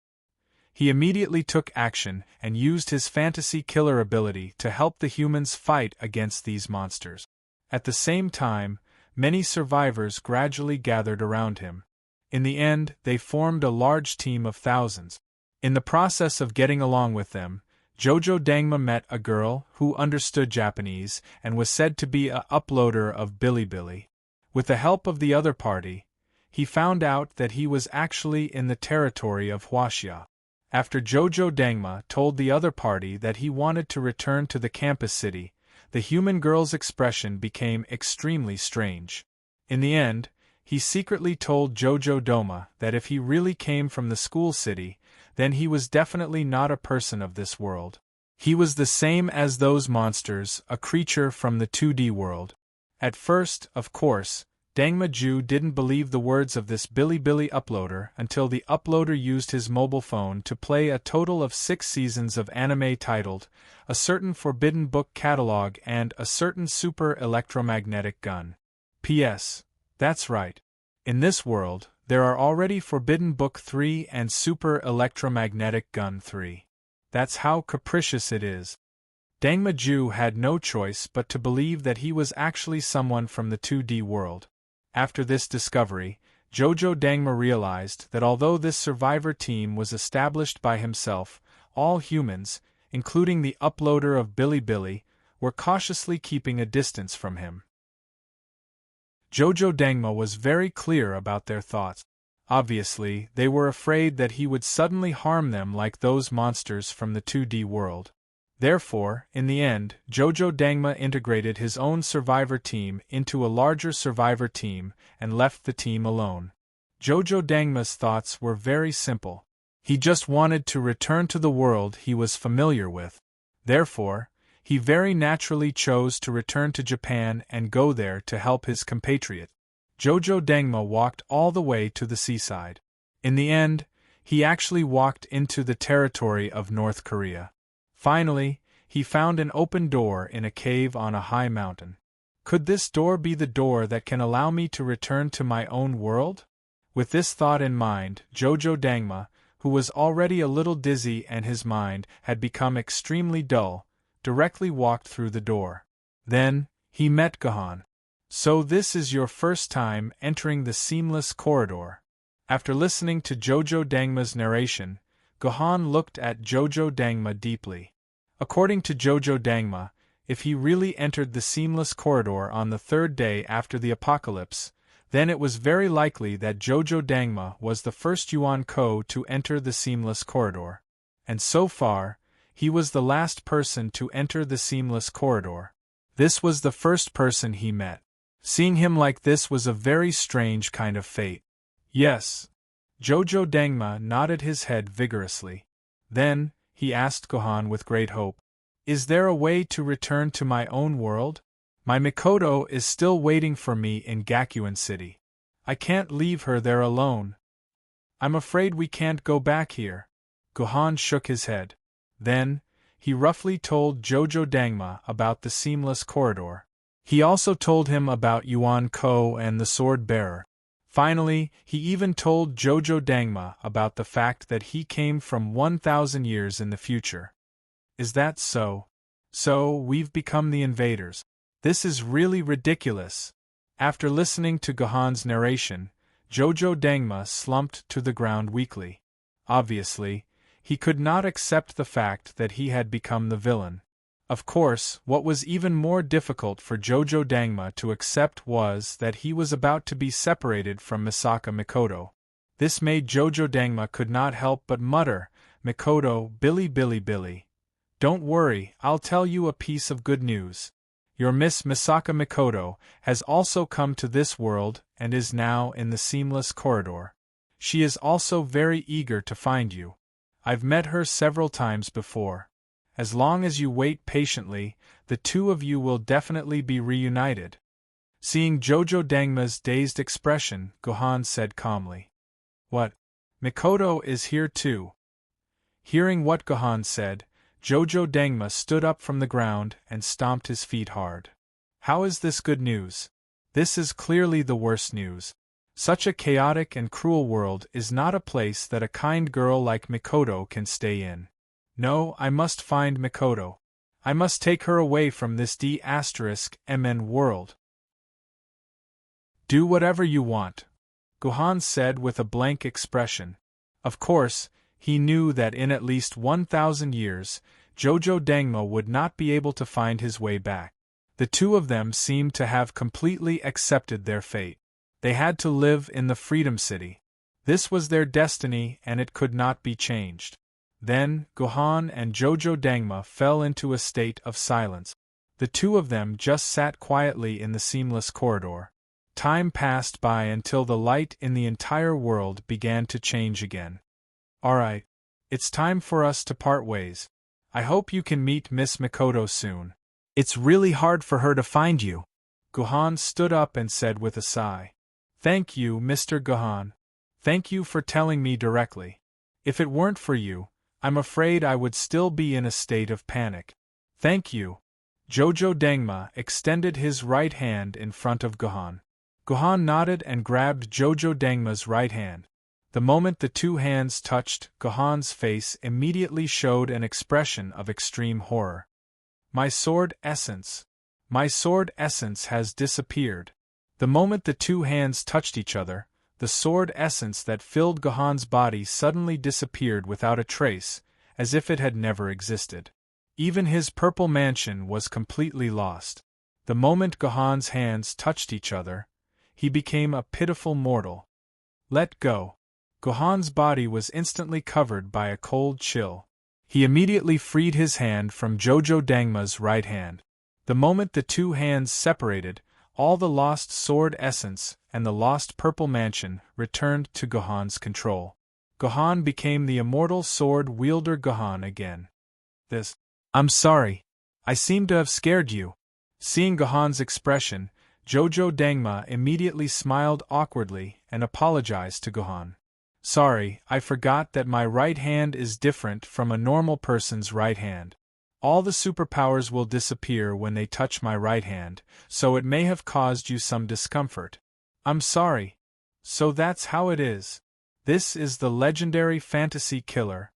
He immediately took action and used his fantasy killer ability to help the humans fight against these monsters. At the same time, many survivors gradually gathered around him. In the end, they formed a large team of thousands. In the process of getting along with them, Jojo Dangma met a girl who understood Japanese and was said to be an uploader of Bilibili. With the help of the other party, he found out that he was actually in the territory of Huaxia. After Jojo Dangma told the other party that he wanted to return to the campus city, the human girl's expression became extremely strange. In the end, he secretly told Jojo Doma that if he really came from the school city, then he was definitely not a person of this world. He was the same as those monsters, a creature from the 2D world. At first, of course, Dangma Ju didn't believe the words of this Bilibili uploader until the uploader used his mobile phone to play a total of 6 seasons of anime titled A Certain Forbidden Book Catalog and A Certain Super Electromagnetic Gun. P.S. That's right. In this world, there are already Forbidden Book 3 and Super Electromagnetic Gun 3. That's how capricious it is. Dangma Ju had no choice but to believe that he was actually someone from the 2D world. After this discovery, Jojo Dangma realized that although this survivor team was established by himself, all humans, including the uploader of Bilibili, were cautiously keeping a distance from him. Jojo Dangma was very clear about their thoughts. Obviously, they were afraid that he would suddenly harm them like those monsters from the 2D world. Therefore, in the end, Jojo Dangma integrated his own survivor team into a larger survivor team and left the team alone. Jojo Dangma's thoughts were very simple. He just wanted to return to the world he was familiar with. Therefore, he very naturally chose to return to Japan and go there to help his compatriot. Jojo Dangma walked all the way to the seaside. In the end, he actually walked into the territory of North Korea. Finally, he found an open door in a cave on a high mountain. Could this door be the door that can allow me to return to my own world? With this thought in mind, Jojo Dangma, who was already a little dizzy and his mind had become extremely dull, directly walked through the door. Then, he met Gohan. So this is your first time entering the seamless corridor. After listening to Jojo Dangma's narration, Gohan looked at Jojo Dangma deeply. According to Jojo Dangma, if he really entered the seamless corridor on the 3rd day after the apocalypse, then it was very likely that Jojo Dangma was the first Yuan-ko to enter the seamless corridor. And so far, he was the last person to enter the seamless corridor. This was the first person he met. Seeing him like this was a very strange kind of fate. Yes. Jojo Dangma nodded his head vigorously. Then, he asked Gohan with great hope, "Is there a way to return to my own world? My Mikoto is still waiting for me in Gakuen City. I can't leave her there alone. I'm afraid we can't go back here." Gohan shook his head. Then, he roughly told Jojo Dangma about the seamless corridor. He also told him about Yuan-ko and the sword bearer. Finally, he even told Jojo Dangma about the fact that he came from 1,000 years in the future. Is that so? So, we've become the invaders. This is really ridiculous. After listening to Gohan's narration, Jojo Dangma slumped to the ground weakly. Obviously, he could not accept the fact that he had become the villain. Of course, what was even more difficult for Jojo Dangma to accept was that he was about to be separated from Misaka Mikoto. This made Jojo Dangma could not help but mutter, "Mikoto, Billy Billy Billy. Don't worry, I'll tell you a piece of good news. Your Miss Misaka Mikoto has also come to this world and is now in the seamless corridor. She is also very eager to find you. I've met her several times before. As long as you wait patiently, the two of you will definitely be reunited." Seeing Jojo Dangma's dazed expression, Gohan said calmly, "What? Mikoto is here too?" Hearing what Gohan said, Jojo Dangma stood up from the ground and stomped his feet hard. "How is this good news? This is clearly the worst news. Such a chaotic and cruel world is not a place that a kind girl like Mikoto can stay in. No, I must find Mikoto. I must take her away from this D***MN world." "Do whatever you want," Gohan said with a blank expression. Of course, he knew that in at least 1,000 years, Jojo Dangma would not be able to find his way back. The two of them seemed to have completely accepted their fate. They had to live in the Freedom City. This was their destiny and it could not be changed. Then, Gohan and Jojo Dangma fell into a state of silence. The two of them just sat quietly in the seamless corridor. Time passed by until the light in the entire world began to change again. "Alright. It's time for us to part ways. I hope you can meet Miss Mikoto soon. It's really hard for her to find you." Gohan stood up and said with a sigh, "Thank you, Mr. Gohan. Thank you for telling me directly. If it weren't for you, I'm afraid I would still be in a state of panic. Thank you." Jojo Dangma extended his right hand in front of Gohan. Gohan nodded and grabbed Jojo Dangma's right hand. The moment the two hands touched, Gohan's face immediately showed an expression of extreme horror. "My sword essence. My sword essence has disappeared." The moment the two hands touched each other, the sword essence that filled Gohan's body suddenly disappeared without a trace, as if it had never existed. Even his purple mansion was completely lost. The moment Gohan's hands touched each other, he became a pitiful mortal. "Let go." Gohan's body was instantly covered by a cold chill. He immediately freed his hand from Jojo Dangma's right hand. The moment the two hands separated, all the lost sword essence and the lost purple mansion returned to Gohan's control. Gohan became the immortal sword wielder Gohan again. "I'm sorry. I seem to have scared you." Seeing Gohan's expression, Jojo Dangma immediately smiled awkwardly and apologized to Gohan. "Sorry, I forgot that my right hand is different from a normal person's right hand. All the superpowers will disappear when they touch my right hand, so it may have caused you some discomfort. I'm sorry." "So that's how it is. This is the legendary fantasy killer."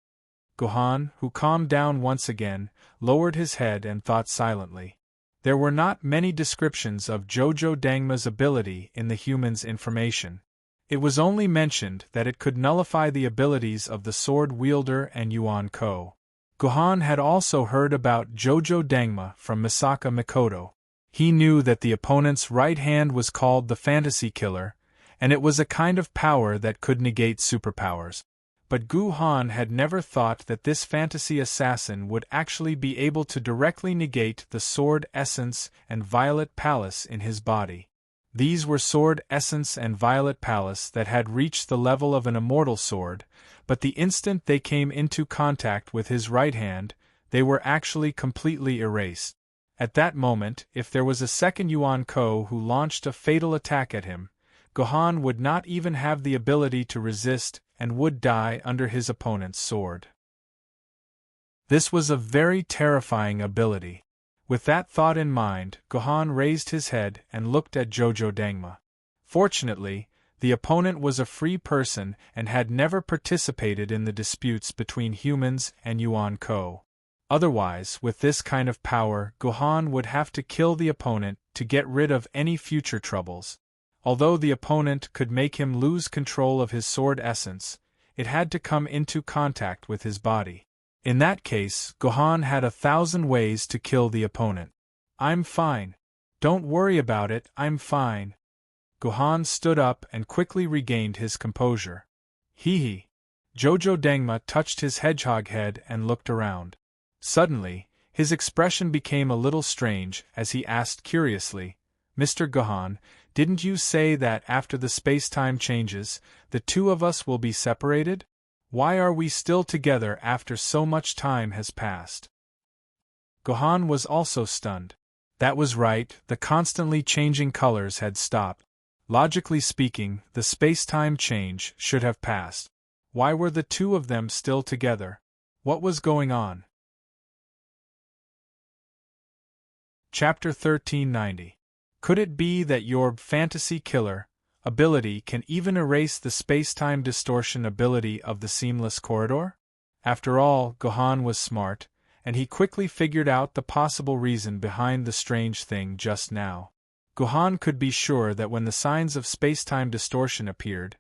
Gohan, who calmed down once again, lowered his head and thought silently. There were not many descriptions of Jojo Dangma's ability in the human's information. It was only mentioned that it could nullify the abilities of the sword wielder and Yuan Ko. Gohan had also heard about Jojo Dangma from Misaka Mikoto. He knew that the opponent's right hand was called the Fantasy Killer, and it was a kind of power that could negate superpowers. But Gohan had never thought that this fantasy assassin would actually be able to directly negate the sword essence and violet palace in his body. These were sword essence and violet palace that had reached the level of an immortal sword, but the instant they came into contact with his right hand, they were actually completely erased. At that moment, if there was a second Yuan Ko who launched a fatal attack at him, Gohan would not even have the ability to resist and would die under his opponent's sword. This was a very terrifying ability. With that thought in mind, Gohan raised his head and looked at Jojo Dangma. Fortunately, the opponent was a free person and had never participated in the disputes between humans and Yuan Ko. Otherwise, with this kind of power, Gohan would have to kill the opponent to get rid of any future troubles. Although the opponent could make him lose control of his sword essence, it had to come into contact with his body. In that case, Gohan had 1,000 ways to kill the opponent. I'm fine. Don't worry about it, I'm fine. Gohan stood up and quickly regained his composure. Hee. Jojo Dangma touched his hedgehog head and looked around. Suddenly, his expression became a little strange as he asked curiously, Mr. Gohan, didn't you say that after the space-time changes, the two of us will be separated? Why are we still together after so much time has passed? Gohan was also stunned. That was right, the constantly changing colors had stopped. Logically speaking, the space-time change should have passed. Why were the two of them still together? What was going on? Chapter 1390. Could it be that your fantasy killer ability can even erase the space-time distortion ability of the seamless corridor? After all, Gohan was smart, and he quickly figured out the possible reason behind the strange thing just now. Gohan could be sure that when the signs of space-time distortion appeared,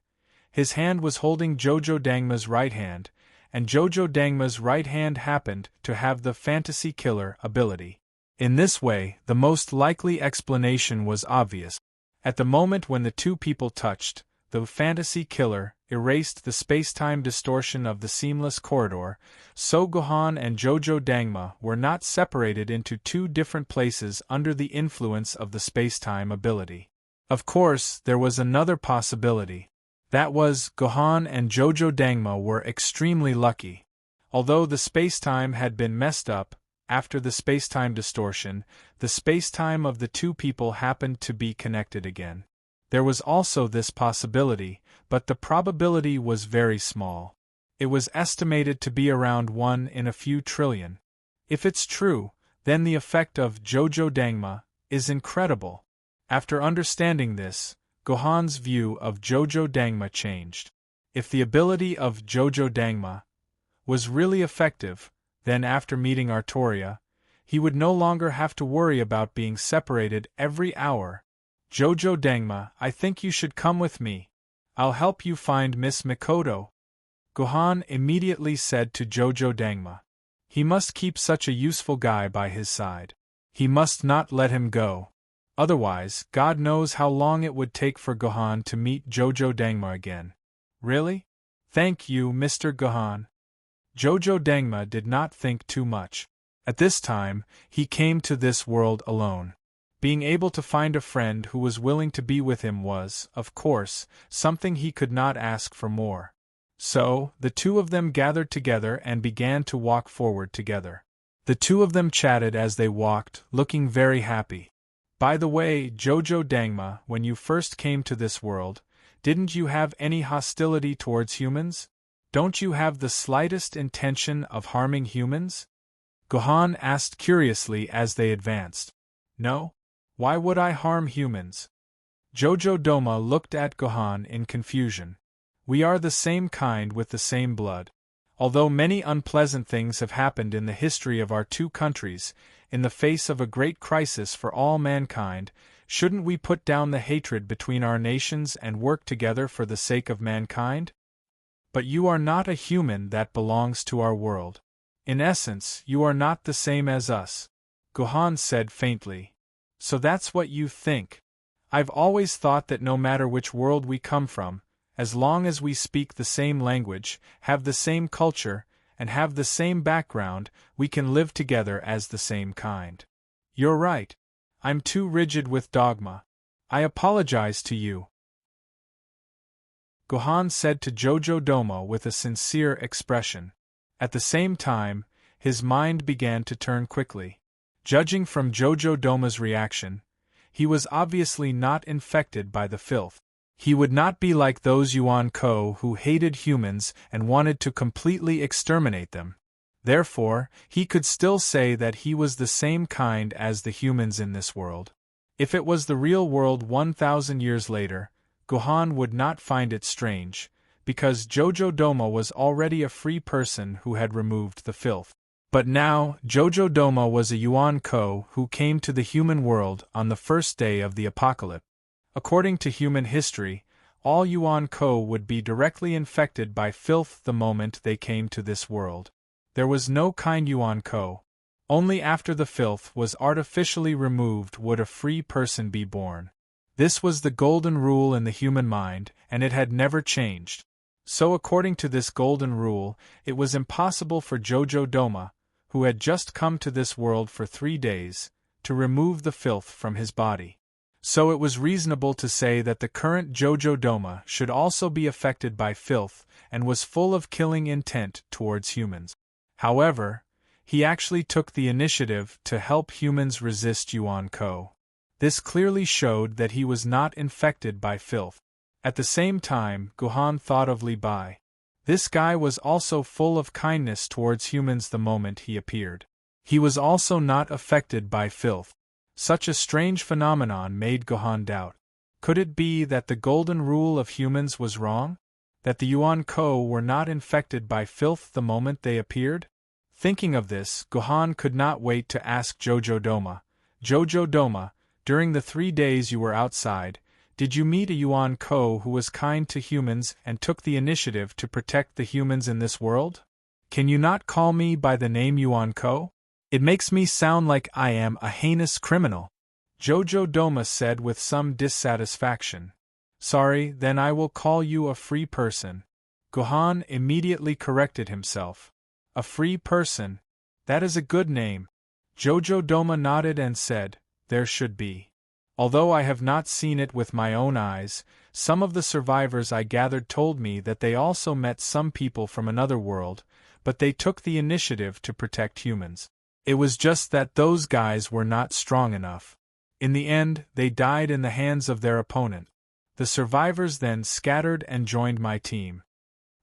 his hand was holding Jojo Dangma's right hand, and Jojo Dangma's right hand happened to have the fantasy killer ability. In this way, the most likely explanation was obvious. At the moment when the two people touched, the fantasy killer erased the space-time distortion of the seamless corridor, so Gohan and Jojo Dangma were not separated into two different places under the influence of the space-time ability. Of course, there was another possibility. That was, Gohan and Jojo Dangma were extremely lucky. Although the space-time had been messed up, after the space-time distortion, the space-time of the two people happened to be connected again. There was also this possibility, but the probability was very small. It was estimated to be around 1 in a few trillion. If it's true, then the effect of Jojo Dangma is incredible. After understanding this, Gohan's view of Jojo Dangma changed. If the ability of Jojo Dangma was really effective, then after meeting Artoria, he would no longer have to worry about being separated every hour. Jojo Dangma, I think you should come with me. I'll help you find Miss Mikoto. Gohan immediately said to Jojo Dangma. He must keep such a useful guy by his side. He must not let him go. Otherwise, God knows how long it would take for Gohan to meet Jojo Dangma again. Really? Thank you, Mr. Gohan. Jojo Dangma did not think too much. At this time, he came to this world alone. Being able to find a friend who was willing to be with him was, of course, something he could not ask for more. So, the two of them gathered together and began to walk forward together. The two of them chatted as they walked, looking very happy. By the way, Jojo Dangma, when you first came to this world, didn't you have any hostility towards humans? Don't you have the slightest intention of harming humans? Gohan asked curiously as they advanced. No? Why would I harm humans? Jojo Doma looked at Gohan in confusion. We are the same kind with the same blood. Although many unpleasant things have happened in the history of our two countries, in the face of a great crisis for all mankind, shouldn't we put down the hatred between our nations and work together for the sake of mankind? But you are not a human that belongs to our world. In essence, you are not the same as us. Gohan said faintly. So that's what you think. I've always thought that no matter which world we come from, as long as we speak the same language, have the same culture, and have the same background, we can live together as the same kind. You're right. I'm too rigid with dogma. I apologize to you. Gohan said to Jojo Doma with a sincere expression. At the same time, his mind began to turn quickly. Judging from Jojo Doma's reaction, he was obviously not infected by the filth. He would not be like those Yuan Ko who hated humans and wanted to completely exterminate them. Therefore, he could still say that he was the same kind as the humans in this world. If it was the real world 1,000 years later, Gohan would not find it strange, because Jojo Doma was already a free person who had removed the filth. But now, Jojo Doma was a Yuan Ko who came to the human world on the first day of the apocalypse. According to human history, all Yuan Ko would be directly infected by filth the moment they came to this world. There was no kind Yuan Ko. Only after the filth was artificially removed would a free person be born. This was the golden rule in the human mind, and it had never changed. So according to this golden rule, it was impossible for Jojo Doma, who had just come to this world for 3 days, to remove the filth from his body. So it was reasonable to say that the current Jojo Doma should also be affected by filth and was full of killing intent towards humans. However, he actually took the initiative to help humans resist Yuan Ko. This clearly showed that he was not infected by filth. At the same time, Guhan thought of Li Bai. This guy was also full of kindness towards humans the moment he appeared. He was also not affected by filth. Such a strange phenomenon made Guhan doubt. Could it be that the golden rule of humans was wrong? That the Yuan Ko were not infected by filth the moment they appeared? Thinking of this, Guhan could not wait to ask Jojo Doma. Jojo Doma, during the 3 days you were outside, did you meet a Yuan Ko who was kind to humans and took the initiative to protect the humans in this world? Can you not call me by the name Yuan Ko? It makes me sound like I am a heinous criminal, Jojo Doma said with some dissatisfaction. Sorry, then I will call you a free person. Guhan immediately corrected himself. A free person? That is a good name. Jojo Doma nodded and said, there should be. Although I have not seen it with my own eyes, some of the survivors I gathered told me that they also met some people from another world, but they took the initiative to protect humans. It was just that those guys were not strong enough. In the end, they died in the hands of their opponent. The survivors then scattered and joined my team.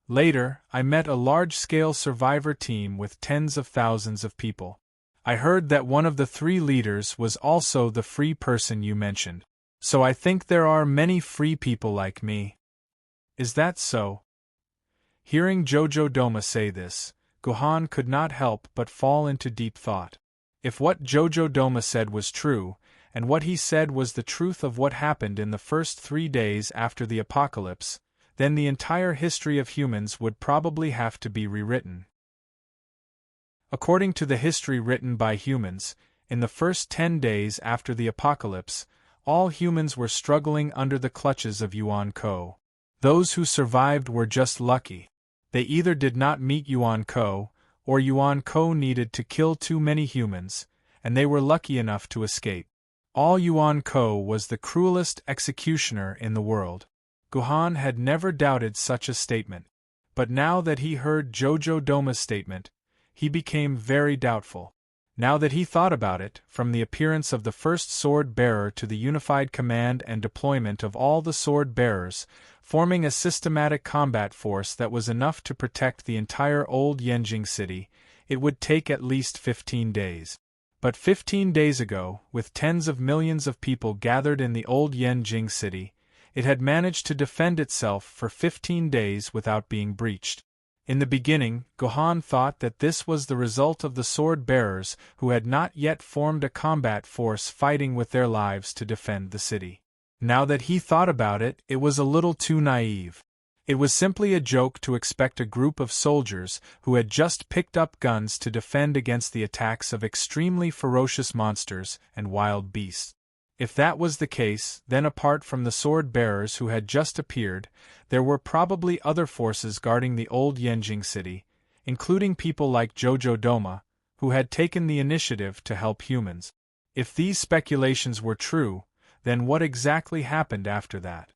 Later, I met a large-scale survivor team with tens of thousands of people. I heard that one of the 3 leaders was also the free person you mentioned. So I think there are many free people like me. Is that so? Hearing Jojo Doma say this, Guhan could not help but fall into deep thought. If what Jojo Doma said was true, and what he said was the truth of what happened in the first 3 days after the apocalypse, then the entire history of humans would probably have to be rewritten. According to the history written by humans, in the first 10 days after the apocalypse, all humans were struggling under the clutches of Yuan Ko. Those who survived were just lucky. They either did not meet Yuan Ko, or Yuan Ko needed to kill too many humans, and they were lucky enough to escape. All Yuan Ko was the cruelest executioner in the world. Guhan had never doubted such a statement. But now that he heard Jojo Doma's statement, he became very doubtful. Now that he thought about it, from the appearance of the first sword-bearer to the unified command and deployment of all the sword-bearers, forming a systematic combat force that was enough to protect the entire old Yanjing city, it would take at least 15 days. But 15 days ago, with tens of millions of people gathered in the old Yanjing city, it had managed to defend itself for 15 days without being breached. In the beginning, Guhan thought that this was the result of the sword-bearers who had not yet formed a combat force fighting with their lives to defend the city. Now that he thought about it, it was a little too naive. It was simply a joke to expect a group of soldiers who had just picked up guns to defend against the attacks of extremely ferocious monsters and wild beasts. If that was the case, then apart from the sword-bearers who had just appeared, there were probably other forces guarding the old Yanjing city, including people like Jojo Doma, who had taken the initiative to help humans. If these speculations were true, then what exactly happened after that?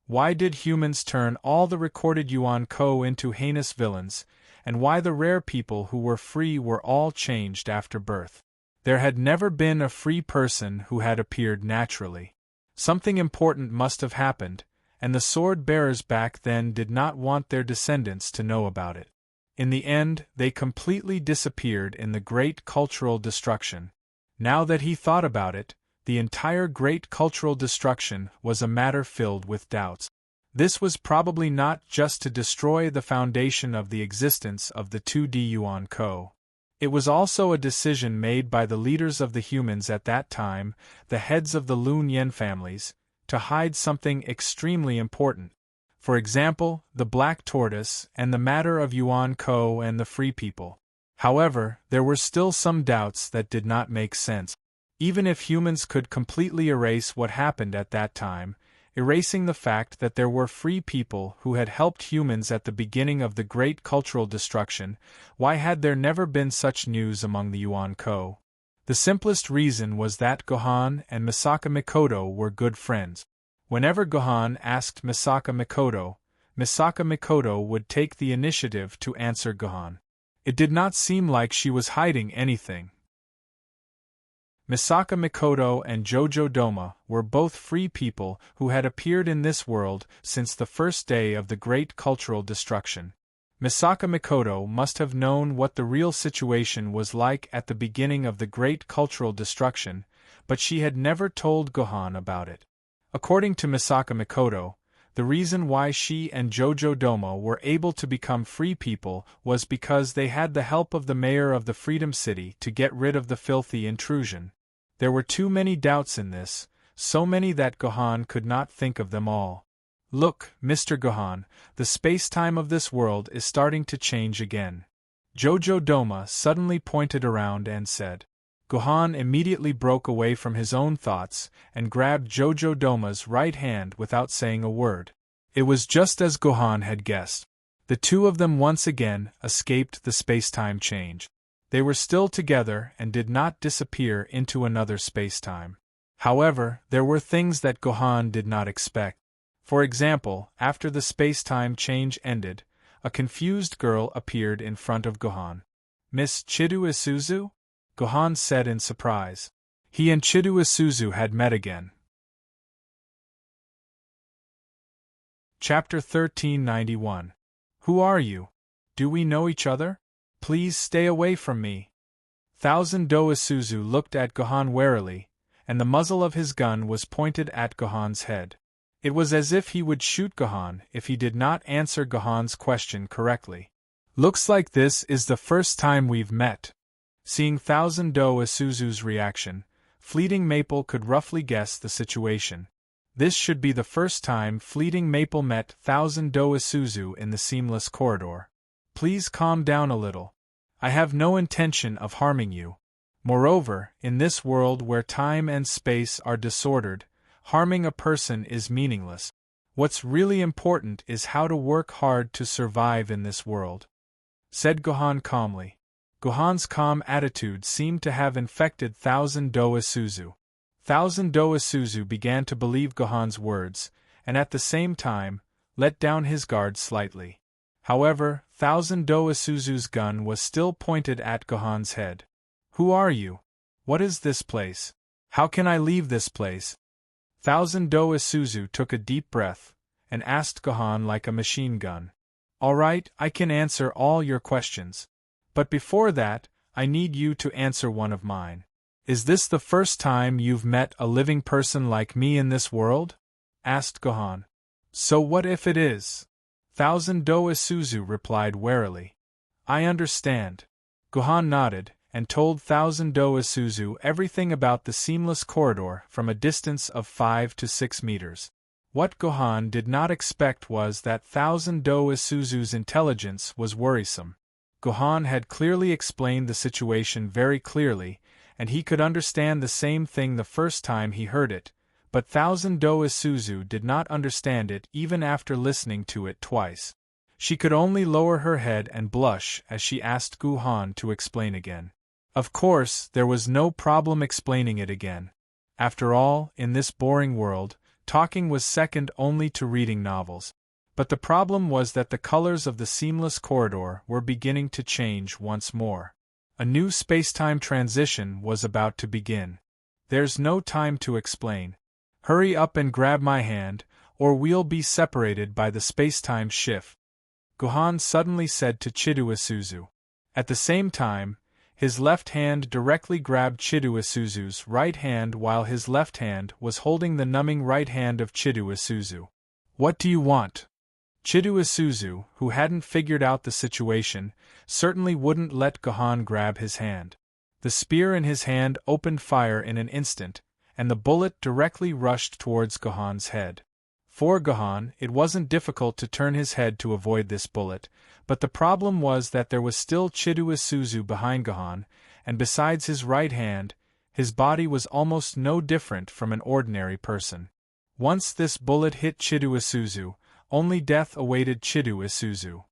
Why did humans turn all the recorded Yuan Ko into heinous villains, and why the rare people who were free were all changed after birth? There had never been a free person who had appeared naturally. Something important must have happened, and the sword-bearers back then did not want their descendants to know about it. In the end, they completely disappeared in the great cultural destruction. Now that he thought about it, the entire great cultural destruction was a matter filled with doubts. This was probably not just to destroy the foundation of the existence of the 2D Yuan Ko. It was also a decision made by the leaders of the humans at that time, the heads of the Lun Yen families, to hide something extremely important. For example, the black tortoise and the matter of Yuan Ko and the free people. However, there were still some doubts that did not make sense. Even if humans could completely erase what happened at that time, erasing the fact that there were free people who had helped humans at the beginning of the great cultural destruction, why had there never been such news among the Yuan Ko? The simplest reason was that Gohan and Misaka Mikoto were good friends. Whenever Gohan asked Misaka Mikoto would take the initiative to answer Gohan. It did not seem like she was hiding anything. Misaka Mikoto and Jojo Doma were both free people who had appeared in this world since the first day of the great cultural destruction. Misaka Mikoto must have known what the real situation was like at the beginning of the great cultural destruction, but she had never told Gohan about it. According to Misaka Mikoto, the reason why she and Jojo Doma were able to become free people was because they had the help of the mayor of the Freedom City to get rid of the filthy intrusion. There were too many doubts in this, so many that Gohan could not think of them all. Look, Mr. Gohan, the space-time of this world is starting to change again. Jojo Doma suddenly pointed around and said. Gohan immediately broke away from his own thoughts and grabbed Jojo Doma's right hand without saying a word. It was just as Gohan had guessed. The two of them once again escaped the space-time change. They were still together and did not disappear into another space-time. However, there were things that Gohan did not expect. For example, after the space-time change ended, a confused girl appeared in front of Gohan. Miss Chidu Isuzu? Gohan said in surprise. He and Chidu Isuzu had met again. Chapter 1391. Who are you? Do we know each other? Please stay away from me. Thousand Do Isuzu looked at Gohan warily, and the muzzle of his gun was pointed at Gohan's head. It was as if he would shoot Gohan if he did not answer Gohan's question correctly. Looks like this is the first time we've met. Seeing Thousand Do Isuzu's reaction, Fleeting Maple could roughly guess the situation. This should be the first time Fleeting Maple met Thousand Do Isuzu in the seamless corridor. Please calm down a little. I have no intention of harming you. Moreover, in this world where time and space are disordered, harming a person is meaningless. What's really important is how to work hard to survive in this world, said Gohan calmly. Gohan's calm attitude seemed to have infected Thousand Do Isuzu. Thousand Do Isuzu began to believe Gohan's words, and at the same time, let down his guard slightly. However, Thousand Do Isuzu's gun was still pointed at Gohan's head. Who are you? What is this place? How can I leave this place? Thousand Do Isuzu took a deep breath, and asked Gohan like a machine gun. All right, I can answer all your questions. But before that, I need you to answer one of mine. Is this the first time you've met a living person like me in this world? Asked Gohan. So what if it is? Thousand Do Isuzu replied warily. I understand. Gohan nodded, and told Thousand Do Isuzu everything about the seamless corridor from a distance of 5 to 6 meters. What Gohan did not expect was that Thousand Do Isuzu's intelligence was worrisome. Gohan had clearly explained the situation very clearly, and he could understand the same thing the first time he heard it, but Thousand Do Isuzu did not understand it even after listening to it twice. She could only lower her head and blush as she asked Gohan to explain again. Of course, there was no problem explaining it again. After all, in this boring world, talking was second only to reading novels. But the problem was that the colors of the seamless corridor were beginning to change once more. A new space-time transition was about to begin. There's no time to explain. Hurry up and grab my hand, or we'll be separated by the space-time shift, Gohan suddenly said to Chidu Isuzu. At the same time, his left hand directly grabbed Chidu Isuzu's right hand while his left hand was holding the numbing right hand of Chidu Isuzu. What do you want? Chidu Isuzu, who hadn't figured out the situation, certainly wouldn't let Gohan grab his hand. The spear in his hand opened fire in an instant, and the bullet directly rushed towards Gohan's head. For Gohan, it wasn't difficult to turn his head to avoid this bullet, but the problem was that there was still Chidu Isuzu behind Gohan, and besides his right hand, his body was almost no different from an ordinary person. Once this bullet hit Chidu Isuzu, only death awaited Chidu Isuzu.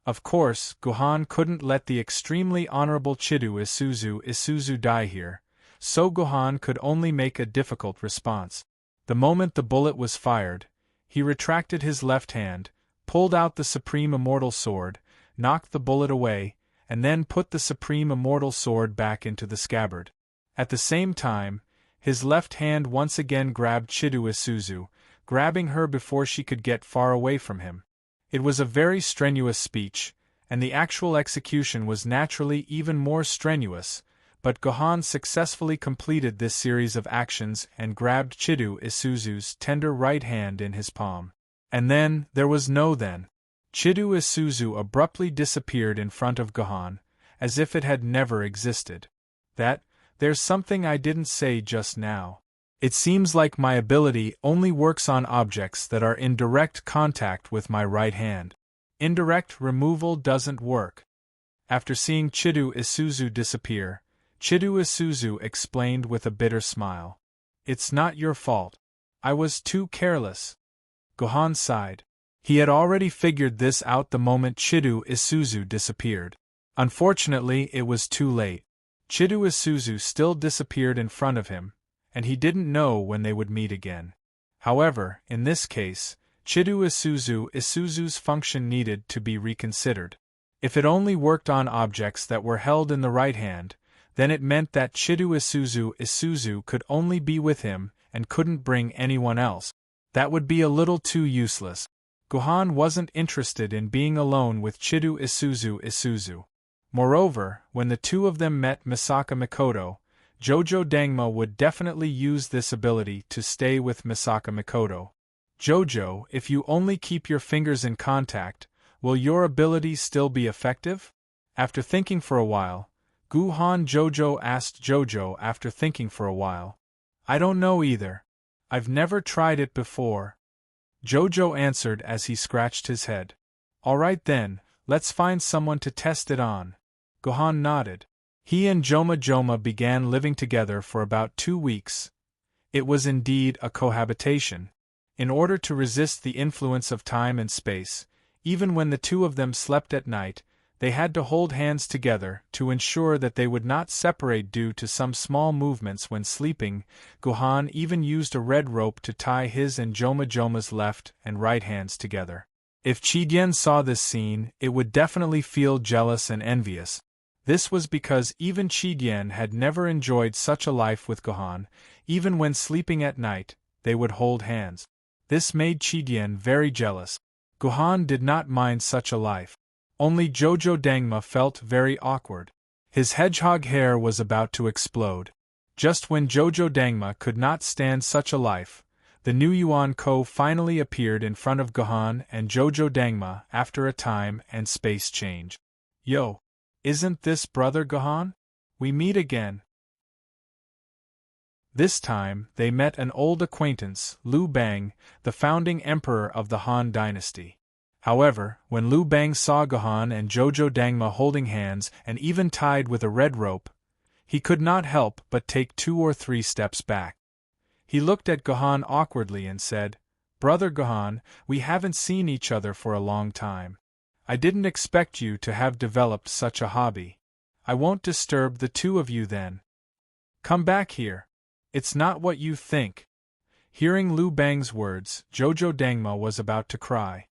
Of course, Gohan couldn't let the extremely honorable Chidu Isuzu die here, so Gohan could only make a difficult response. The moment the bullet was fired, he retracted his left hand, pulled out the Supreme Immortal Sword, knocked the bullet away, and then put the Supreme Immortal Sword back into the scabbard. At the same time, his left hand once again grabbed Chidu Isuzu, grabbing her before she could get far away from him. It was a very strenuous speech, and the actual execution was naturally even more strenuous, but Gohan successfully completed this series of actions and grabbed Chidu Isuzu's tender right hand in his palm. And then, there was no then. Chidu Isuzu abruptly disappeared in front of Gohan, as if it had never existed. There's something I didn't say just now. It seems like my ability only works on objects that are in direct contact with my right hand. Indirect removal doesn't work. After seeing Chidu Isuzu disappear, Chidu Isuzu explained with a bitter smile. It's not your fault. I was too careless. Gohan sighed. He had already figured this out the moment Chidu Isuzu disappeared. Unfortunately, it was too late. Chidu Isuzu still disappeared in front of him, and he didn't know when they would meet again. However, in this case, Chidu Isuzu's function needed to be reconsidered. If it only worked on objects that were held in the right hand, then it meant that Chidu Isuzu could only be with him and couldn't bring anyone else. That would be a little too useless. Gohan wasn't interested in being alone with Chidu Isuzu. Moreover, when the two of them met Misaka Mikoto, Jojo Dangma would definitely use this ability to stay with Misaka Mikoto. Jojo, if you only keep your fingers in contact, will your ability still be effective? After thinking for a while, Jojo asked Jojo after thinking for a while. I don't know either. I've never tried it before. Jojo answered as he scratched his head. Alright then, let's find someone to test it on. Gohan nodded. He and Joma began living together for about 2 weeks. It was indeed a cohabitation. In order to resist the influence of time and space, even when the two of them slept at night, they had to hold hands together to ensure that they would not separate due to some small movements when sleeping. Gohan even used a red rope to tie his and Joma's left and right hands together. If Chidien saw this scene, it would definitely feel jealous and envious. This was because even Chidien had never enjoyed such a life with Gohan. Even when sleeping at night, they would hold hands. This made Chidien very jealous. Gohan did not mind such a life. Only Jojo Dangma felt very awkward. His hedgehog hair was about to explode. Just when Jojo Dangma could not stand such a life, the new Yuan Ko finally appeared in front of Gohan and Jojo Dangma after a time and space change. Yo! Isn't this brother Gohan? We meet again. This time, they met an old acquaintance, Liu Bang, the founding emperor of the Han dynasty. However, when Liu Bang saw Gohan and Jojo Dangma holding hands and even tied with a red rope, he could not help but take 2 or 3 steps back. He looked at Gohan awkwardly and said, "Brother Gohan, we haven't seen each other for a long time. I didn't expect you to have developed such a hobby. I won't disturb the two of you then. Come back here. It's not what you think." Hearing Liu Bang's words, Jojo Dangma was about to cry.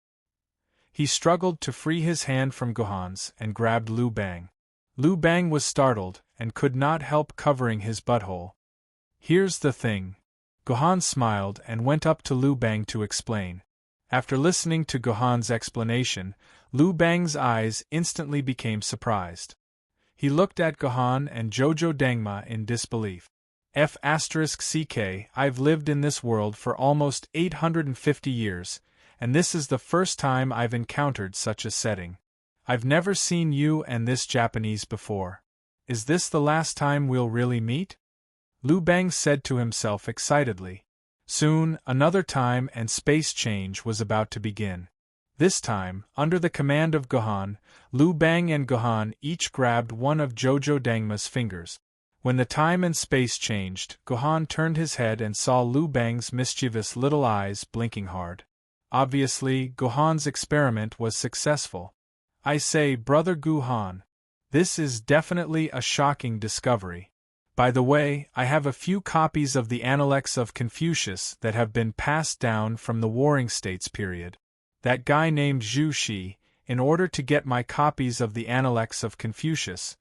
He struggled to free his hand from Gohan's and grabbed Liu Bang. Liu Bang was startled and could not help covering his butthole. Here's the thing. Gohan smiled and went up to Liu Bang to explain. After listening to Gohan's explanation, Liu Bang's eyes instantly became surprised. He looked at Gohan and Jojo Dangma in disbelief. I've lived in this world for almost 850 years, and this is the first time I've encountered such a setting. I've never seen you and this Japanese before. Is this the last time we'll really meet? Liu Bang said to himself excitedly. Soon, another time and space change was about to begin. This time, under the command of Gohan, Liu Bang and Gohan each grabbed one of Jojo Dangma's fingers. When the time and space changed, Gohan turned his head and saw Liu Bang's mischievous little eyes blinking hard. Obviously, Gohan's experiment was successful. I say, Brother Gohan, this is definitely a shocking discovery. By the way, I have a few copies of the Analects of Confucius that have been passed down from the Warring States period. That guy named Zhu Shi, in order to get my copies of the Analects of Confucius,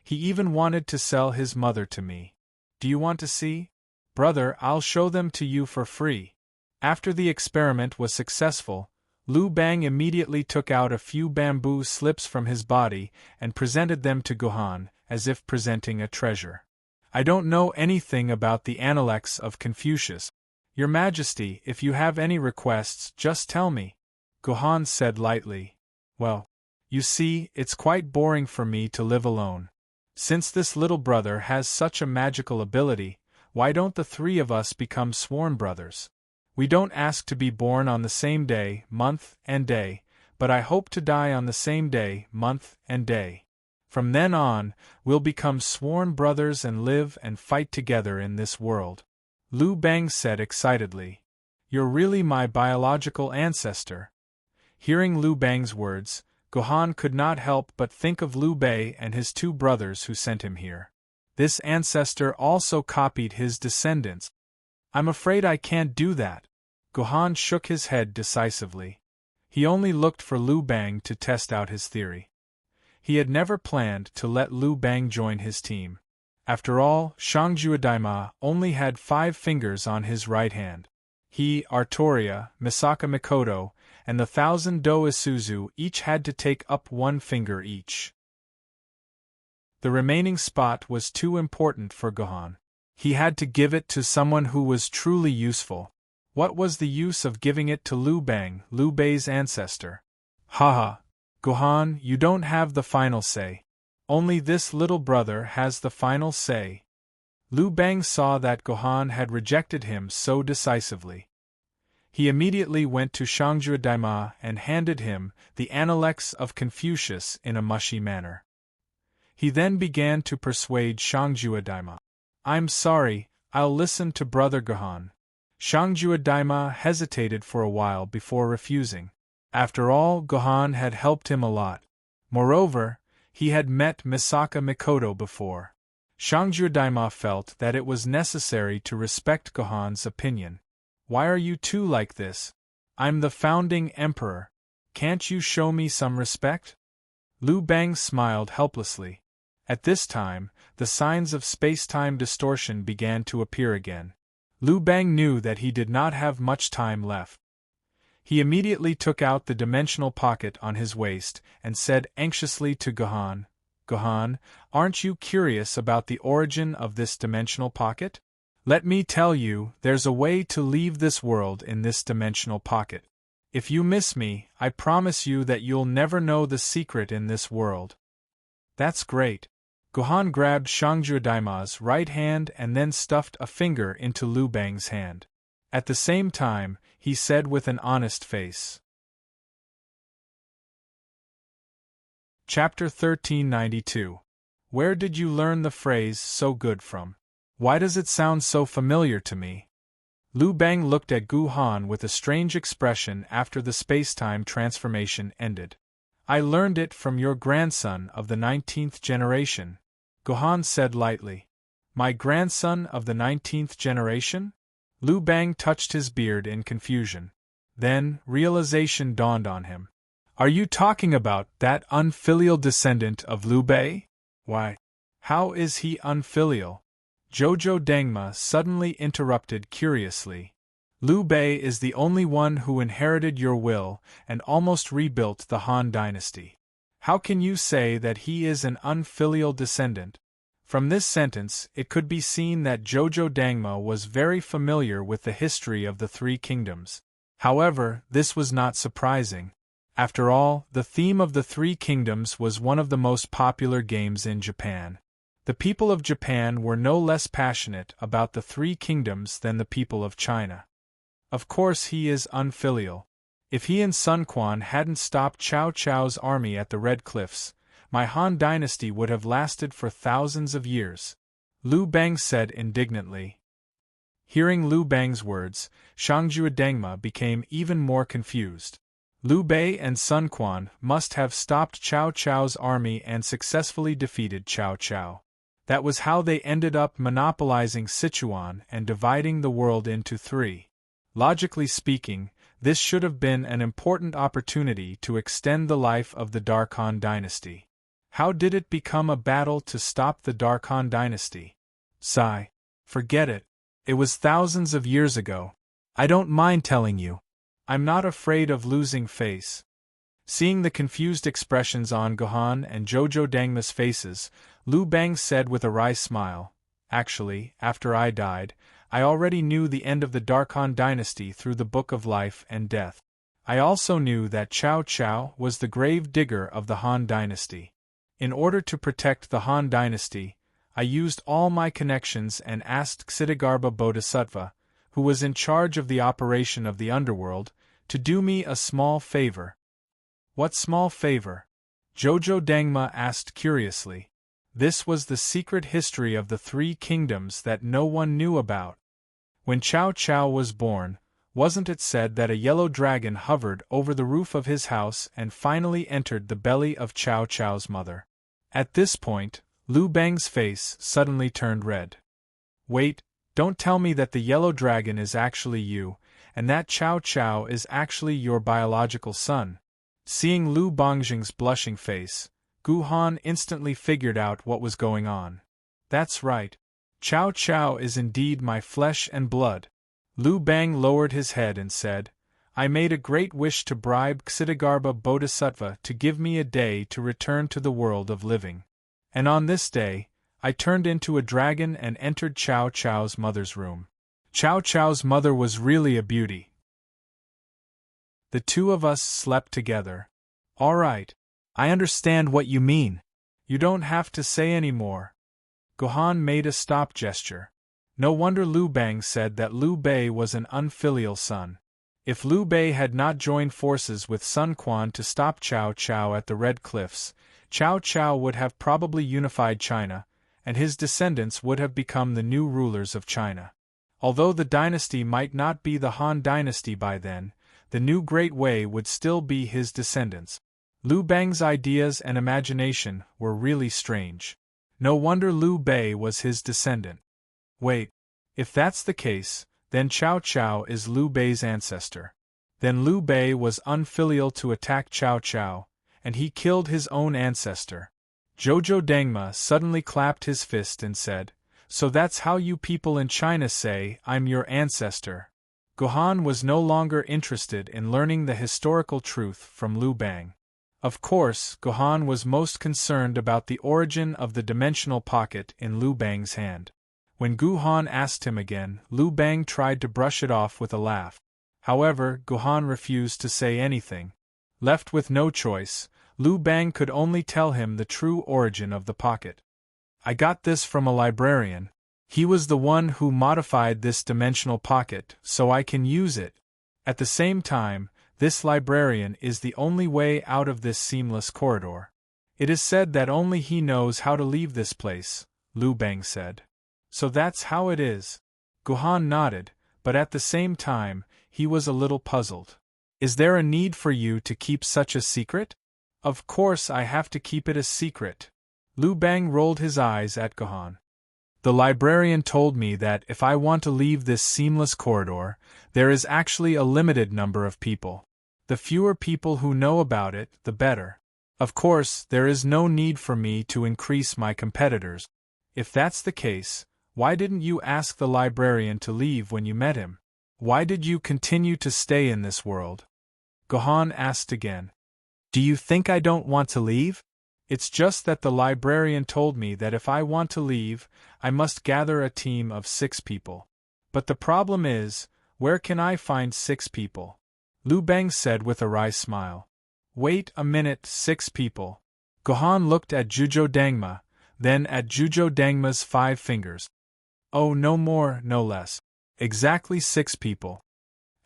he even wanted to sell his mother to me. Do you want to see? Brother, I'll show them to you for free. After the experiment was successful, Liu Bang immediately took out a few bamboo slips from his body and presented them to Gohan, as if presenting a treasure. I don't know anything about the Analects of Confucius. Your Majesty, if you have any requests, just tell me. Gohan said lightly. Well, you see, it's quite boring for me to live alone. Since this little brother has such a magical ability, why don't the three of us become sworn brothers? We don't ask to be born on the same day, month, and day, but I hope to die on the same day, month, and day. From then on, we'll become sworn brothers and live and fight together in this world. Liu Bang said excitedly. You're really my biological ancestor. Hearing Liu Bang's words, Gohan could not help but think of Liu Bei and his two brothers who sent him here. This ancestor also copied his descendants. I'm afraid I can't do that. Gohan shook his head decisively. He only looked for Liu Bang to test out his theory. He had never planned to let Liu Bang join his team. After all, Shangjuadaima only had 5 fingers on his right hand. He, Artoria, Misaka Mikoto, and the 1,000 Do Isuzu each had to take up 1 finger each. The remaining spot was too important for Gohan. He had to give it to someone who was truly useful. What was the use of giving it to Liu Bang, Liu Bei's ancestor? Haha. Gohan, you don't have the final say. Only this little brother has the final say. Liu Bang saw that Gohan had rejected him so decisively. He immediately went to Shangjuadaima and handed him the Analects of Confucius in a mushy manner. He then began to persuade Shangjuadaima. I'm sorry, I'll listen to Brother Gohan. Shangjuadaima hesitated for a while before refusing. After all, Gohan had helped him a lot. Moreover, he had met Misaka Mikoto before. Shangjuadaima felt that it was necessary to respect Gohan's opinion. Why are you two like this? I'm the founding emperor. Can't you show me some respect? Liu Bang smiled helplessly. At this time, the signs of space-time distortion began to appear again. Liu Bang knew that he did not have much time left. He immediately took out the dimensional pocket on his waist and said anxiously to Gohan, Gohan, aren't you curious about the origin of this dimensional pocket? Let me tell you, there's a way to leave this world in this dimensional pocket. If you miss me, I promise you that you'll never know the secret in this world. That's great. Gohan grabbed Shangjuadaima's right hand and then stuffed a finger into Liu Bang's hand. At the same time, he said with an honest face. Chapter 1392. Where did you learn the phrase "so good" from? Why does it sound so familiar to me? Liu Bang looked at Gohan with a strange expression after the space-time transformation ended. I learned it from your grandson of the 19th generation, Gohan said lightly. My grandson of the 19th generation? Liu Bang touched his beard in confusion. Then, realization dawned on him. Are you talking about that unfilial descendant of Liu Bei? Why, how is he unfilial? Jojo Dangma suddenly interrupted curiously. Liu Bei is the only one who inherited your will and almost rebuilt the Han dynasty. How can you say that he is an unfilial descendant? From this sentence, it could be seen that Jojo Dangma was very familiar with the history of the 3 kingdoms. However, this was not surprising. After all, the theme of the Three Kingdoms was one of the most popular games in Japan. The people of Japan were no less passionate about the Three Kingdoms than the people of China. Of course, he is unfilial. If he and Sun Quan hadn't stopped Cao Cao's army at the Red Cliffs, my Han dynasty would have lasted for thousands of years, Liu Bang said indignantly. Hearing Liu Bang's words, Shangzhou Dengma became even more confused. Liu Bei and Sun Quan must have stopped Cao Cao's army and successfully defeated Cao Cao. That was how they ended up monopolizing Sichuan and dividing the world into three. Logically speaking, this should have been an important opportunity to extend the life of the Dark Han dynasty. How did it become a battle to stop the Dark Han dynasty? Sigh. Forget it. It was thousands of years ago. I don't mind telling you. I'm not afraid of losing face. Seeing the confused expressions on Gohan and Jojo Dangma's faces, Liu Bang said with a wry smile, "Actually, after I died, I already knew the end of the Dark Han dynasty through the Book of Life and Death. I also knew that Cao Cao was the grave digger of the Han dynasty. In order to protect the Han dynasty, I used all my connections and asked Ksitigarbha Bodhisattva, who was in charge of the operation of the underworld, to do me a small favor." "What small favor?" Jojo Dangma asked curiously. This was the secret history of the Three Kingdoms that no one knew about. When Cao Cao was born, wasn't it said that a yellow dragon hovered over the roof of his house and finally entered the belly of Cao Cao's mother? At this point, Liu Bang's face suddenly turned red. "Wait, don't tell me that the yellow dragon is actually you, and that Cao Cao is actually your biological son." Seeing Liu Bongjing's blushing face, Gu Han instantly figured out what was going on. "That's right. Cao Cao is indeed my flesh and blood." Liu Bang lowered his head and said, "I made a great wish to bribe Ksitigarbha Bodhisattva to give me a day to return to the world of living. And on this day, I turned into a dragon and entered Cao Cao's mother's room. Cao Cao's mother was really a beauty. The two of us slept together." "All right. I understand what you mean. You don't have to say any more." Gohan made a stop gesture. No wonder Liu Bang said that Liu Bei was an unfilial son. If Liu Bei had not joined forces with Sun Quan to stop Cao Cao at the Red Cliffs, Cao Cao would have probably unified China, and his descendants would have become the new rulers of China. Although the dynasty might not be the Han dynasty by then, the new Great Wei would still be his descendants. Liu Bang's ideas and imagination were really strange. No wonder Liu Bei was his descendant. Wait, if that's the case, then Cao Cao is Liu Bei's ancestor. Then Liu Bei was unfilial to attack Cao Cao, and he killed his own ancestor. Jojo Dangma suddenly clapped his fist and said, "So that's how you people in China say, 'I'm your ancestor.'" Gohan was no longer interested in learning the historical truth from Liu Bang. Of course, Gohan was most concerned about the origin of the dimensional pocket in Liu Bang's hand. When Gohan asked him again, Liu Bang tried to brush it off with a laugh. However, Gohan refused to say anything. Left with no choice, Liu Bang could only tell him the true origin of the pocket. "I got this from a librarian. He was the one who modified this dimensional pocket, so I can use it. At the same time, this librarian is the only way out of this seamless corridor. It is said that only he knows how to leave this place," Liu Bang said. "So that's how it is." Gohan nodded, but at the same time, he was a little puzzled. "Is there a need for you to keep such a secret?" "Of course I have to keep it a secret." Liu Bang rolled his eyes at Gohan. "The librarian told me that if I want to leave this seamless corridor, there is actually a limited number of people. The fewer people who know about it, the better. Of course, there is no need for me to increase my competitors. If that's the case, why didn't you ask the librarian to leave when you met him? Why did you continue to stay in this world?" Gohan asked again. "Do you think I don't want to leave? It's just that the librarian told me that if I want to leave, I must gather a team of 6 people. But the problem is, where can I find 6 people? Lu Bang said with a wry smile. Wait a minute, 6 people. Gohan looked at Zhujo Dangma, then at Zhujo Dangma's 5 fingers. Oh, no more, no less. Exactly 6 people.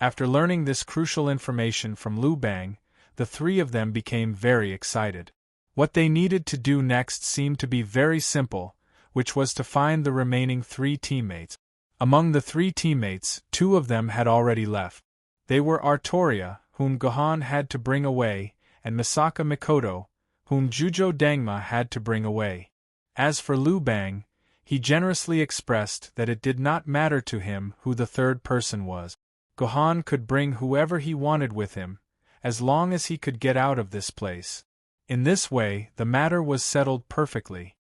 After learning this crucial information from Lu Bang, the 3 of them became very excited. What they needed to do next seemed to be very simple, which was to find the remaining 3 teammates. Among the 3 teammates, 2 of them had already left. They were Artoria, whom Gohan had to bring away, and Misaka Mikoto, whom Zhujo Dangma had to bring away. As for Lu Bang, he generously expressed that it did not matter to him who the 3rd person was. Gohan could bring whoever he wanted with him, as long as he could get out of this place. In this way, the matter was settled perfectly.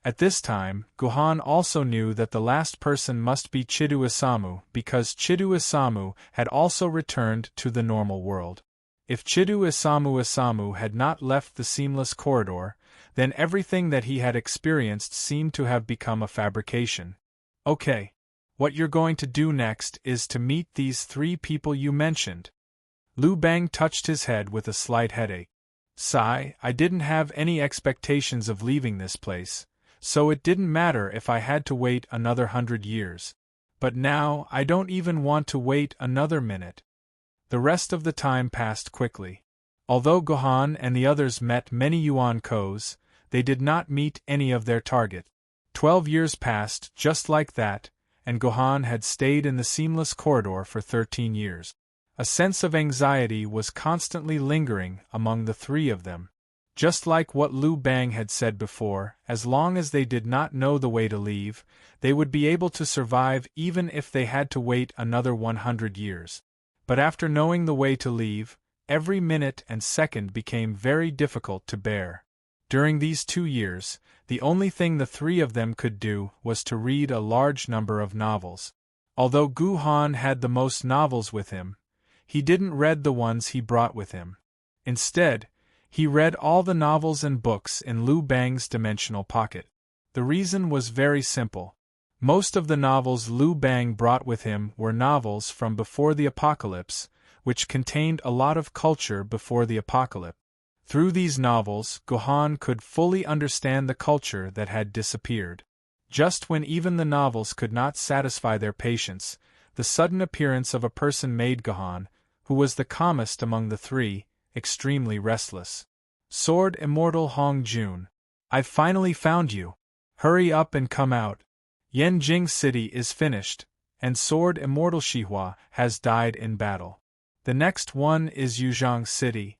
At this time, Gohan also knew that the last person must be Chidu Isamu because Chidu Isamu had also returned to the normal world. If Chidu Isamu had not left the seamless corridor, then everything that he had experienced seemed to have become a fabrication. Okay. What you're going to do next is to meet these 3 people you mentioned. Lu Bang touched his head with a slight headache. Sigh, I didn't have any expectations of leaving this place, so it didn't matter if I had to wait another 100 years. But now, I don't even want to wait another minute. The rest of the time passed quickly. Although Gohan and the others met many Yuan Kos, they did not meet any of their target. 12 years passed just like that, and Gohan had stayed in the seamless corridor for 13 years. A sense of anxiety was constantly lingering among the 3 of them. Just like what Lu Bang had said before, as long as they did not know the way to leave, they would be able to survive even if they had to wait another 100 years. But after knowing the way to leave, every minute and second became very difficult to bear. During these 2 years, the only thing the 3 of them could do was to read a large number of novels. Although Gohan had the most novels with him, he didn't read the ones he brought with him. Instead, he read all the novels and books in Lu Bang's dimensional pocket. The reason was very simple. Most of the novels Lu Bang brought with him were novels from before the apocalypse, which contained a lot of culture before the apocalypse. Through these novels, Gohan could fully understand the culture that had disappeared. Just when even the novels could not satisfy their patience, the sudden appearance of a person made Gohan, who was the calmest among the 3, extremely restless. Sword Immortal Hong Jun. I've finally found you. Hurry up and come out. Yanjing City is finished, and Sword Immortal Shihua has died in battle. The next one is Yuzhang City.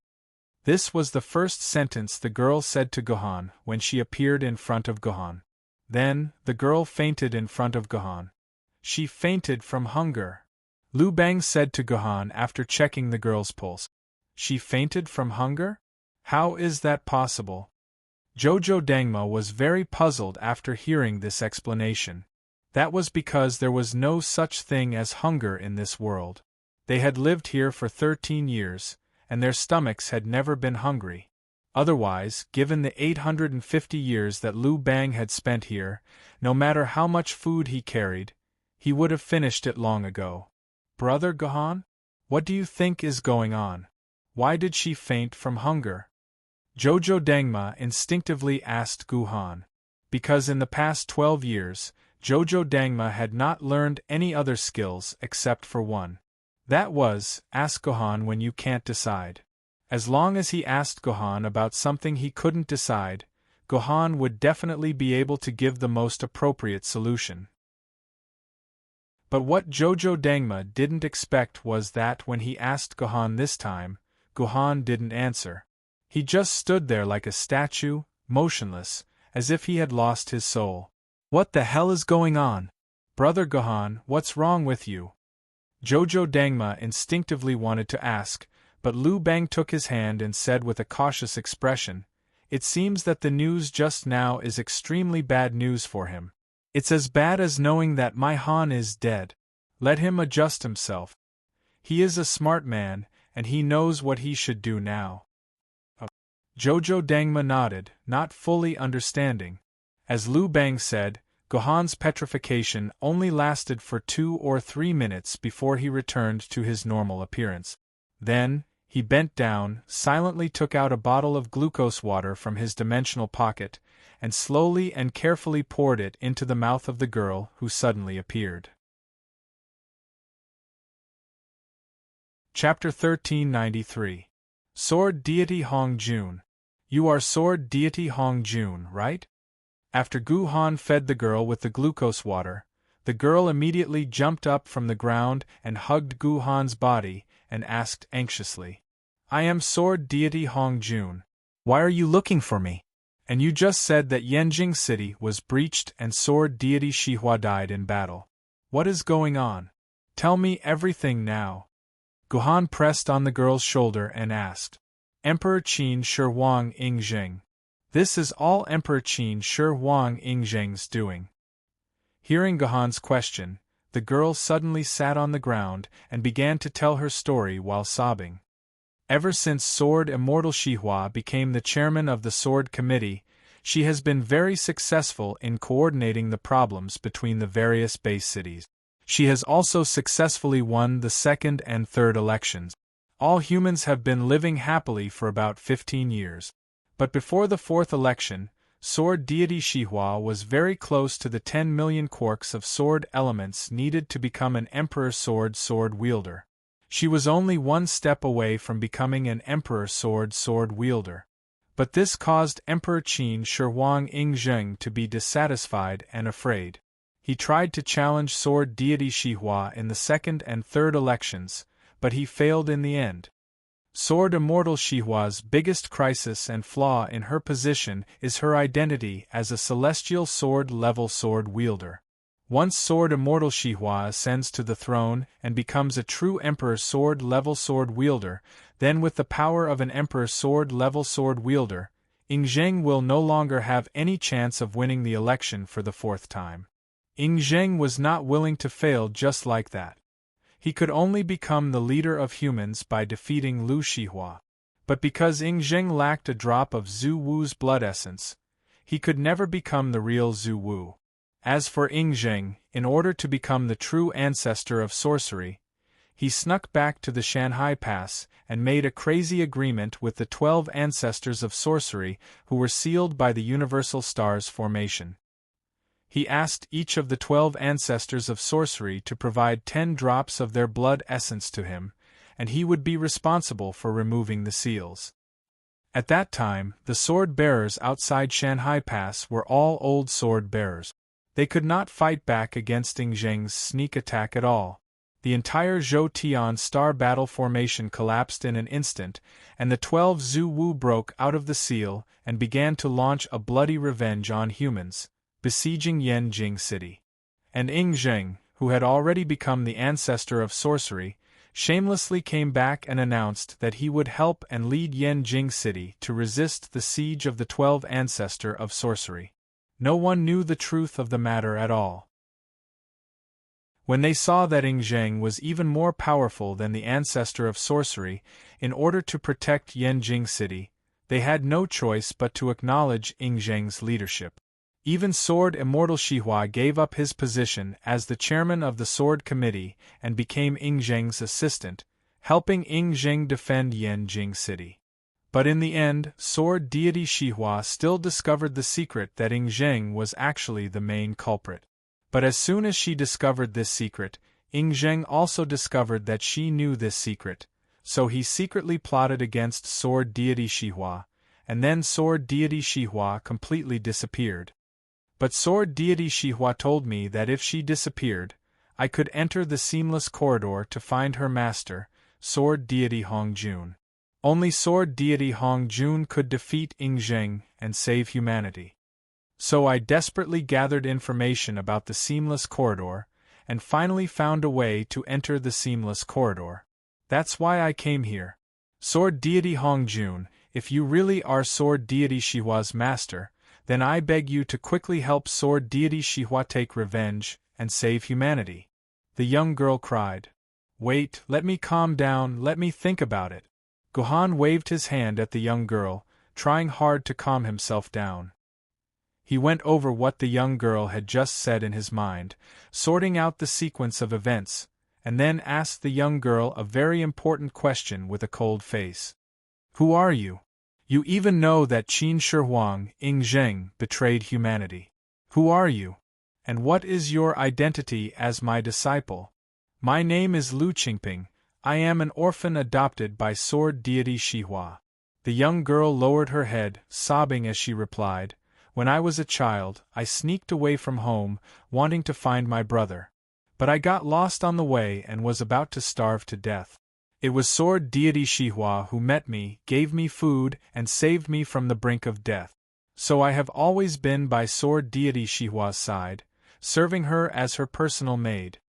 This was the first sentence the girl said to Gohan when she appeared in front of Gohan. Then, the girl fainted in front of Gohan. She fainted from hunger. Lu Bang said to Gohan after checking the girl's pulse. She fainted from hunger? How is that possible? Zhujo Dangma was very puzzled after hearing this explanation. That was because there was no such thing as hunger in this world. They had lived here for 13 years, and their stomachs had never been hungry. Otherwise, given the 850 years that Lu Bang had spent here, no matter how much food he carried, he would have finished it long ago. Brother Gohan? What do you think is going on? Why did she faint from hunger? Zhujo Dangma instinctively asked Gohan. Because in the past 12 years, Zhujo Dangma had not learned any other skills except for one. That was, ask Gohan when you can't decide. As long as he asked Gohan about something he couldn't decide, Gohan would definitely be able to give the most appropriate solution. But what Zhujo Dangma didn't expect was that when he asked Gohan this time, Gohan didn't answer. He just stood there like a statue, motionless, as if he had lost his soul. What the hell is going on? Brother Gohan, what's wrong with you? Zhujo Dangma instinctively wanted to ask, but Lu Bang took his hand and said with a cautious expression, "It seems that the news just now is extremely bad news for him. It's as bad as knowing that my Han is dead. Let him adjust himself. He is a smart man, and he knows what he should do now." Zhujo Dangma nodded, not fully understanding. As Lu Bang said, Gohan's petrification only lasted for 2 or 3 minutes before he returned to his normal appearance. Then, he bent down, silently took out a bottle of glucose water from his dimensional pocket, and slowly and carefully poured it into the mouth of the girl who suddenly appeared. Chapter 1393. Sword Deity Hong Jun. You are Sword Deity Hong Jun, right? After Gohan fed the girl with the glucose water, the girl immediately jumped up from the ground and hugged Gohan's body and asked anxiously, I am Sword Deity Hong Jun. Why are you looking for me? And you just said that Yanjing City was breached and Sword Deity Shihua died in battle. What is going on? Tell me everything now. Gohan pressed on the girl's shoulder and asked, Emperor Qin Shi Huang Yingzheng. This is all Emperor Qin Shi Huang Yingzheng's doing. Hearing Gohan's question, the girl suddenly sat on the ground and began to tell her story while sobbing. Ever since Sword Immortal Shihua became the chairman of the Sword Committee, she has been very successful in coordinating the problems between the various base cities. She has also successfully won the second and third elections. All humans have been living happily for about 15 years. But before the fourth election, Sword Deity Shihua was very close to the 10 million quarks of sword elements needed to become an Emperor sword wielder. She was only one step away from becoming an Emperor sword wielder. But this caused Emperor Qin Shi Huang Yingzheng to be dissatisfied and afraid. He tried to challenge Sword Deity Shihua in the second and third elections, but he failed in the end. Sword Immortal Shihua's biggest crisis and flaw in her position is her identity as a celestial sword-level sword wielder. Once Sword Immortal Shihua ascends to the throne and becomes a true Emperor sword-level sword wielder, then with the power of an Emperor sword-level sword wielder, Yingzheng will no longer have any chance of winning the election for the fourth time. Yingzheng was not willing to fail just like that. He could only become the leader of humans by defeating Lu Shihua. But because Yingzheng lacked a drop of Zhu Wu's blood essence, he could never become the real Zhu Wu. As for Yingzheng, in order to become the true ancestor of sorcery, he snuck back to the Shanhai Pass and made a crazy agreement with the 12 ancestors of sorcery who were sealed by the Universal Stars formation. He asked each of the 12 ancestors of sorcery to provide 10 drops of their blood essence to him, and he would be responsible for removing the seals. At that time, the sword-bearers outside Shanhai Pass were all old sword-bearers. They could not fight back against Yingzheng's sneak attack at all. The entire Zhou Tian star battle formation collapsed in an instant, and the 12 Zhu Wu broke out of the seal and began to launch a bloody revenge on humans, besieging Yanjing City. And Yingzheng, who had already become the ancestor of sorcery, shamelessly came back and announced that he would help and lead Yanjing City to resist the siege of the 12 ancestor of sorcery. No one knew the truth of the matter at all. When they saw that Yingzheng was even more powerful than the ancestor of sorcery, in order to protect Yanjing City, they had no choice but to acknowledge Yingzheng's leadership. Even Sword Immortal Shihua gave up his position as the chairman of the Sword Committee and became Yingzheng's assistant, helping Yingzheng defend Yanjing City. But in the end, Sword Deity Shihua still discovered the secret that Yingzheng was actually the main culprit. But as soon as she discovered this secret, Yingzheng also discovered that she knew this secret, so he secretly plotted against Sword Deity Shihua, and then Sword Deity Shihua completely disappeared. But Sword Deity Shihua told me that if she disappeared, I could enter the seamless corridor to find her master, Sword Deity Hong Jun. Only Sword Deity Hong Jun could defeat Yingzheng and save humanity. So I desperately gathered information about the seamless corridor, and finally found a way to enter the seamless corridor. That's why I came here. Sword Deity Hong Jun, if you really are Sword Deity Shihua's master, then I beg you to quickly help Sword Deity Shihua take revenge and save humanity. The young girl cried. Wait, let me calm down, let me think about it. Gohan waved his hand at the young girl, trying hard to calm himself down. He went over what the young girl had just said in his mind, sorting out the sequence of events, and then asked the young girl a very important question with a cold face. Who are you? You even know that Qin Shi Huang, Ying Zheng, betrayed humanity. Who are you? And what is your identity as my disciple? My name is Lu Qingping. I am an orphan adopted by sword deity Xihua. The young girl lowered her head, sobbing as she replied, When I was a child, I sneaked away from home, wanting to find my brother. But I got lost on the way and was about to starve to death. It was sword deity Xihua who met me, gave me food, and saved me from the brink of death. So I have always been by sword deity Xihua's side, serving her as her personal maid.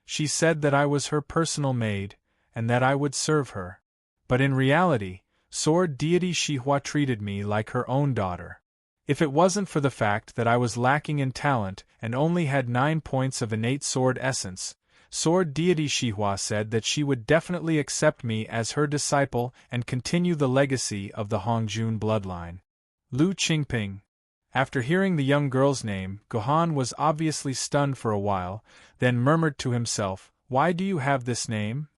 She said that I was her personal maid, and that I would serve her. But in reality, sword deity Xihua treated me like her own daughter. If it wasn't for the fact that I was lacking in talent and only had 9 points of innate sword essence, sword deity Xihua said that she would definitely accept me as her disciple and continue the legacy of the Hongjun bloodline. Lu Qingping. After hearing the young girl's name, Gohan was obviously stunned for a while, then murmured to himself, Why do you have this name?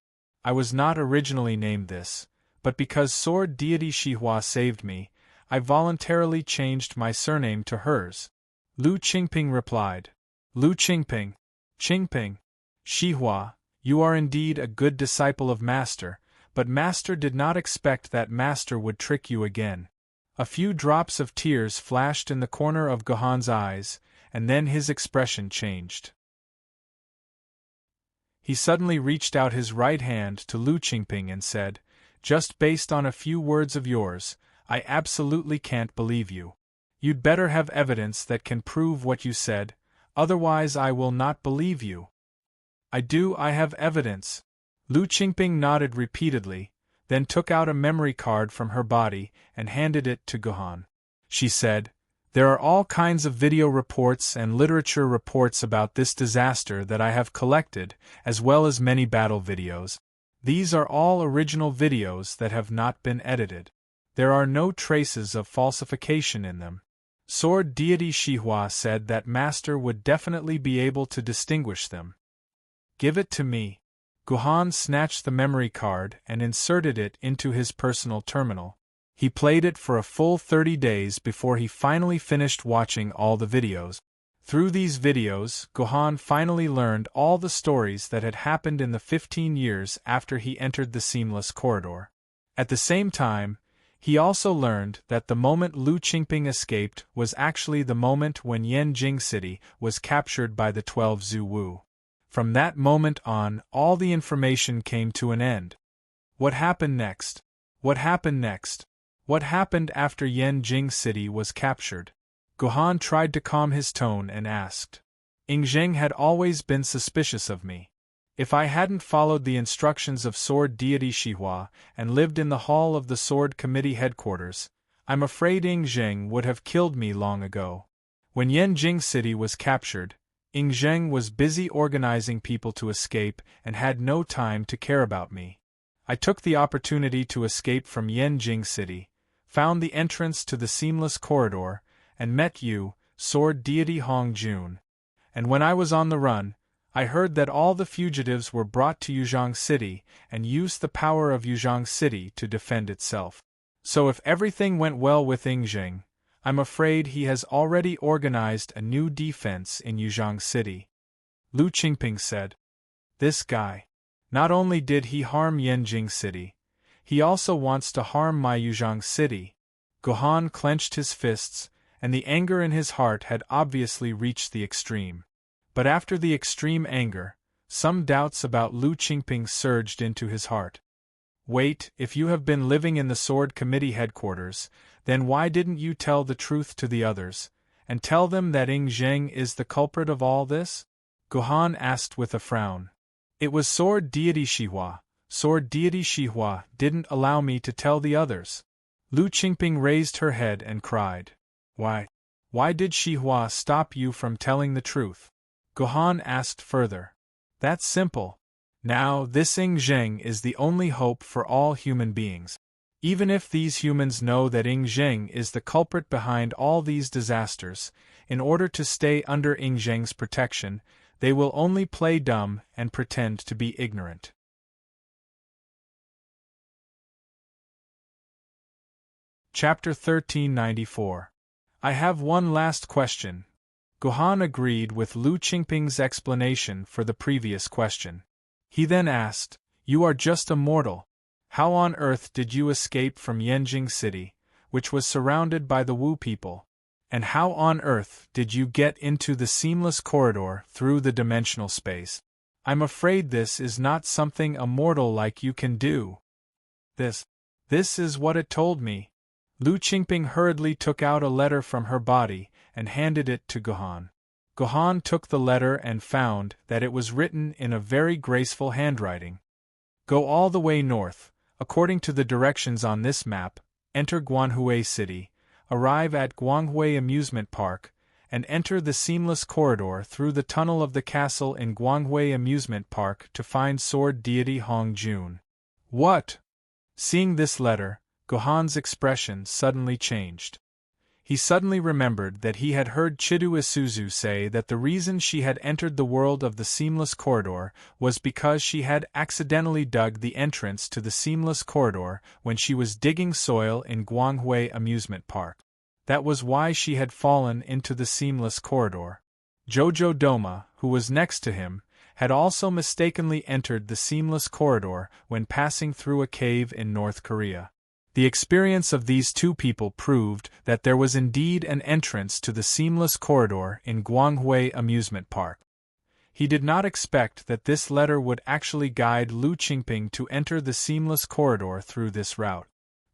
I was not originally named this, but because sword deity Xihua saved me, I voluntarily changed my surname to hers. Lu Qingping replied. Lu Qingping. Qingping. Xihua, you are indeed a good disciple of Master, but Master did not expect that Master would trick you again. A few drops of tears flashed in the corner of Gohan's eyes, and then his expression changed. He suddenly reached out his right hand to Lu Qingping and said, Just based on a few words of yours, I absolutely can't believe you. You'd better have evidence that can prove what you said, otherwise I will not believe you. I have evidence. Lu Qingping nodded repeatedly, then took out a memory card from her body and handed it to Gohan. She said, There are all kinds of video reports and literature reports about this disaster that I have collected, as well as many battle videos. These are all original videos that have not been edited. There are no traces of falsification in them. Sword deity Xihua said that Master would definitely be able to distinguish them. Give it to me. Gohan snatched the memory card and inserted it into his personal terminal. He played it for a full 30 days before he finally finished watching all the videos. Through these videos, Gohan finally learned all the stories that had happened in the 15 years after he entered the Seamless Corridor. At the same time, he also learned that the moment Lu Qingping escaped was actually the moment when Yanjing City was captured by the 12 Zhu Wu. From that moment on, all the information came to an end. What happened next? What happened next? What happened after Yanjing City was captured? Gohan tried to calm his tone and asked. Ying Zheng had always been suspicious of me. If I hadn't followed the instructions of sword deity Xihua and lived in the hall of the Sword Committee headquarters, I'm afraid Ying Zheng would have killed me long ago. When Yanjing City was captured, Ying Zheng was busy organizing people to escape and had no time to care about me. I took the opportunity to escape from Yanjing City, found the entrance to the Seamless Corridor, and met you, sword deity Hongjun. And when I was on the run, I heard that all the fugitives were brought to Yuzhong City and used the power of Yuzhong City to defend itself. So if everything went well with Ying Zheng, I'm afraid he has already organized a new defense in Yuzhong City. Lu Qingping said. This guy. Not only did he harm Yanjing City, he also wants to harm my Yuzhong City. Gohan clenched his fists, and the anger in his heart had obviously reached the extreme. But after the extreme anger, some doubts about Lu Qingping surged into his heart. Wait, if you have been living in the Sword Committee headquarters, then why didn't you tell the truth to the others, and tell them that Ying Zheng is the culprit of all this? Gohan asked with a frown. It was sword deity Xihua. Sword deity Xihua didn't allow me to tell the others. Lu Qingping raised her head and cried. Why? Why did Xihua stop you from telling the truth? Gohan asked further. That's simple. Now, this Ying Zheng is the only hope for all human beings. Even if these humans know that Ing Zheng is the culprit behind all these disasters, in order to stay under Ing Zheng's protection, they will only play dumb and pretend to be ignorant. Chapter 1394. I have one last question. Guhan agreed with Lu Qingping's explanation for the previous question. He then asked, "You are just a mortal. How on earth did you escape from Yanjing City, which was surrounded by the Wu people? And how on earth did you get into the seamless corridor through the dimensional space? I'm afraid this is not something a mortal like you can do." This is what it told me. Lu Qingping hurriedly took out a letter from her body and handed it to Guhan. Guhan took the letter and found that it was written in a very graceful handwriting. "Go all the way north, according to the directions on this map, enter Guanghui City, arrive at Guanghui Amusement Park, and enter the seamless corridor through the tunnel of the castle in Guanghui Amusement Park to find sword deity Hong Jun." What? Seeing this letter, Guhan's expression suddenly changed. He suddenly remembered that he had heard Chidu Isuzu say that the reason she had entered the world of the seamless corridor was because she had accidentally dug the entrance to the seamless corridor when she was digging soil in Guanghui Amusement Park. That was why she had fallen into the seamless corridor. Jojo Doma, who was next to him, had also mistakenly entered the seamless corridor when passing through a cave in North Korea. The experience of these two people proved that there was indeed an entrance to the seamless corridor in Guanghui Amusement Park. He did not expect that this letter would actually guide Lu Qingping to enter the seamless corridor through this route.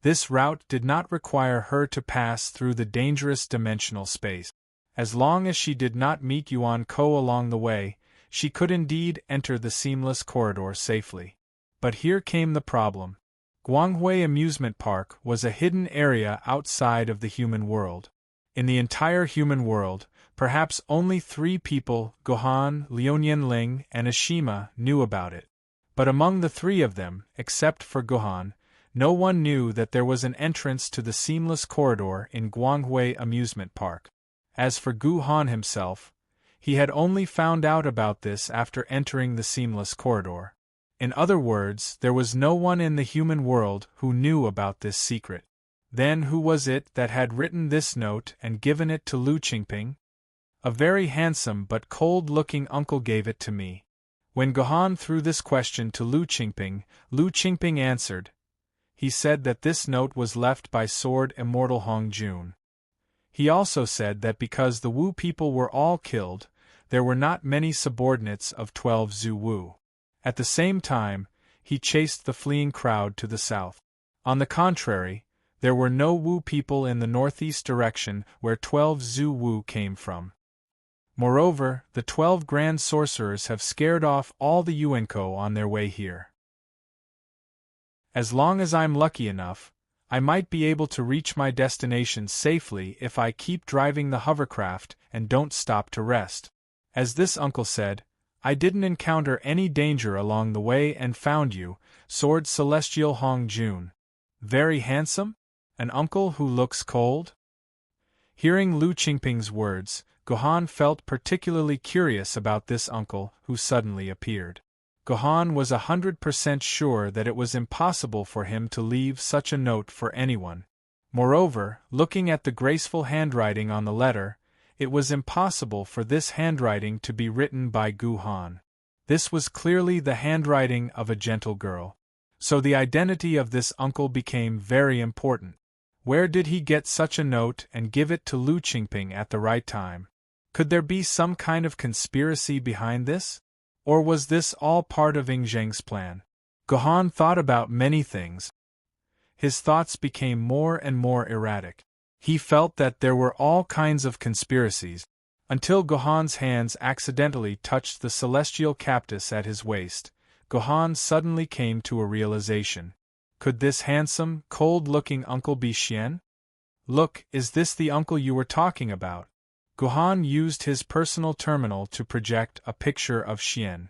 This route did not require her to pass through the dangerous dimensional space. As long as she did not meet Yuan Ko along the way, she could indeed enter the seamless corridor safely. But here came the problem. Guanghui Amusement Park was a hidden area outside of the human world. In the entire human world, perhaps only 3 people, Guhan, Liuonian Ling, and Ashima, knew about it. But among the 3 of them, except for Guhan, no one knew that there was an entrance to the seamless corridor in Guanghui Amusement Park. As for Guhan himself, he had only found out about this after entering the seamless corridor. In other words, there was no one in the human world who knew about this secret. Then who was it that had written this note and given it to Lu Qingping? A very handsome but cold-looking uncle gave it to me. When Guhan threw this question to Lu Qingping answered. He said that this note was left by Sword Immortal Hong Jun. He also said that because the Wu people were all killed, there were not many subordinates of 12 Zhu Wu. At the same time, he chased the fleeing crowd to the south. On the contrary, there were no Wu people in the northeast direction where 12 Zhu Wu came from. Moreover, the 12 grand sorcerers have scared off all the Yuanko on their way here. As long as I'm lucky enough, I might be able to reach my destination safely if I keep driving the hovercraft and don't stop to rest. As this uncle said, I didn't encounter any danger along the way and found you, Sword Celestial Hong Jun. Very handsome? An uncle who looks cold? Hearing Lu Qingping's words, Guhan felt particularly curious about this uncle who suddenly appeared. Guhan was 100% sure that it was impossible for him to leave such a note for anyone. Moreover, looking at the graceful handwriting on the letter, it was impossible for this handwriting to be written by Guhan. This was clearly the handwriting of a gentle girl. So the identity of this uncle became very important. Where did he get such a note and give it to Lu Qingping at the right time? Could there be some kind of conspiracy behind this? Or was this all part of Ing Zheng's plan? Guhan thought about many things. His thoughts became more and more erratic. He felt that there were all kinds of conspiracies, until Guhan's hands accidentally touched the celestial cactus at his waist. Guhan suddenly came to a realization. Could this handsome, cold-looking uncle be Xian? Look, is this the uncle you were talking about? Guhan used his personal terminal to project a picture of Xian.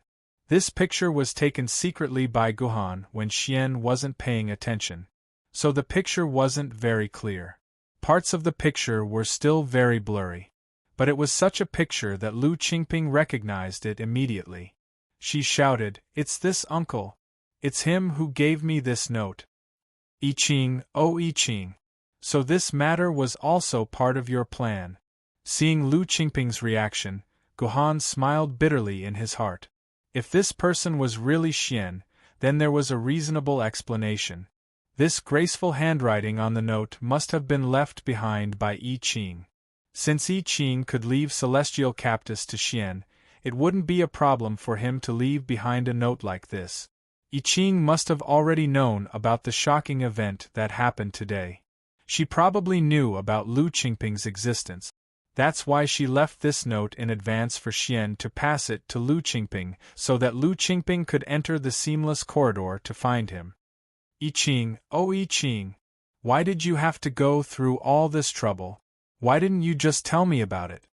This picture was taken secretly by Guhan when Xian wasn't paying attention. so the picture wasn't very clear. Parts of the picture were still very blurry. But it was such a picture that Lu Qingping recognized it immediately. She shouted, "It's this uncle! It's him who gave me this note." "I Ching, oh I Ching! So this matter was also part of your plan." Seeing Lu Qingping's reaction, Guhan smiled bitterly in his heart. If this person was really Xian, then there was a reasonable explanation. This graceful handwriting on the note must have been left behind by I Ching. Since I Ching could leave celestial captives to Xian, it wouldn't be a problem for him to leave behind a note like this. I Ching must have already known about the shocking event that happened today. She probably knew about Lu Qingping's existence. That's why she left this note in advance for Xian to pass it to Lu Qingping, so that Lu Qingping could enter the seamless corridor to find him. "I Ching, oh I Ching! Why did you have to go through all this trouble? Why didn't you just tell me about it?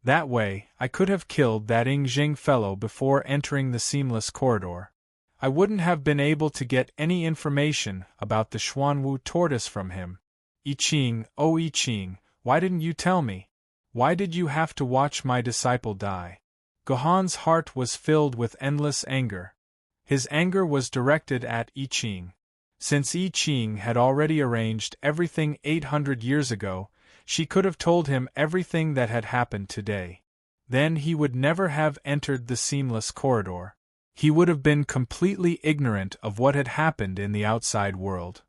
That way, I could have killed that Ing Jing fellow before entering the seamless corridor. I wouldn't have been able to get any information about the Xuanwu tortoise from him. I Ching, oh I Ching, why didn't you tell me? Why did you have to watch my disciple die?" Guhan's heart was filled with endless anger. His anger was directed at I Ching. Since I Ching had already arranged everything 800 years ago, she could have told him everything that had happened today. Then he would never have entered the seamless corridor. He would have been completely ignorant of what had happened in the outside world.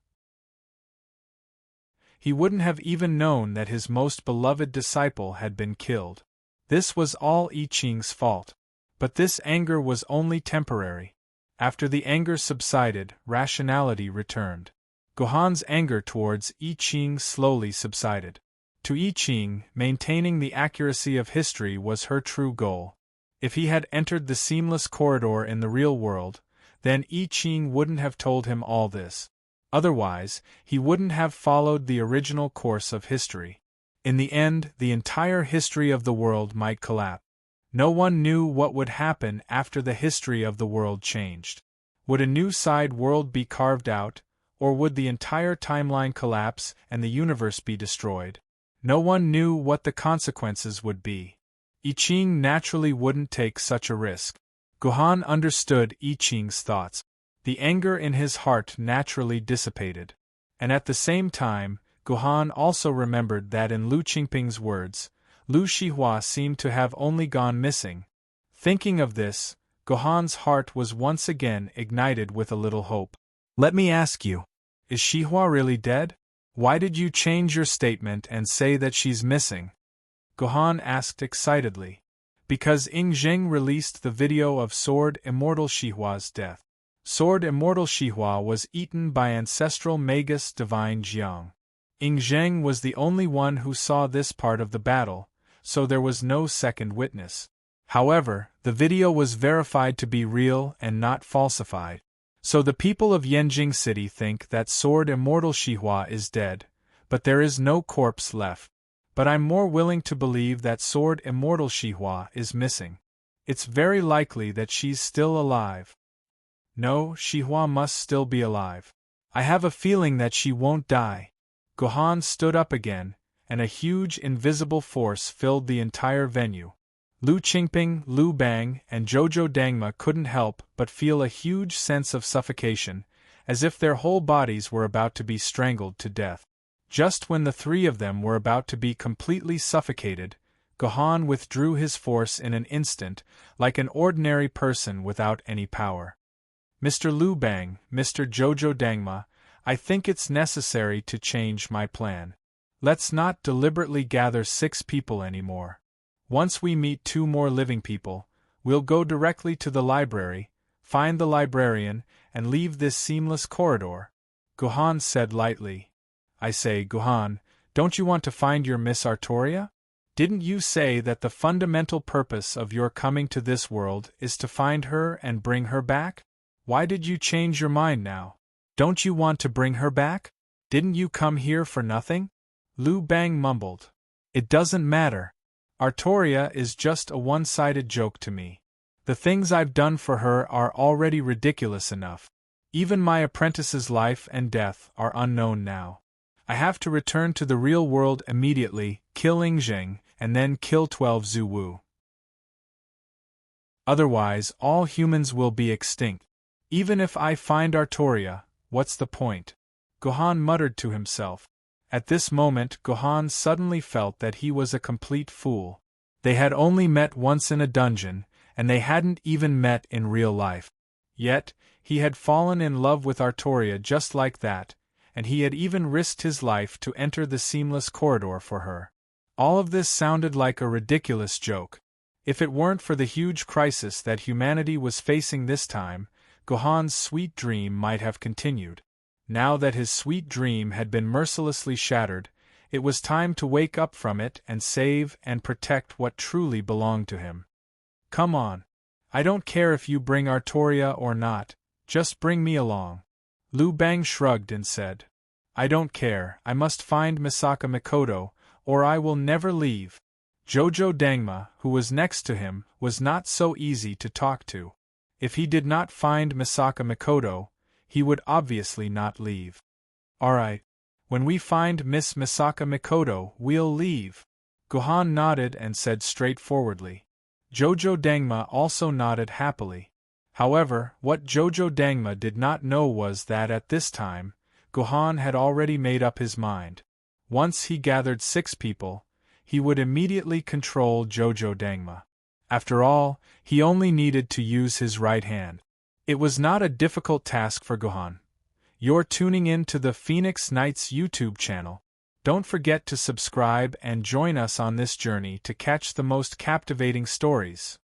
He wouldn't have even known that his most beloved disciple had been killed. This was all I Ching's fault. But this anger was only temporary. After the anger subsided, rationality returned. Guhan's anger towards I Ching slowly subsided. To I Ching, maintaining the accuracy of history was her true goal. If he had entered the seamless corridor in the real world, then I Ching wouldn't have told him all this. Otherwise, he wouldn't have followed the original course of history. In the end, the entire history of the world might collapse. No one knew what would happen after the history of the world changed. Would a new side world be carved out, or would the entire timeline collapse and the universe be destroyed? No one knew what the consequences would be. I Ching naturally wouldn't take such a risk. Guhan understood I Ching's thoughts. The anger in his heart naturally dissipated. And at the same time, Guhan also remembered that in Lu Qingping's words, Lu Shihua seemed to have only gone missing. Thinking of this, Guhan's heart was once again ignited with a little hope. "Let me ask you, is Shihua really dead? Why did you change your statement and say that she's missing?" Guhan asked excitedly. "Because Ing Jing released the video of Sword Immortal Shihua's death. Sword Immortal Shihua was eaten by ancestral Magus Divine Jiang. Ing Zheng was the only one who saw this part of the battle, so there was no second witness. However, the video was verified to be real and not falsified. So the people of Yanjing City think that Sword Immortal Shihua is dead, but there is no corpse left. But I'm more willing to believe that Sword Immortal Shihua is missing. It's very likely that she's still alive. No, Shihua must still be alive. I have a feeling that she won't die." Guhan stood up again, and a huge invisible force filled the entire venue. Lu Qingping, Lu Bang, and Zhou Dangma couldn't help but feel a huge sense of suffocation, as if their whole bodies were about to be strangled to death. Just when the three of them were about to be completely suffocated, Guhan withdrew his force in an instant, like an ordinary person without any power. "Mr. Lu Bang, Mr. Zhou Dangma, I think it's necessary to change my plan. Let's not deliberately gather 6 people anymore. Once we meet 2 more living people, we'll go directly to the library, find the librarian, and leave this seamless corridor," Guhan said lightly. "I say, Guhan, don't you want to find your Miss Artoria? Didn't you say that the fundamental purpose of your coming to this world is to find her and bring her back? Why did you change your mind now? Don't you want to bring her back? Didn't you come here for nothing?" Lu Bang mumbled. "It doesn't matter. Artoria is just a one-sided joke to me. The things I've done for her are already ridiculous enough. Even my apprentice's life and death are unknown now. I have to return to the real world immediately, kill Ingzheng, and then kill 12 Zuwu. Otherwise, all humans will be extinct. Even if I find Artoria, what's the point? Gohan muttered to himself. At this moment, Gohan suddenly felt that he was a complete fool. They had only met once in a dungeon, and they hadn't even met in real life. Yet, he had fallen in love with Artoria just like that, and he had even risked his life to enter the seamless corridor for her. All of this sounded like a ridiculous joke. If it weren't for the huge crisis that humanity was facing this time, Gohan's sweet dream might have continued. Now that his sweet dream had been mercilessly shattered, it was time to wake up from it and save and protect what truly belonged to him. Come on. I don't care if you bring Artoria or not, just bring me along. Liu Bang shrugged and said. I don't care, I must find Misaka Mikoto, or I will never leave. Jojo Dangma, who was next to him, was not so easy to talk to. If he did not find Misaka Mikoto, he would obviously not leave. Alright. When we find Miss Misaka Mikoto, we'll leave. Gohan nodded and said straightforwardly. Jojo Dangma also nodded happily. However, what Jojo Dangma did not know was that at this time, Gohan had already made up his mind. Once he gathered 6 people, he would immediately control Jojo Dangma. After all, he only needed to use his right hand. It was not a difficult task for Gohan. You're tuning in to the Phoenix Knights YouTube channel. Don't forget to subscribe and join us on this journey to catch the most captivating stories.